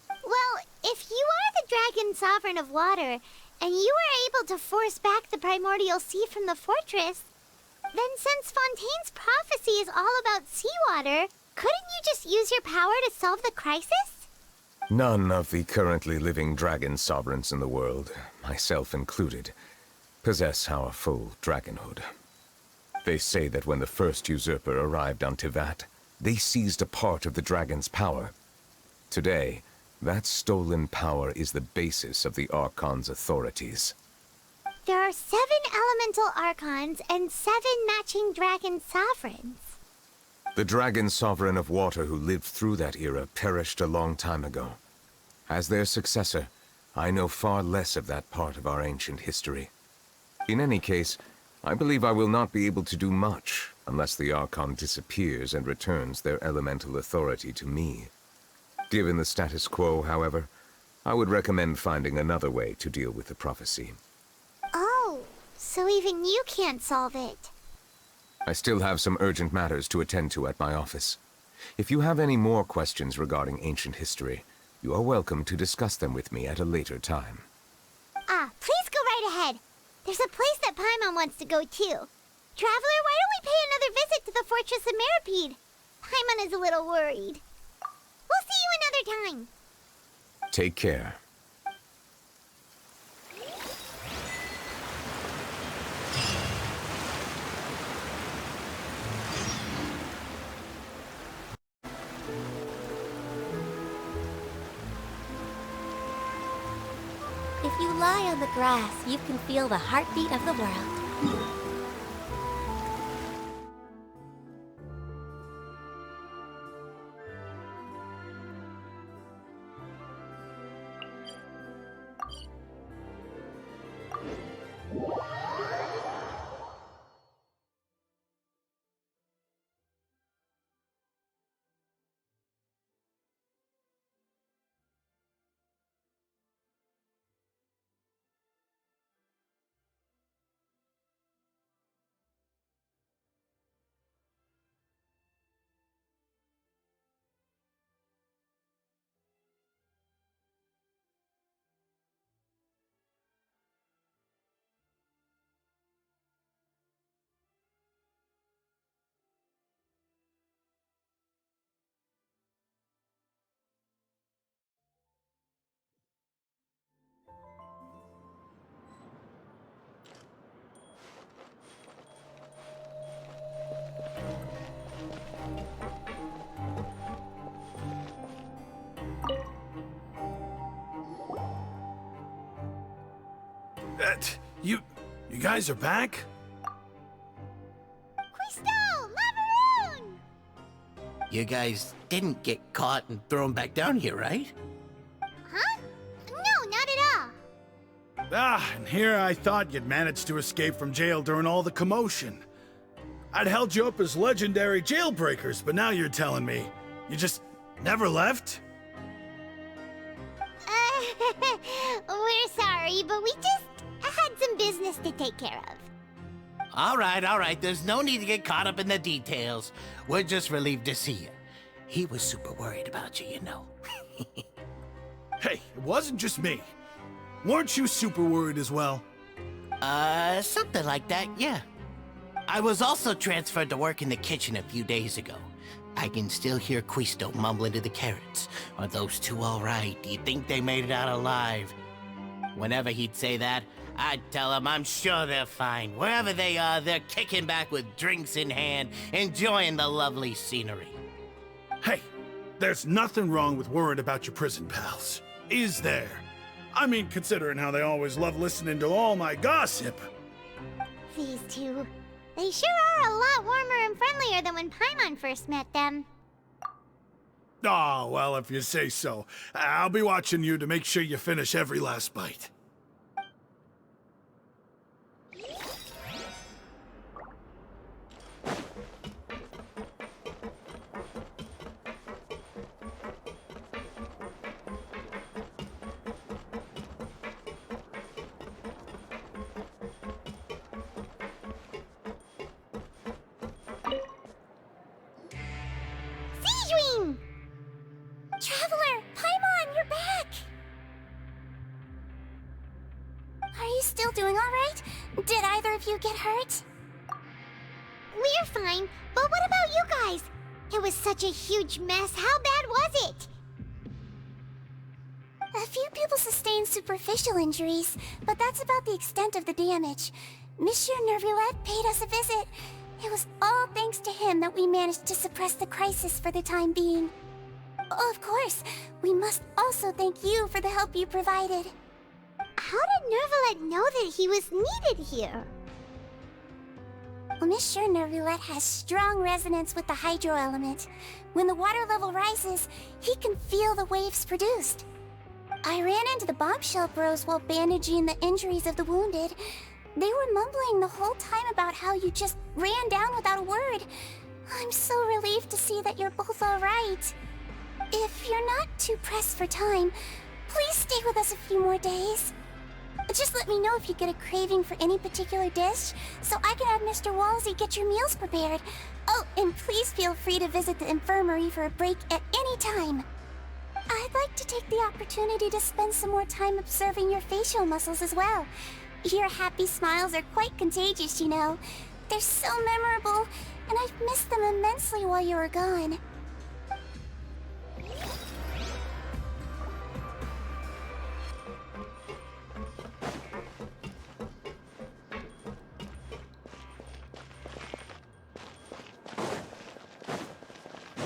Well, if you are the Dragon Sovereign of Water, and you were able to force back the primordial sea from the fortress, then since Fontaine's prophecy is all about seawater, couldn't you just use your power to solve the crisis? None of the currently living dragon sovereigns in the world, myself included, possess our full dragonhood. They say that when the first usurper arrived on Tivat, they seized a part of the dragon's power. Today, that stolen power is the basis of the Archon's authorities. There are 7 elemental archons and 7 matching dragon sovereigns. The dragon sovereign of water who lived through that era perished a long time ago. As their successor, I know far less of that part of our ancient history. In any case, I believe I will not be able to do much unless the Archon disappears and returns their elemental authority to me. Given the status quo, however, I would recommend finding another way to deal with the prophecy. Oh, so even you can't solve it. I still have some urgent matters to attend to at my office. If you have any more questions regarding ancient history, you are welcome to discuss them with me at a later time. Please go right ahead. There's a place that Paimon wants to go too. Traveler, why don't we pay another visit to the Fortress of Meripede? Paimon is a little worried. We'll see you another time. Take care. If you lie on the grass, you can feel the heartbeat of the world. You guys are back? Macaroon! You guys didn't get caught and thrown back down here, right? Huh? No, not at all. And here I thought you'd managed to escape from jail during all the commotion. I'd held you up as legendary jailbreakers, but now you're telling me you just never left? We're sorry, but we just had some business to take care of. All right. There's no need to get caught up in the details. We're just relieved to see you. He was super worried about you, you know. Hey, it wasn't just me. Weren't you super worried as well? Something like that, yeah. I was also transferred to work in the kitchen a few days ago. I can still hear Quisto mumbling to the carrots. Are those two all right? Do you think they made it out alive? Whenever he'd say that, I'd tell him I'm sure they're fine. Wherever they are, they're kicking back with drinks in hand, enjoying the lovely scenery. Hey, there's nothing wrong with worrying about your prison pals, is there? I mean, considering how they always love listening to all my gossip. These two. They sure are a lot warmer and friendlier than when Paimon first met them. Oh, well, if you say so. I'll be watching you to make sure you finish every last bite. hurt? We're fine, but what about you guys? It was such a huge mess. How bad was it? A few people sustained superficial injuries, but that's about the extent of the damage. Monsieur Nervulette paid us a visit. It was all thanks to him that we managed to suppress the crisis for the time being. Oh, of course, we must also thank you for the help you provided. How did Nervulette know that he was needed here? Well, Monsieur Nervulette has strong resonance with the hydro element. When the water level rises, he can feel the waves produced. I ran into the bombshell bros while bandaging the injuries of the wounded. They were mumbling the whole time about how you just ran down without a word. I'm so relieved to see that you're both alright. If you're not too pressed for time, please stay with us a few more days. Just let me know if you get a craving for any particular dish, so I can have Mr. Walsey get your meals prepared. Oh, and please feel free to visit the infirmary for a break at any time. I'd like to take the opportunity to spend some more time observing your facial muscles as well. Your happy smiles are quite contagious, you know. They're so memorable, and I've missed them immensely while you were gone.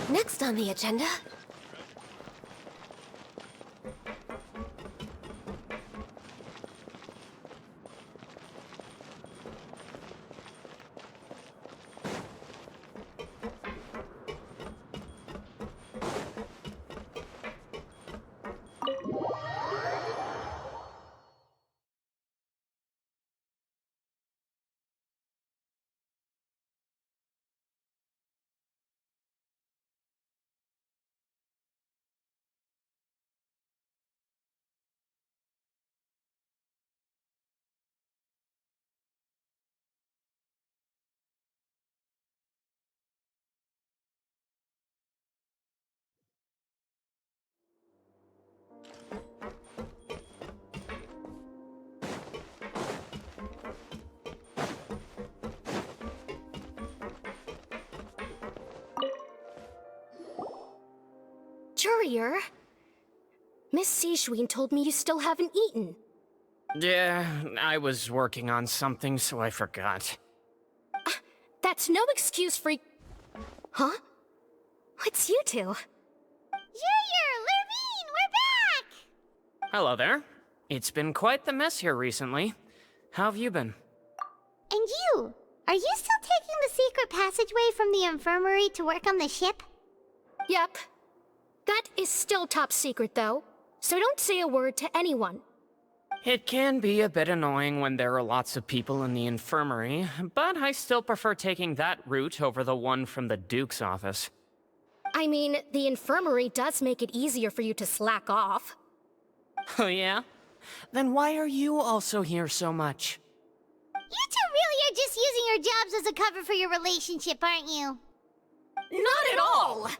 Next on the agenda... Courier? Miss Sijween told me you still haven't eaten. Yeah, I was working on something, so I forgot. That's no excuse for... Huh? It's you two. Junior! Lurvine! We're back! Hello there. It's been quite the mess here recently. How have you been? And you? Are you still taking the secret passageway from the infirmary to work on the ship? Yep. That is still top secret, though. So don't say a word to anyone. It can be a bit annoying when there are lots of people in the infirmary, but I still prefer taking that route over the one from the Duke's office. I mean, the infirmary does make it easier for you to slack off. Oh yeah? Then why are you also here so much? You two really are just using your jobs as a cover for your relationship, aren't you? Not at all!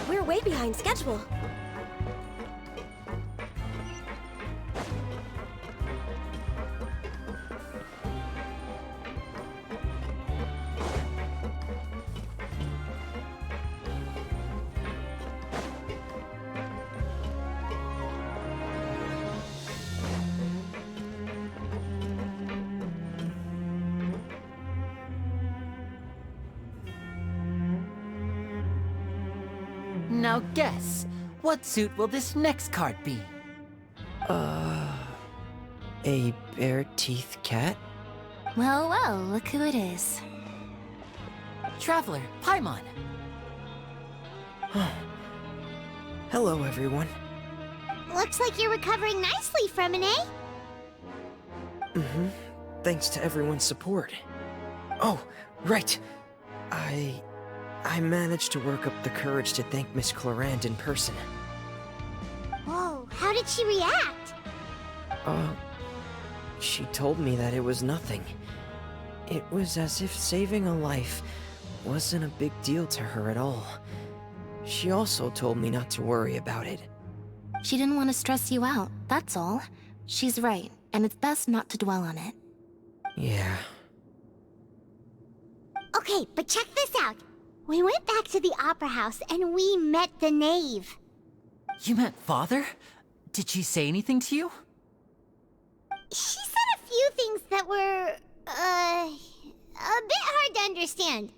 We're way behind schedule. Now guess, what suit will this next card be? A bare-teeth cat? Well, well, look who it is. Traveler, Paimon. Hello, everyone. Looks like you're recovering nicely from it, eh? Mm-hmm. Thanks to everyone's support. Oh, right. I managed to work up the courage to thank Miss Clorand in person. Whoa, how did she react? She told me that it was nothing. It was as if saving a life wasn't a big deal to her at all. She also told me not to worry about it. She didn't want to stress you out, that's all. She's right, and it's best not to dwell on it. Yeah. Okay, but check this out. We went back to the opera house and we met the knave. You met Father? Did she say anything to you? She said a few things that were, a bit hard to understand.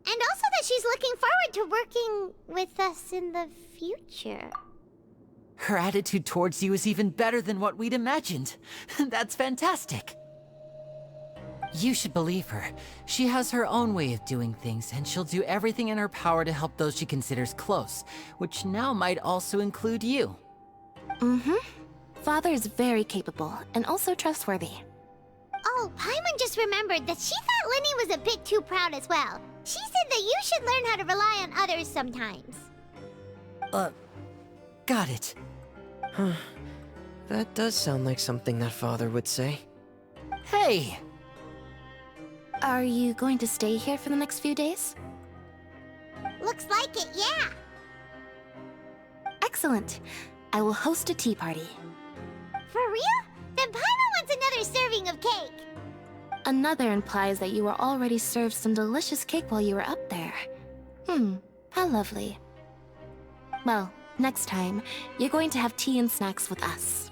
And also that she's looking forward to working with us in the future. Her attitude towards you is even better than what we'd imagined. That's fantastic. You should believe her. She has her own way of doing things, and she'll do everything in her power to help those she considers close, which now might also include you. Mm-hmm. Father is very capable, and also trustworthy. Oh, Paimon just remembered that she thought Lenny was a bit too proud as well. She said that you should learn how to rely on others sometimes. Got it. Huh. That does sound like something that Father would say. Hey! Are you going to stay here for the next few days? Looks like it, yeah. Excellent. I will host a tea party. For real? Then Paimon wants another serving of cake. Another implies that you were already served some delicious cake while you were up there. How lovely. Well, next time, you're going to have tea and snacks with us.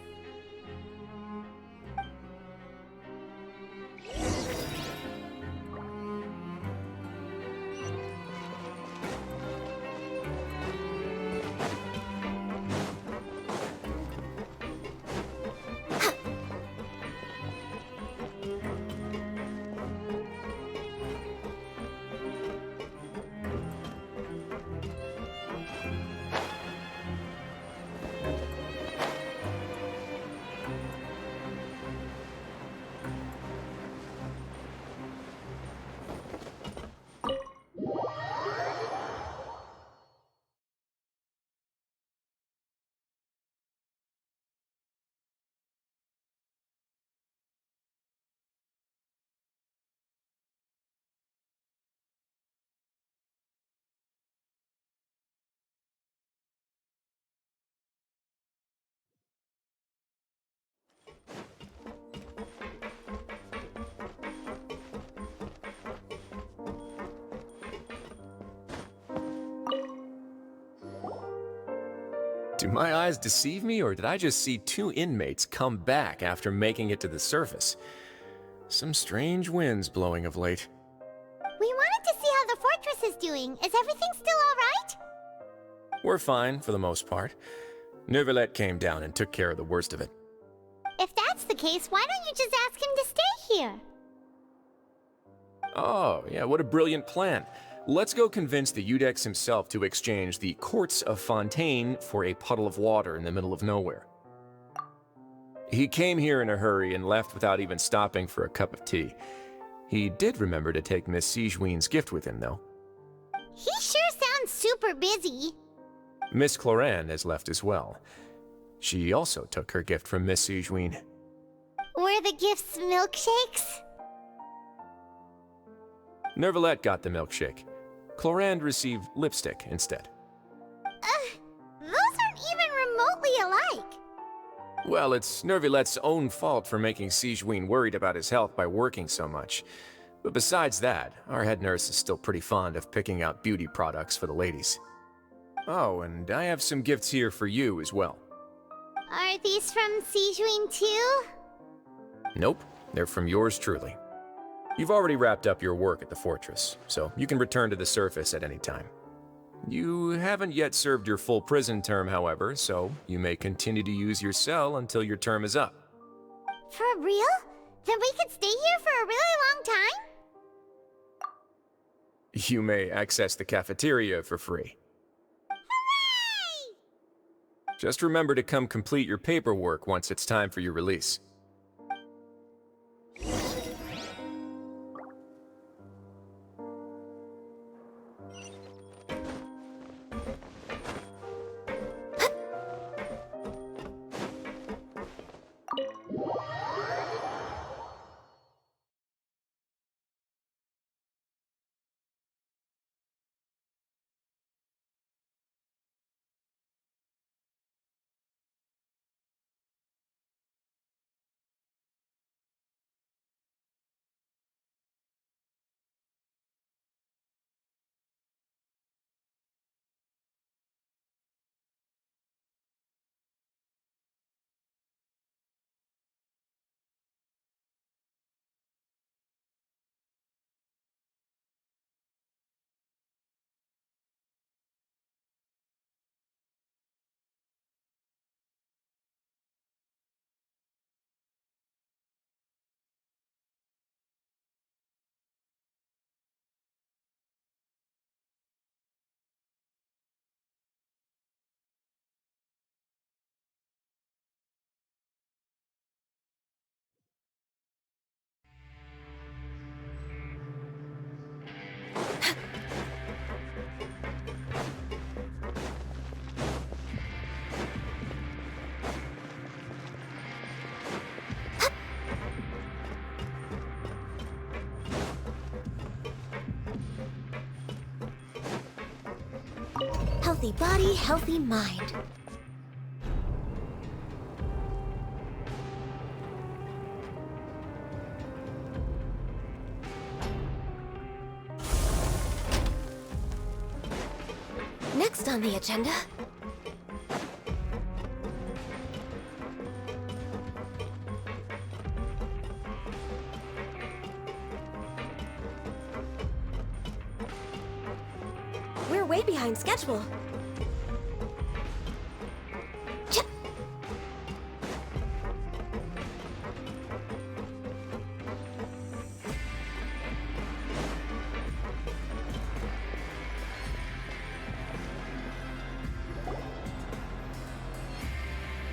Do my eyes deceive me, or did I just see two inmates come back after making it to the surface? Some strange winds blowing of late. We wanted to see how the fortress is doing. Is everything still alright? We're fine, for the most part. Neuvillette came down and took care of the worst of it. If that's the case, why don't you just ask him to stay here? Oh, yeah, what a brilliant plan. Let's go convince the Eudex himself to exchange the courts of Fontaine for a puddle of water in the middle of nowhere. He came here in a hurry and left without even stopping for a cup of tea. He did remember to take Miss Sigewinne's gift with him, though. He sure sounds super busy. Miss Clorand has left as well. She also took her gift from Miss Sigewinne. Were the gifts milkshakes? Neuvillette got the milkshake. Clorand received lipstick instead. Well, it's Nervilette's own fault for making Sigewinne worried about his health by working so much. But besides that, our head nurse is still pretty fond of picking out beauty products for the ladies. Oh, and I have some gifts here for you as well. Are these from Sigewinne too? Nope, they're from yours truly. You've already wrapped up your work at the fortress, so you can return to the surface at any time. You haven't yet served your full prison term, however, so you may continue to use your cell until your term is up. For real? Then we could stay here for a really long time? You may access the cafeteria for free. Hooray! Just remember to come complete your paperwork once it's time for your release. Healthy body, healthy mind. Next on the agenda... We're way behind schedule.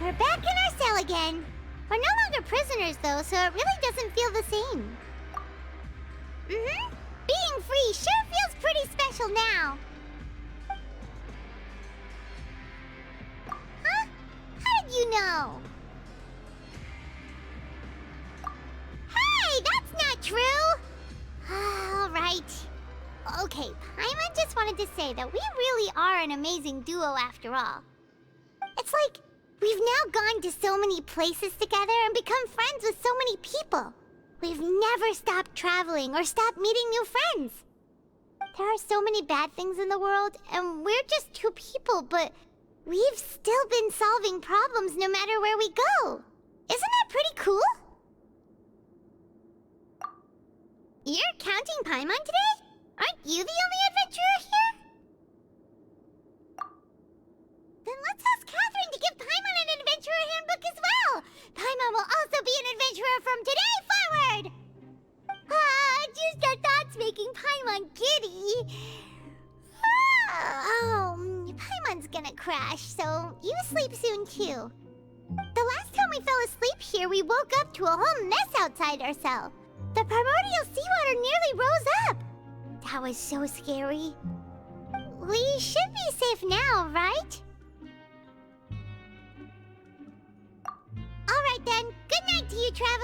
We're back in our cell again. We're no longer prisoners, though, so it really doesn't feel the same. Being free sure feels pretty special now. Huh? How did you know? Hey, that's not true! All right. Okay, Paimon just wanted to say that we really are an amazing duo after all. It's like we've now gone to so many places together and become friends with so many people. We've never stopped traveling or stopped meeting new friends. There are so many bad things in the world, and we're just two people, but we've still been solving problems no matter where we go. Isn't that pretty cool? You're counting Paimon today? Aren't you the only adventurer here? Then let's ask Catherine to give Paimon an adventurer handbook as well. Paimon will also be an adventurer from today forward. Just our thoughts making Paimon giddy. Paimon's gonna crash, so you sleep soon too. The last time we fell asleep here, we woke up to a whole mess outside our cell. The primordial seawater nearly rose up. That was so scary. We should be safe now, right? Alright then, good night to you, travelers.